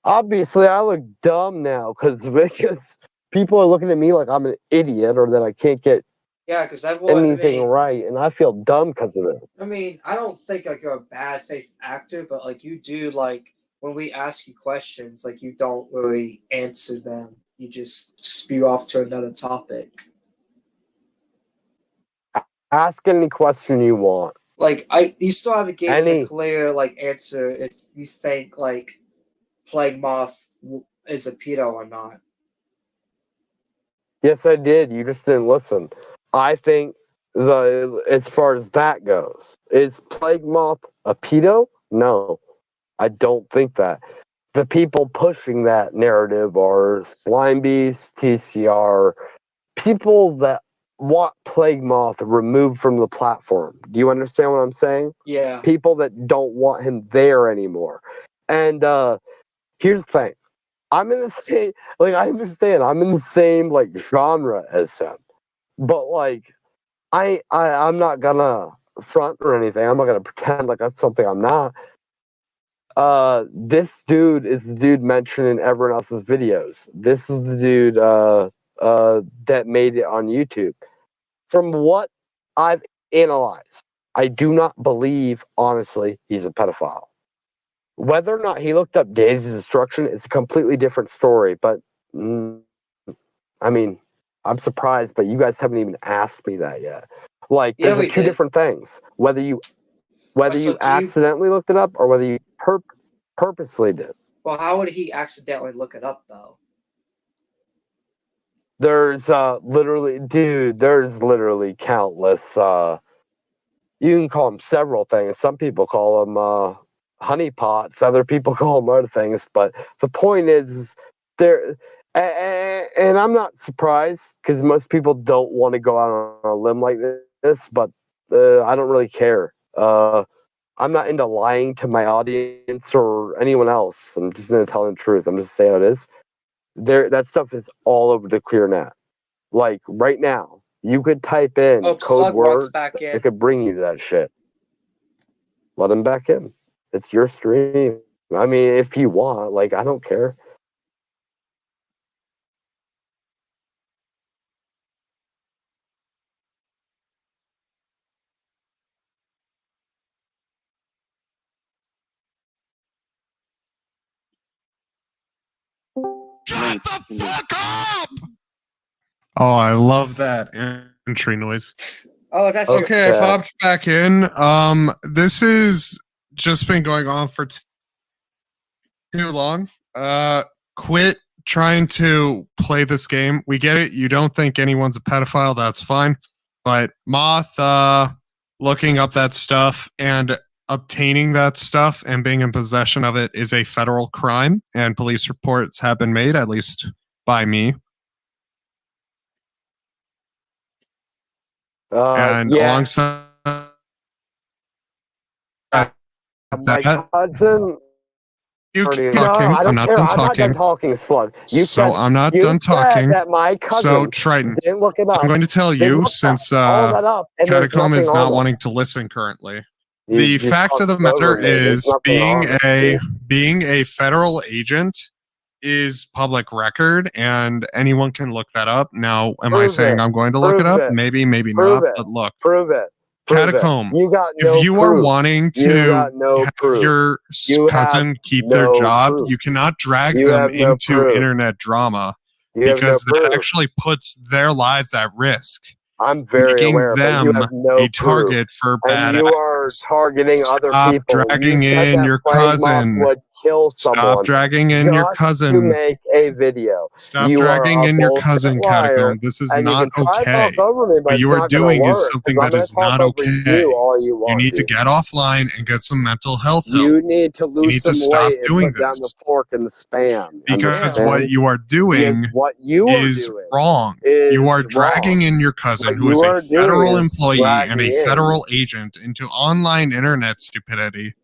obviously I look dumb now because people are looking at me like I'm an idiot or that I can't get Yeah, because everyone. anything right, and I feel dumb because of it. I mean, I don't think like you're a bad faith actor, but like you do like when we ask you questions, like you don't really answer them. You just spew off to another topic. Ask any question you want. Like you still haven't given a clear like answer if you think like Plague Moth is a pedo or not. Yes, I did. You just didn't listen. I think as far as that goes, is Plague Moth a pedo? No, I don't think that. The people pushing that narrative are Slime Beast, TCR, people that want Plague Moth removed from the platform. Do you understand what I'm saying? Yeah. People that don't want him there anymore. And here's the thing. I'm in the same, like, I understand I'm in the same like genre as him, but like I'm not gonna front or anything. I'm not gonna pretend like that's something I'm not. This dude is the dude mentioned in everyone else's videos. This is the dude that made it on YouTube. From what I've analyzed, I do not believe honestly he's a pedophile. Whether or not he looked up Daisy's destruction is a completely different story. But I mean, I'm surprised, but you guys haven't even asked me that yet. Like, Yeah, there's two different things. Whether you accidentally looked it up or whether you purposely did. Well, how would he accidentally look it up though? There's literally countless. You can call them several things. Some people call them honeypots. Other people call them other things. But the point is, there, and I'm not surprised because most people don't want to go out on a limb like this. But I don't really care. I'm not into lying to my audience or anyone else. I'm just going to tell them the truth. I'm just saying how it is. That stuff is all over the clear net. Like right now, you could type in code words. It could bring you to that shit. Let him back in. It's your stream. I mean, if you want, like, I don't care. Shut the fuck up! Oh, I love that entry noise. Oh, that's okay. I popped back in. This is just been going on for too long. Quit trying to play this game. We get it. You don't think anyone's a pedophile. That's fine. But Moth, looking up that stuff and obtaining that stuff and being in possession of it is a federal crime, and police reports have been made, at least by me. And alongside my cousin. You keep No, talking. I don't I'm not care. done I'm not talking. done talking, Slug. You So said, I'm not you done said talking. that my cousin So Triton, didn't look it up. I'm going to tell They you, looked since all that up, and there's Catacomb is nothing not on it. wanting to listen currently. You The just fact of the talked over matter me. There's is, nothing on it, dude. being a federal agent is public record, and anyone can look that up. Now, am I Prove saying it. I'm going to look it Prove up? it. Maybe, maybe Prove not. it. But look, Prove it. Prove it. Catacomb, You got no if you proof. are wanting You to got no have proof. your You cousin have keep their no job, proof. you cannot drag You them have no into proof. internet drama, You have no because that proof. actually puts their lives at risk, I'm very making aware, but you them have no a proof. target for bad And you are actors. targeting other Stop people. dragging You said in that your Plague Moth cousin. would kill Stop someone dragging in your just to cousin. make a video. Stop You dragging are a in your bullshit cousin, liar, Catacomb. This is and you not can try to okay. talk over me, but What it's you are not going to doing is work, something 'cause I'm that going is to talk not over okay. you all you want, You need to dude. get offline and get some mental health help. You need to You lose need to some stop weight and doing put down the this, fork in the spam. because Yeah. what you are doing Because what you are is doing wrong. is You are dragging wrong. in your cousin, What who you is a are doing federal is employee and a dragging in. federal agent, into online internet stupidity,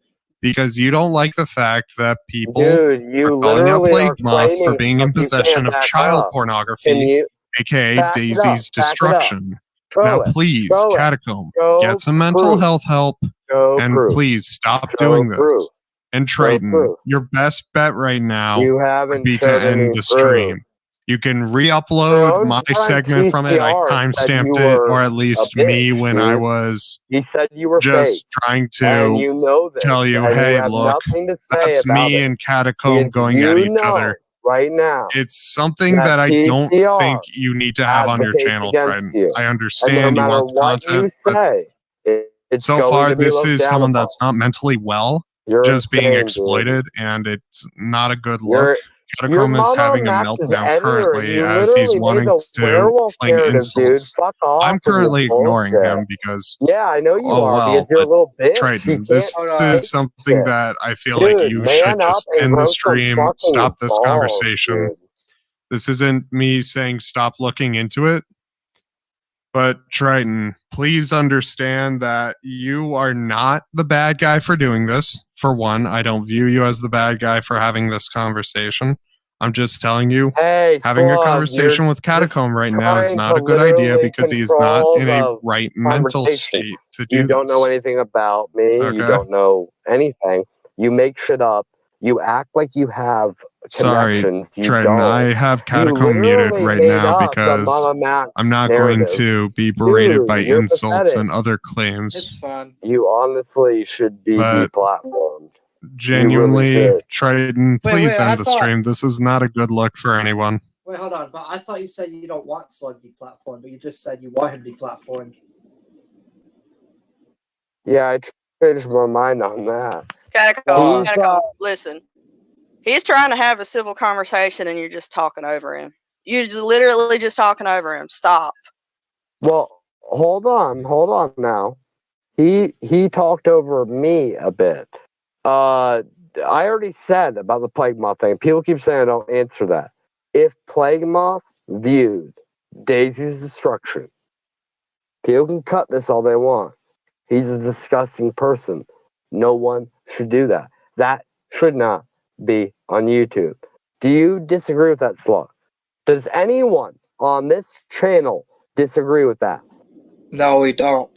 because you don't like the fact that people Dude, you are calling out literally are Plague Moth for claiming being in stuff you possession can't of back child up. Can pornography, you aka back it up? Daisy's Back it up. destruction. Now, Show it. please, Show it. Catacomb, Show get some mental proof. health help, Show and proof. please stop Show doing proof. this. And Show Triton, proof. your best bet right now You would haven't be to showed end any the proof. stream. You can Your re-upload own my friend segment from it. I TCR said you timestamped it, were or at a least me bitch, when I dude. was He said you were fake, just trying and to you know this, tell you, and you hey, have look, nothing to say that's about me it. and Catacomb Because going at you each know other. right now It's something that that I don't TCR think you need to have on your advocates channel, against Triton. you. I And no understand you matter want the what you content, but say, it's so going far to be this looked is down someone upon. that's not mentally well, You're just being insane, dude. exploited, and it's not a good look. Your Catacomb is mama having a Max is meltdown editor, and currently you as he's literally made wanting the to werewolf fling narrative, dude. insults. Fuck off I'm with your currently ignoring bullshit. him because, Yeah, I know you oh are, well, because you're a but little bitch. You Triton, can't this Hold is on. something shit. that I feel like Dude, you man should up just and end the grow some stream, fucking stop this balls, conversation. dude. This isn't me saying stop looking into it. But Triton, please understand that you are not the bad guy for doing this. For one, I don't view you as the bad guy for having this conversation. I'm just telling you, Hey, having a Slug, conversation with Catacomb right now is trying not to a good idea literally because he is not control in a the right mental conversation. state to do You don't know this. anything about me. You Okay. don't know anything. You make shit up. You act like you have Sorry, connections. You Triton, don't. I have You Catacomb muted literally right made now up the because Mama Max I'm not narrative. going to be berated Dude, by you're insults pathetic. and other It's claims. fun. You honestly should be But deplatformed. genuinely, should. Triton, please wait, I end the thought- stream. This is not a good look for anyone. Wait, hold on. But I thought you said you don't want Slug deplatformed, but you just said you want him deplatformed. Yeah, I changed my mind on that. Catacomb, He's, listen. He's trying to have a civil conversation and you're just talking over him. You're literally just talking over him. Stop. Well, hold on now. He talked over me a bit. I already said about the Plague Moth thing. People keep saying I don't answer that. If Plague Moth viewed Daisy's destruction, people can cut this all they want. He's a disgusting person. No one should do that. That should not be on YouTube. Do you disagree with that, Slug? Does anyone on this channel disagree with that? No, we don't.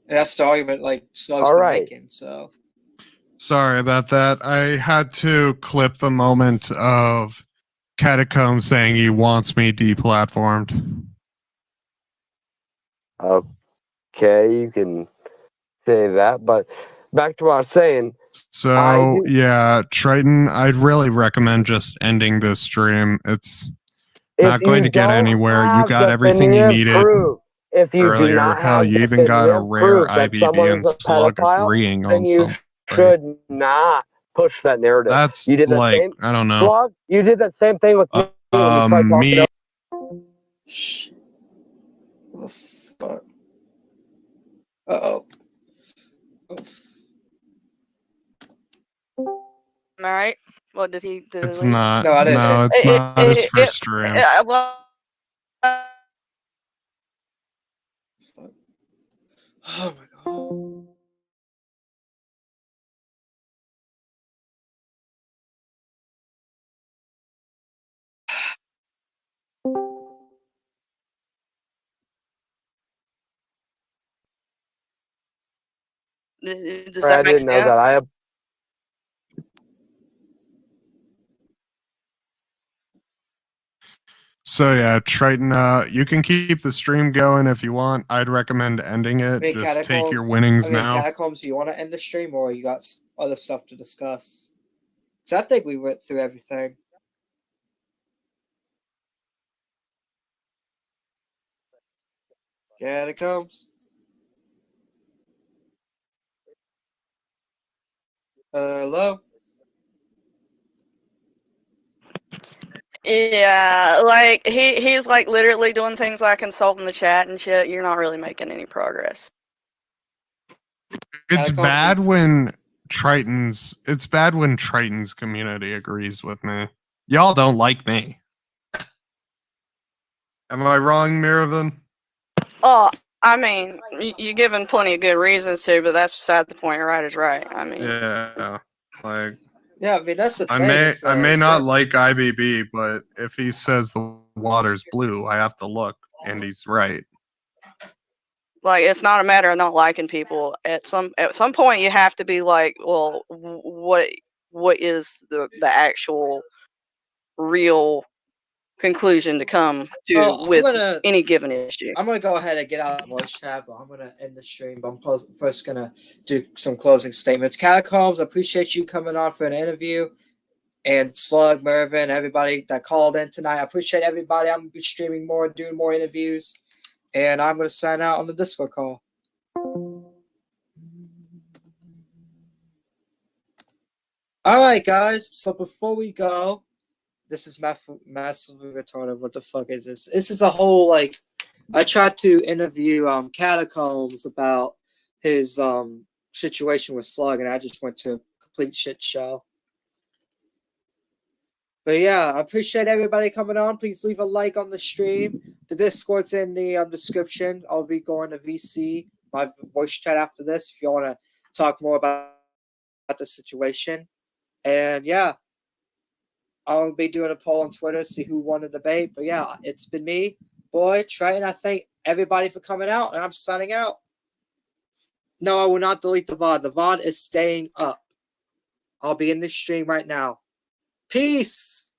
That's the argument like Slug's All been right. making, so. Sorry about that. I had to clip the moment of Catacomb saying he wants me deplatformed. Okay, you can say that, but back to what I was saying. So, yeah, Triton, I'd really recommend just ending this stream. It's not going to get anywhere. You got everything you needed If you do earlier. not Hell, have you even got a definitive rare proof that IBD someone and is a Slug pedophile, agreeing then on you some. should not push that narrative. That's You did the like, same. I don't know. Slug, you did that same thing with me when you tried talking Me. Shh. What the fuck? Uh-oh. Oh. Am I right? What did he do? It's not. No, I didn't. No, it's not his first stream. Well, Oh my god. does I that make didn't know sense? that. I have. So yeah, Triton, you can keep the stream going if you want. I'd recommend ending it. Hey, Just take Catacomb- your winnings now. Catacombs, do you want to end the stream or you got other stuff to discuss? So I think we went through everything. Catacombs. Hello? Yeah, like he's like literally doing things like consulting the chat and shit. You're not really making any progress. It's Catacombs, bad when Triton's community agrees with me. Y'all don't like me. Am I wrong, Miravan? Oh, I mean, you're given plenty of good reasons to, but that's beside the point. Right is right. I mean, Yeah. Like yeah, I mean that's the I thing. may not like IBB, but if he says the water's blue, I have to look, and he's right. like it's not a matter of not liking people. At some point, you have to be like, well, what is the actual real conclusion to come to with any given issue? I'm gonna go ahead and get out of the voice chat, but I'm gonna end the stream. But I'm first gonna do some closing statements. Catacombs, I appreciate you coming on for an interview, and Slug, Mervin, everybody that called in tonight. I appreciate everybody. I'm gonna be streaming more, doing more interviews, and I'm gonna sign out on the Discord call. All right, guys. So before we go, this is massively retarded. What the fuck is this? This is a whole like. I tried to interview Catacombs about his situation with Slug, and I just went to a complete shit show. But yeah, I appreciate everybody coming on. Please leave a like on the stream. The Discord's in the description. I'll be going to VC, my voice chat after this, if you want to talk more about the situation. And yeah, I'll be doing a poll on Twitter, see who won the debate. But yeah, it's been me, boy, Trey, and I thank everybody for coming out, and I'm signing out. No, I will not delete the VOD. The VOD is staying up. I'll be in this stream right now. Peace!